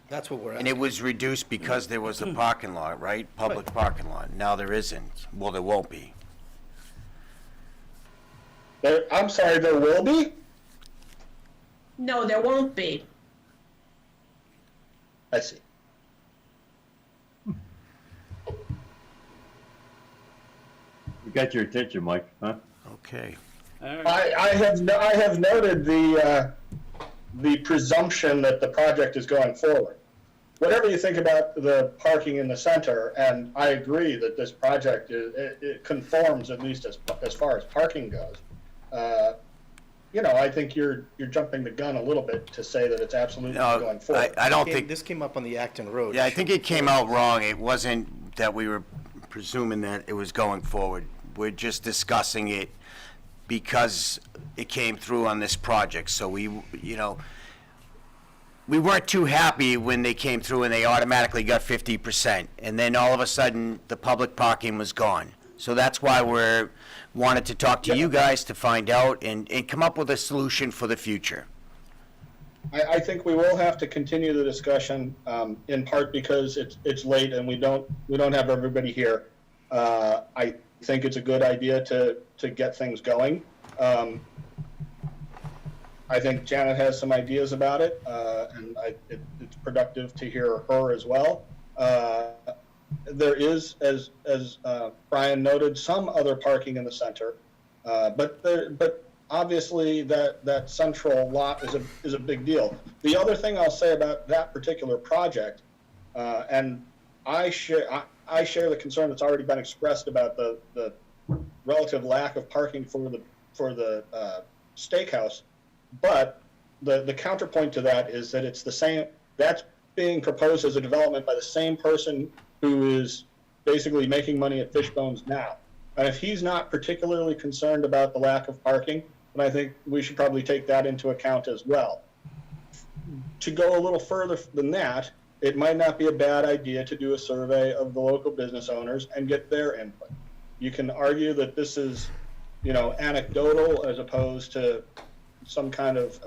That's what we're at. And it was reduced because there was a parking lot, right? Public parking lot. Now there isn't. Well, there won't be. I'm sorry, there will be? No, there won't be. I see. We got your attention, Mike, huh? Okay. I have noted the presumption that the project is going forward. Whatever you think about the parking in the center, and I agree that this project it conforms, at least as far as parking goes. I think you're jumping the gun a little bit to say that it's absolutely going forward. I don't think this came up on the Acton Road. Yeah, I think it came out wrong. It wasn't that we were presuming that it was going forward. We're just discussing it because it came through on this project. So we weren't too happy when they came through and they automatically got 50%. And then all of a sudden, the public parking was gone. So that's why we're wanted to talk to you guys to find out and come up with a solution for the future. I think we will have to continue the discussion, in part because it's late and we don't have everybody here. I think it's a good idea to get things going. I think Janet has some ideas about it, and it's productive to hear her as well. There is, as Brian noted, some other parking in the center, but obviously that central lot is a big deal. The other thing I'll say about that particular project, and I share the concern that's already been expressed about the relative lack of parking for the steakhouse, but the counterpoint to that is that it's the same. That's being proposed as a development by the same person who is basically making money at Fishbones now. And if he's not particularly concerned about the lack of parking, then I think we should probably take that into account as well. To go a little further than that, it might not be a bad idea to do a survey of the local business owners and get their input. You can argue that this is, anecdotal as opposed to some kind of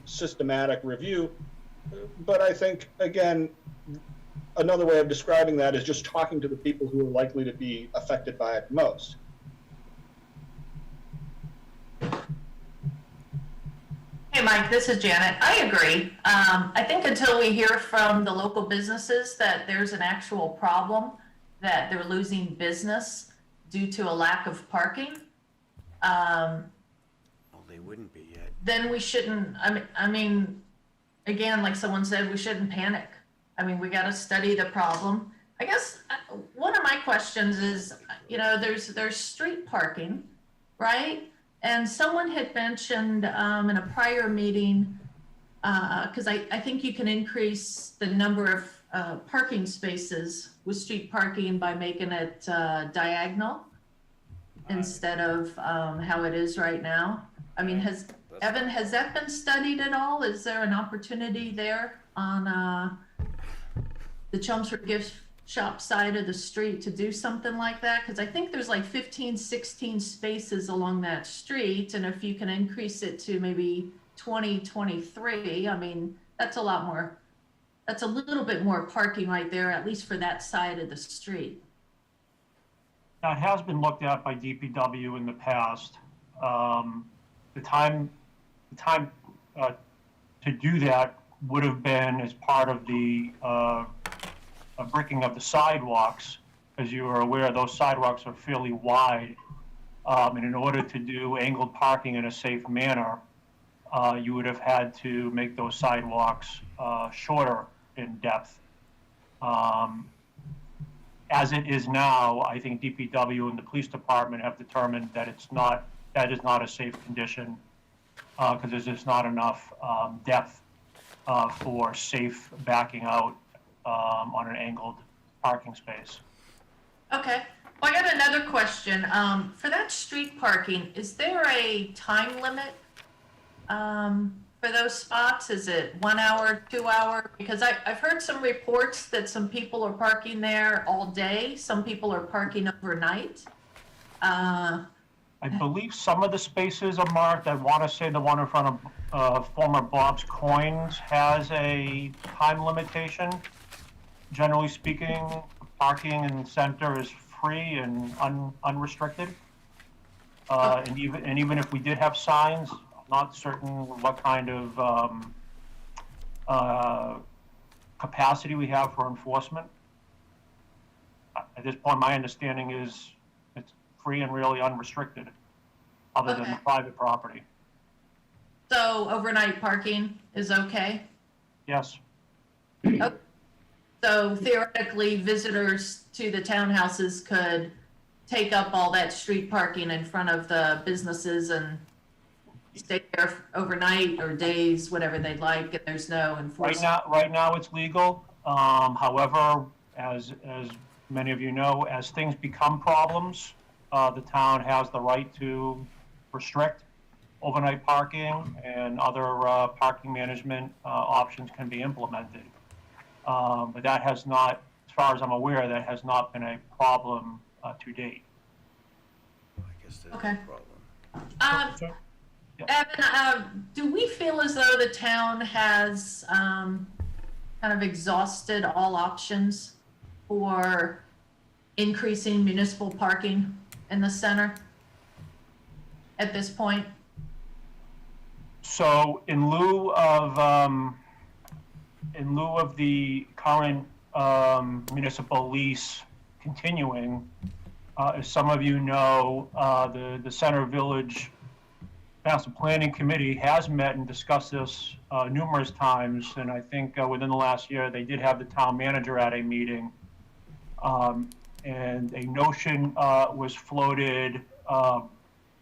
systematic review, but I think, again, another way of describing that is just talking to the people who are likely to be affected by it most. Hey, Mike, this is Janet. I agree. I think until we hear from the local businesses that there's an actual problem, that they're losing business due to a lack of parking, They wouldn't be yet. then we shouldn't, I mean, again, like someone said, we shouldn't panic. I mean, we got to study the problem. I guess one of my questions is, there's street parking, right? And someone had mentioned in a prior meeting, because I think you can increase the number of parking spaces with street parking by making it diagonal instead of how it is right now. I mean, Evan, has that been studied at all? Is there an opportunity there on the Chelmsford gift shop side of the street to do something like that? Because I think there's like 15, 16 spaces along that street, and if you can increase it to maybe 20, 23, I mean, that's a lot more, that's a little bit more parking right there, at least for that side of the street. Now, it has been looked at by DPW in the past. The time to do that would have been as part of the bricking of the sidewalks. As you are aware, those sidewalks are fairly wide, and in order to do angled parking in a safe manner, you would have had to make those sidewalks shorter in depth. As it is now, I think DPW and the police department have determined that that is not a safe condition, because there's just not enough depth for safe backing out on an angled parking space. Okay. Well, I got another question. For that street parking, is there a time limit for those spots? Is it 1 hour, 2 hour? Because I've heard some reports that some people are parking there all day. Some people are parking overnight. I believe some of the spaces are marked. I want to say the one in front of former Bob's Coins has a time limitation. Generally speaking, parking in the center is free and unrestricted. And even if we did have signs, I'm not certain what kind of capacity we have for enforcement. At this point, my understanding is it's free and really unrestricted, other than the private property. So overnight parking is okay? Yes. Okay. So theoretically, visitors to the townhouses could take up all that street parking in front of the businesses and stay there overnight or days, whatever they'd like, and there's no enforcement. Right now it's legal. However, as many of you know, as things become problems, the town has the right to restrict overnight parking, and other parking management options can be implemented. But that has not, as far as I'm aware, that has not been a problem to date. Okay. Evan, do we feel as though the town has kind of exhausted all options for increasing municipal parking in the center at this point? So in lieu of the current municipal lease continuing, as some of you know, the Center Village Master Planning Committee has met and discussed this numerous times, and I think within the last year they did have the town manager at a meeting, and a notion was floated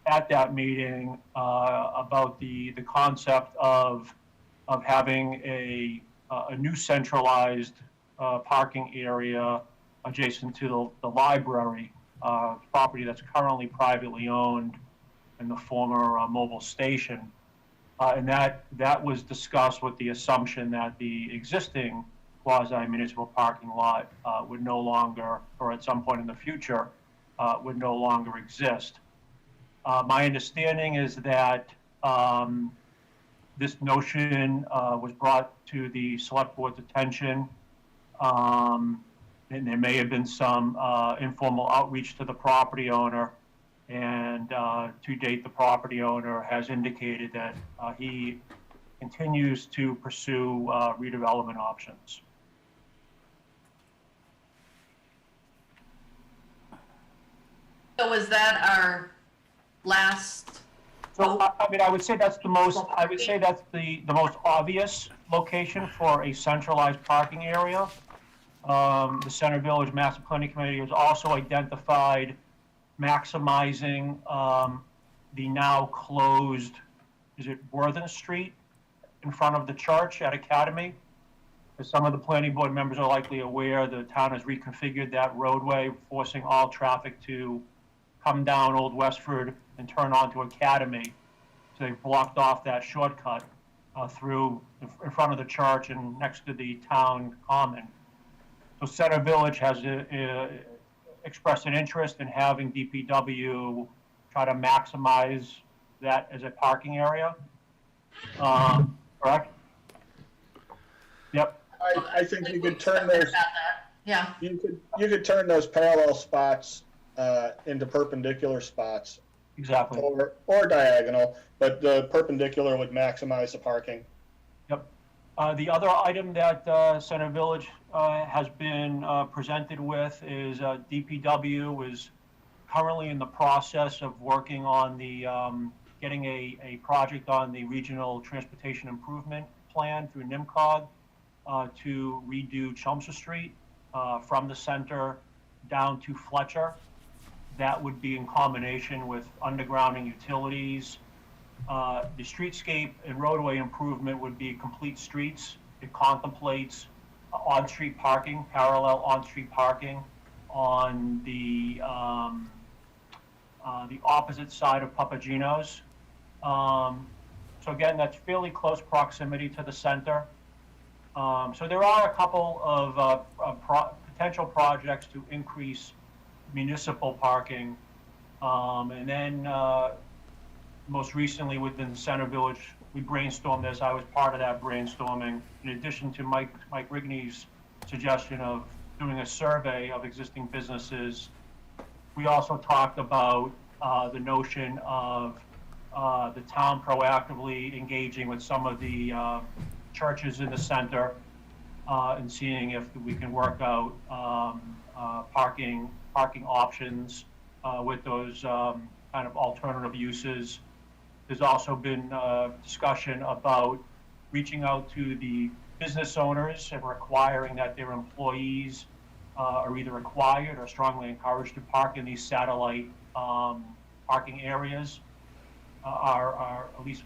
at that meeting about the concept of having a new centralized parking area adjacent to the library, property that's currently privately owned in the former mobile station. And that was discussed with the assumption that the existing quasi-municipal parking lot would no longer, or at some point in the future, would no longer exist. My understanding is that this notion was brought to the select board's attention, and there may have been some informal outreach to the property owner, and to date the property owner has indicated that he continues to pursue redevelopment options. So was that our last? So, I mean, I would say that's the most obvious location for a centralized parking area. The Center Village Master Planning Committee has also identified maximizing the now closed, is it Worthen Street in front of the church at Academy? As some of the planning board members are likely aware, the town has reconfigured that roadway, forcing all traffic to come down Old Westford and turn onto Academy. So they've blocked off that shortcut through in front of the church and next to the town common. So Center Village has expressed an interest in having DPW try to maximize that as a parking area. Correct? Yep. I think you could turn those. Yeah. You could turn those parallel spots into perpendicular spots. Exactly. Or diagonal, but the perpendicular would maximize the parking. Yep. The other item that Center Village has been presented with is DPW is currently in the process of working on the getting a project on the Regional Transportation Improvement Plan through NIMCOG to redo Chelmsford Street from the center down to Fletcher. That would be in combination with undergrounding utilities. The streetscape and roadway improvement would be complete streets. It contemplates on-street parking, parallel on-street parking on the opposite side of Papagino's. So again, that's fairly close proximity to the center. So there are a couple of potential projects to increase municipal parking. And then most recently within Center Village, we brainstormed this. I was part of that brainstorming. In addition to Mike Rigney's suggestion of doing a survey of existing businesses, we also talked about the notion of the town proactively engaging with some of the churches in the center and seeing if we can work out parking options with those kind of alternative uses. There's also been discussion about reaching out to the business owners and requiring that their employees are either required or strongly encouraged to park in these satellite parking areas. Are at least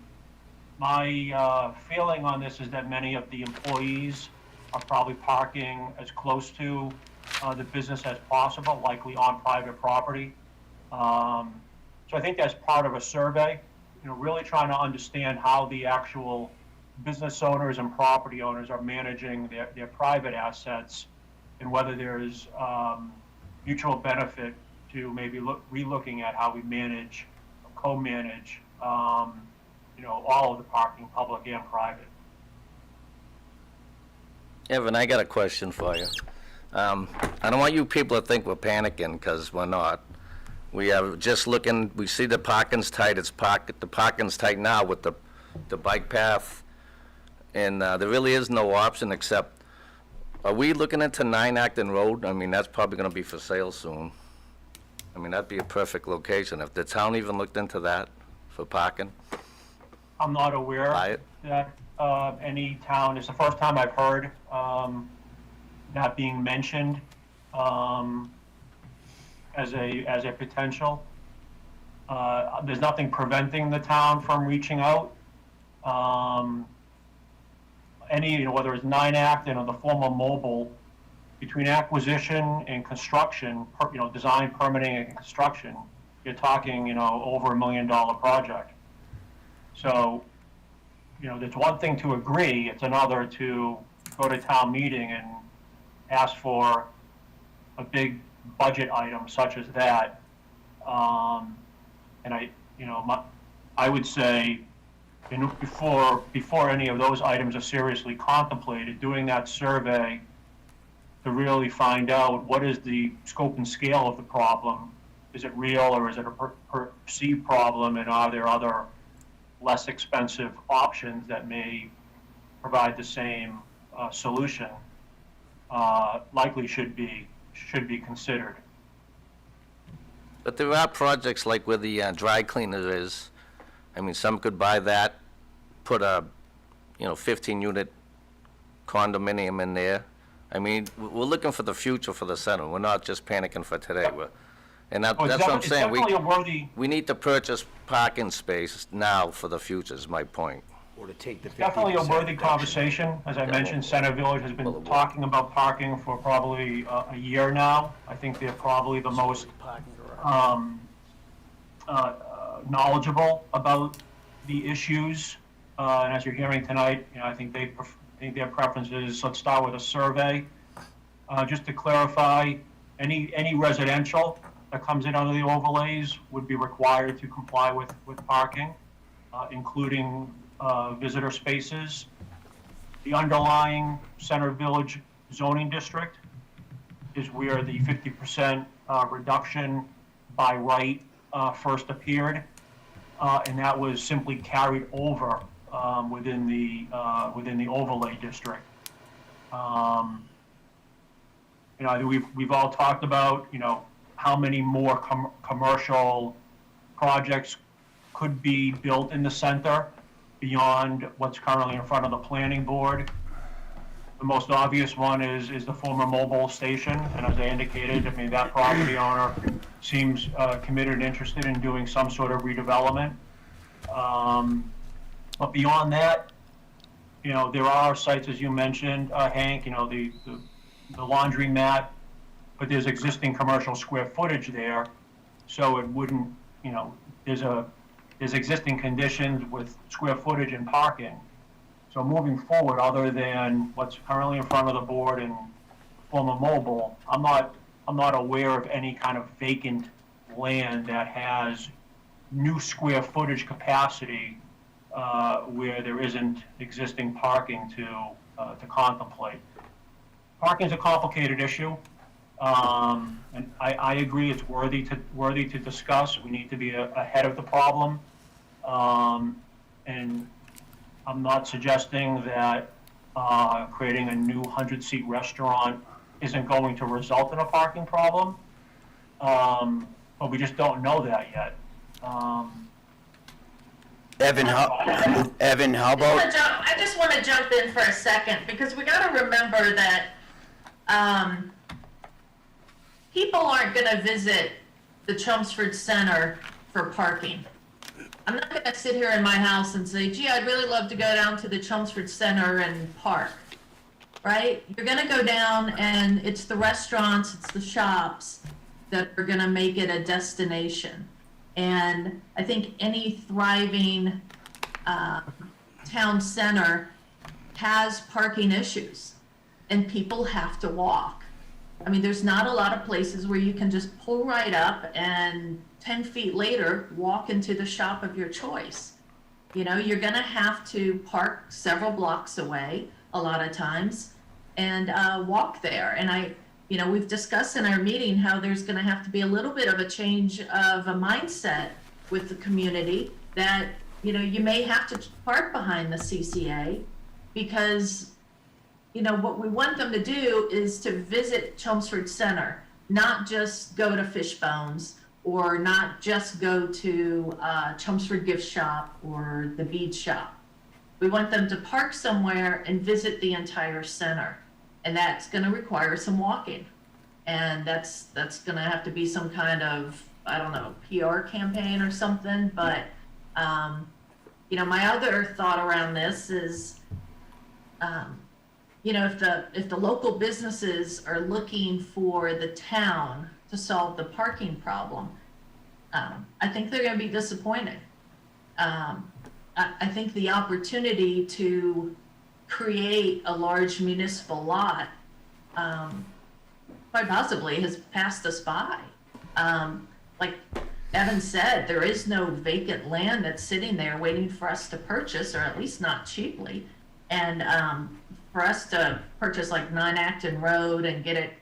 my feeling on this is that many of the employees are probably parking as close to the business as possible, likely on private property. So I think that's part of a survey, really trying to understand how the actual business owners and property owners are managing their private assets, and whether there's mutual benefit to maybe relooking at how we manage, co-manage, all of the parking, public and private. Evan, I got a question for you. I don't want you people to think we're panicking, because we're not. We are just looking, we see the parking's tight, the parking's tight now with the bike path, and there really is no option except, are we looking into 9 Acton Road? I mean, that's probably gonna be for sale soon. I mean, that'd be a perfect location. If the town even looked into that for parking? I'm not aware that any town, it's the first time I've heard that being mentioned as a potential. There's nothing preventing the town from reaching out. Whether it's 9 Acton or the former mobile, between acquisition and construction, design, permitting, and construction, you're talking, over $1 million project. So, it's one thing to agree, it's another to go to town meeting and ask for a big budget item such as that. And I would say, before any of those items are seriously contemplated, doing that survey to really find out what is the scope and scale of the problem. Is it real, or is it a perceived problem, and are there other less expensive options that may provide the same solution? Likely should be considered. But there are projects like where the dry cleaner is. I mean, some could buy that, put a, 15-unit condominium in there. I mean, we're looking for the future for the center. We're not just panicking for today. That's what I'm saying. We need to purchase parking space now for the future, is my point. Or to take the 50% Definitely a worthy reduction. conversation. As I mentioned, Center Village has been talking about parking for probably a year now. I think they're probably the most knowledgeable about the issues. And as you're hearing tonight, I think their preference is, let's start with a survey. Just to clarify, any residential that comes in under the overlays would be required to comply with parking, including visitor spaces. The underlying Center Village zoning district is where the 50% reduction by right first appeared, and that was simply carried over within the overlay district. We've all talked about how many more commercial projects could be built in the center beyond what's currently in front of the planning board. The most obvious one is the former mobile station, and as I indicated, I mean, that property owner seems committed and interested in doing some sort of redevelopment. But beyond that, there are sites, as you mentioned, Hank, the laundromat, but there's existing commercial square footage there, so it wouldn't, there's existing conditions with square footage and parking. So moving forward, other than what's currently in front of the board and former mobile, I'm not aware of any kind of vacant land that has new square footage capacity where there isn't existing parking to contemplate. Parking is a complicated issue, and I agree it's worthy to discuss. We need to be ahead of the problem, and I'm not suggesting that creating a new 100-seat restaurant isn't going to result in a parking problem, but we just don't know that yet. Evan, how about? I just want to jump in for a second, because we got to remember that people aren't going to visit the Chelmsford Center for parking. I'm not going to sit here in my house and say, gee, I'd really love to go down to the Chelmsford Center and park, right? You're going to go down, and it's the restaurants, it's the shops that are going to make it a destination. And I think any thriving town center has parking issues, and people have to walk. I mean, there's not a lot of places where you can just pull right up and 10 feet later walk into the shop of your choice. You know, you're gonna have to park several blocks away a lot of times and walk there. And you know, we've discussed in our meeting how there's gonna have to be a little bit of a change of a mindset with the community that, you know, you may have to park behind the CCA because, you know, what we want them to do is to visit Chelmsford Center, not just go to Fishbones or not just go to Chelmsford Gift Shop or the Bead Shop. We want them to park somewhere and visit the entire center. And that's gonna require some walking. And that's gonna have to be some kind of, I don't know, PR campaign or something, but, you know, my other thought around this is, you know, if the local businesses are looking for the town to solve the parking problem, I think they're gonna be disappointed. I think the opportunity to create a large municipal lot, quite possibly has passed us by. Like Evan said, there is no vacant land that's sitting there waiting for us to purchase, or at least not cheaply. And for us to purchase like 9 Acton Road and get it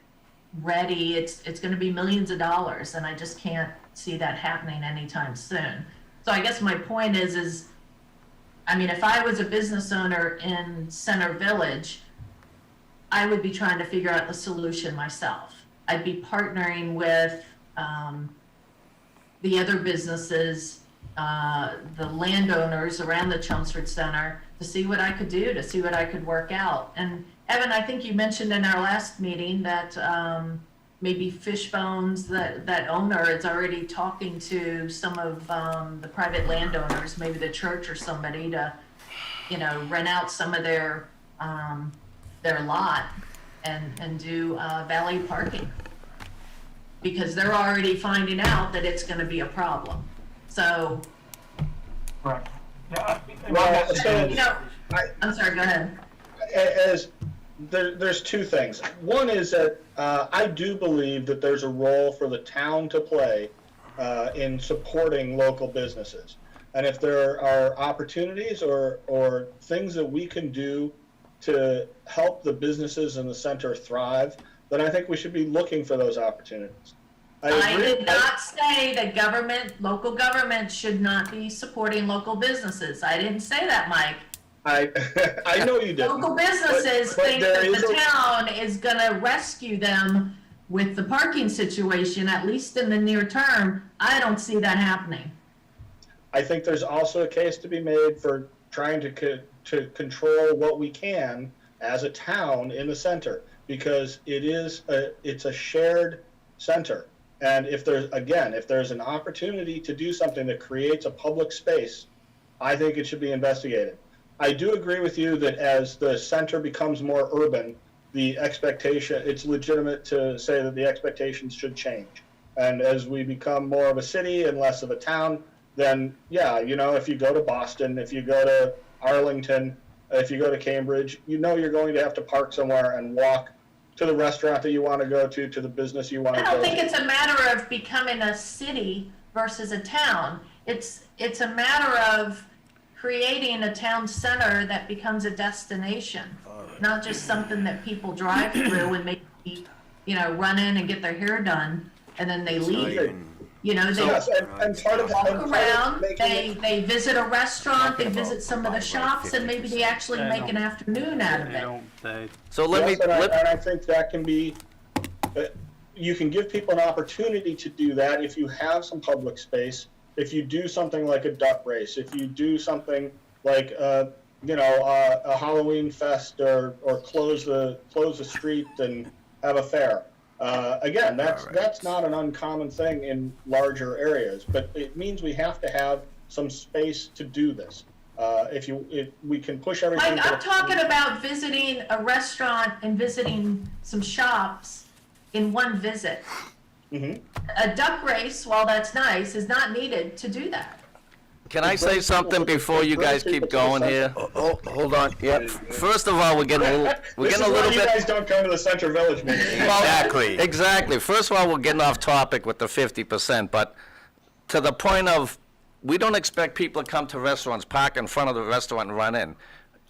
ready, it's gonna be millions of dollars, and I just can't see that happening anytime soon. So I guess my point is, I mean, if I was a business owner in Center Village, I would be trying to figure out the solution myself. I'd be partnering with the other businesses, the landowners around the Chelmsford Center to see what I could do, to see what I could work out. And Evan, I think you mentioned in our last meeting that maybe Fishbones, that owner is already talking to some of the private landowners, maybe the church or somebody, to, you know, rent out some of their lot and do valet parking, because they're already finding out that it's going to be a problem. So, Right. Yeah. Well, so, you know, I'm sorry, go ahead. There's two things. One is that I do believe that there's a role for the town to play in supporting local businesses. And if there are opportunities or things that we can do to help the businesses in the center thrive, then I think we should be looking for those opportunities. I did not say that local government should not be supporting local businesses. I didn't say that, Mike. I know you did. Local businesses but think that the town is gonna rescue them with the parking situation, at least in the near term. I don't see that happening. I think there's also a case to be made for trying to control what we can as a town in the center, because it's a shared center. And if there's an opportunity to do something that creates a public space, I think it should be investigated. I do agree with you that as the center becomes more urban, it's legitimate to say that the expectations should change. And as we become more of a city and less of a town, then yeah, you know, if you go to Boston, if you go to Arlington, if you go to Cambridge, you know you're going to have to park somewhere and walk to the restaurant that you want to go to the business you want to go to. I don't think it's a matter of becoming a city versus a town. It's a matter of creating a town center that becomes a destination, not just something that people drive through and maybe, you know, run in and get their hair done and then they leave. You know, they walk around, they visit a restaurant, they visit some of the shops, and maybe they actually make an afternoon out of it. So and I think that can be, you can give people an opportunity to do that if you have some public space, if you do something like a duck race, if you do something like, you know, a Halloween fest or close the street and have a fair. Again, that's not an uncommon thing in larger areas, but it means we have to have some space to do this. If we can push everything. I'm talking about visiting a restaurant and visiting some shops in one visit. A duck race, while that's nice, is not needed to do that. Can I say something before you guys keep going here? Hold on, yep. First of all, we're getting a little, we're This getting is a why little you bit. guys don't come to the Center Village meeting. Exactly. Exactly. First of all, we're getting off topic with the 50%, but to the point of, we don't expect people to come to restaurants, park in front of the restaurant and run in.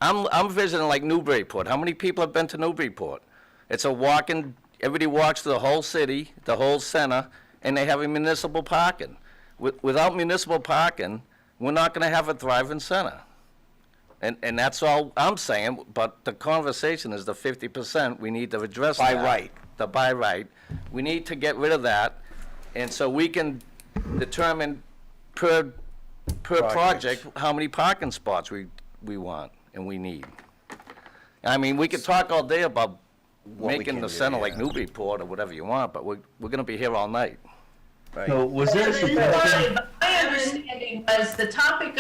I'm visiting like Newburyport. How many people have been to Newburyport? It's a walking, everybody walks to the whole city, the whole center, and they have a municipal parking. Without municipal parking, we're not gonna have a thriving center. And that's all I'm saying, but the conversation is the 50%, we need to address By that. right. The by right. We need to get rid of that, and so we can determine per project how many parking spots we want and we need. I mean, we could talk all day about What we making can the do, center like yeah. Newburyport or whatever you want, but we're gonna be here all night. So was there a suggestion? My understanding was the topic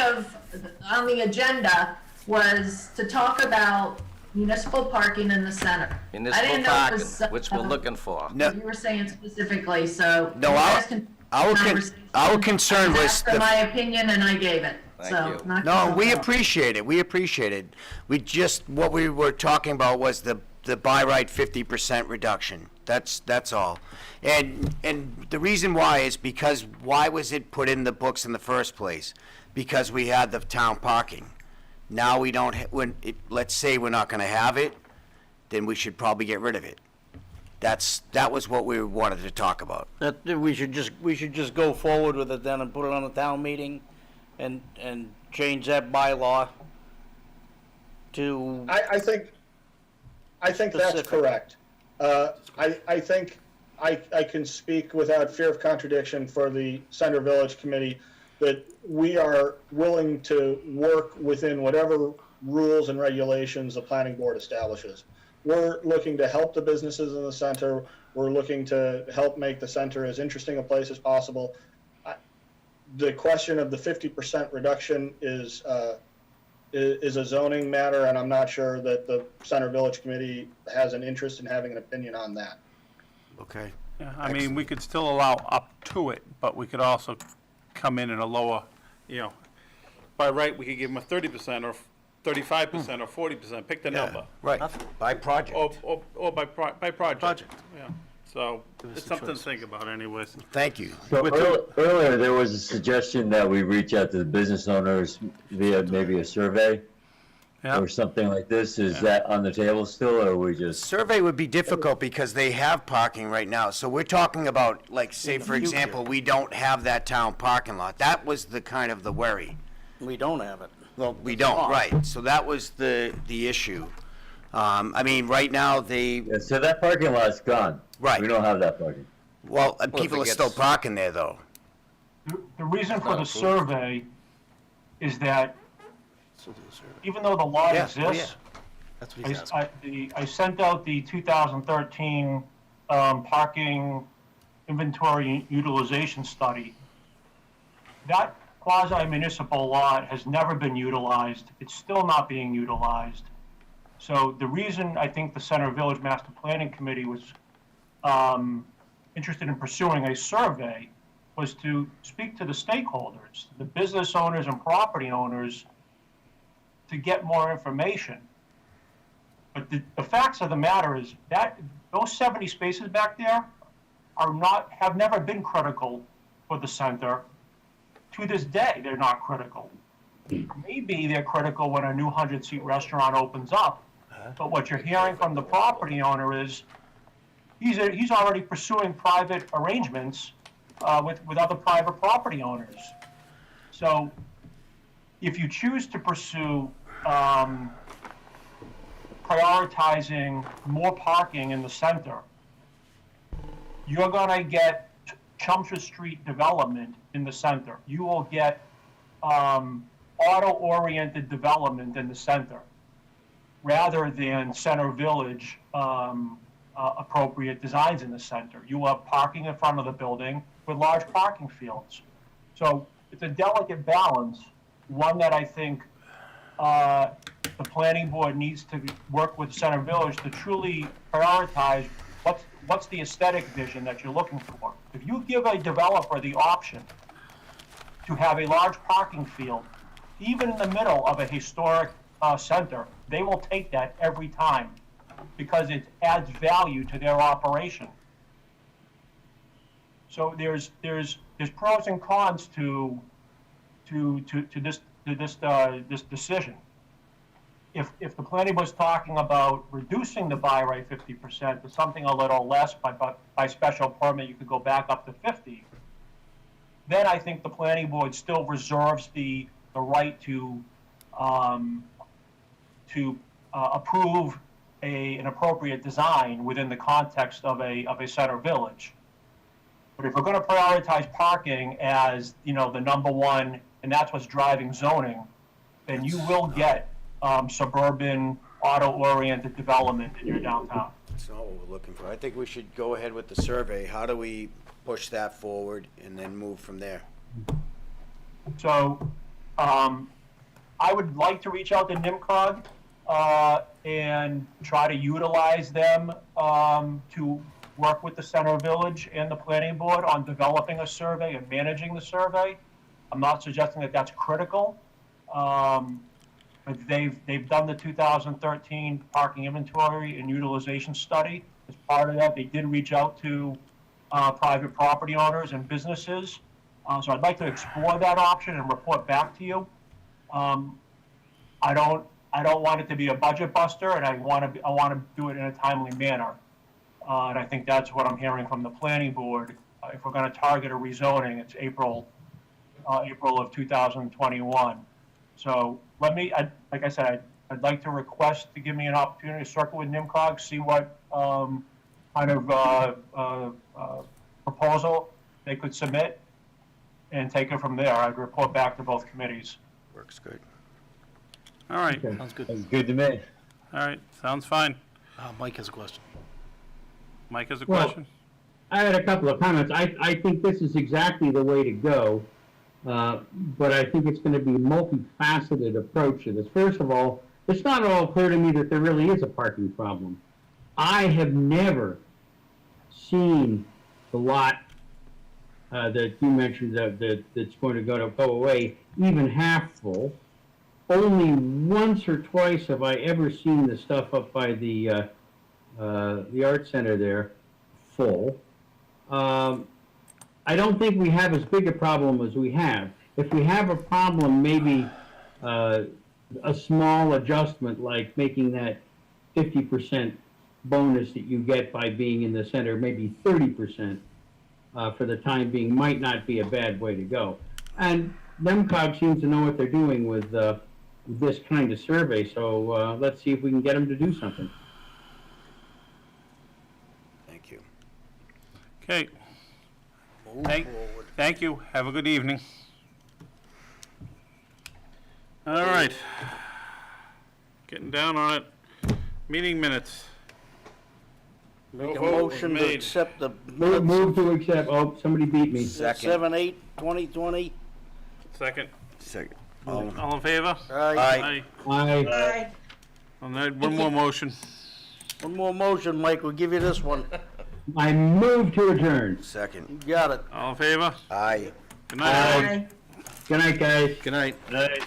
on the agenda was to talk about municipal parking in the center. I Municipal didn't know it parking, was, which we're looking for. No. You were saying specifically, so. No, you our- guys can- our concern I was asked for the- my opinion and I gave it, Thank so. you. knock No, yourself we out. appreciate it, we appreciate it. We just, what we were talking about was the by right 50% reduction. That's all. And the reason why is because, why was it put in the books in the first place? Because we had the town parking. Now we don't, let's say we're not gonna have it, then we should probably get rid of it. That was what we wanted to talk about. That, we should just go forward with it then and put it on the town meeting and change that bylaw to, I think that's Specific. correct. I think I can speak without fear of contradiction for the Center Village Committee that we are willing to work within whatever rules and regulations the planning board establishes. We're looking to help the businesses in the center. We're looking to help make the center as interesting a place as possible. The question of the 50% reduction is a zoning matter, and I'm not sure that the Center Village Committee has an interest in having an opinion on that. Okay. Yeah, I mean, we could still allow up to it, but we could also come in at a lower, by right, we could give them a 30% or 35% or 40%, pick the number. Right, by project. Or by project. Yeah, so it's something to think about anyways. Thank you. So With the- earlier, there was a suggestion that we reach out to the business owners via maybe a survey Yeah. or something like this. Is that on the table still, or are we just? Survey would be difficult because they have parking right now. So we're talking about, like, say, for example, we don't have that town parking lot. That was the kind of the worry. we don't have it. Well, we don't, right. So that was the issue. I mean, right now, Yeah, so that parking lot's gone. Right. We don't have that parking. well, if people it are still gets- parking there, though. The reason for not the approved. survey is that even though the law Yeah, exists, That's what he's asking. I sent out the 2013 parking inventory utilization study. That quasi-municipal lot has never been utilized. It's still not being utilized. So the reason I think the Center Village Master Planning Committee was interested in pursuing a survey was to speak to the stakeholders, the business owners and property owners, to get more information. But the facts of the matter is that those 70 spaces back there have never been critical for the center. To this day, they're not critical. Maybe they're critical when a new 100-seat restaurant opens up. But what you're hearing from the property owner is he's already pursuing private arrangements with other private property owners. So if you choose to pursue prioritizing more parking in the center, you're going to get Chelmsford Street development in the center. You will get auto-oriented development in the center rather than Center Village appropriate designs in the center. You will have parking in front of the building with large parking fields. So it's a delicate balance, one that I think the planning board needs to work with Center Village to truly prioritize what's the aesthetic vision that you're looking for? If you give a developer the option to have a large parking field, even in the middle of a historic center, they will take that every time because it adds value to their operation. So there's pros and cons to this decision. If the planning was talking about reducing the buy right 50% to something a little less, by special permit you could go back up to 50, then I think the planning board still reserves the right to approve an appropriate design within the context of a center village. But if we're going to prioritize parking as, the number one, and that's what's driving zoning, then you will get suburban, auto-oriented development in your downtown. That's not what we're looking for. I think we should go ahead with the survey. How do we push that forward and then move from there? So, I would like to reach out to NIMCOG and try to utilize them to work with the Center Village and the Planning Board on developing a survey and managing the survey. I'm not suggesting that that's critical. But they've done the 2013 parking inventory and utilization study. As part of that, they did reach out to private property owners and businesses. So I'd like to explore that option and report back to you. I don't want it to be a budget buster, and I want to do it in a timely manner. And I think that's what I'm hearing from the planning board. If we're going to target a rezoning, it's April of 2021. So like I said, I'd like to request to give me an opportunity to circle with NIMCOG, see what kind of proposal they could submit, and take it from there. I'd report back to both committees. Works good. All right. Sounds good. Sounds good to me. All right, sounds fine. Mike has a question. Mike has a Well, question? I had a couple of comments. I think this is exactly the way to go, but I think it's going to be a multifaceted approach to this. First of all, it's not at all clear to me that there really is a parking problem. I have never seen the lot that you mentioned that's going to go away even half full. Only once or twice have I ever seen the stuff up by the art center there full. I don't think we have as big a problem as we have. If we have a problem, maybe a small adjustment like making that 50% bonus that you get by being in the center, maybe 30% for the time being, might not be a bad way to go. And NEMCOG seems to know what they're doing with this kind of survey, so let's see if we can get them to do something. Thank you. Okay. Thank you. Have a good evening. All right. Getting down on it. Meeting minutes. Make a vote was motion to made. accept the Move to accept, oh, somebody beat me. Second. 7/8/2020. Second. Second. All in favor? Aye. Aye. On that, one more motion. One more motion, Mike, we'll give you this one. I move to adjourn. Second. You got it. All in favor? Aye. Good night, everyone. Good night, guys. Good night. Right.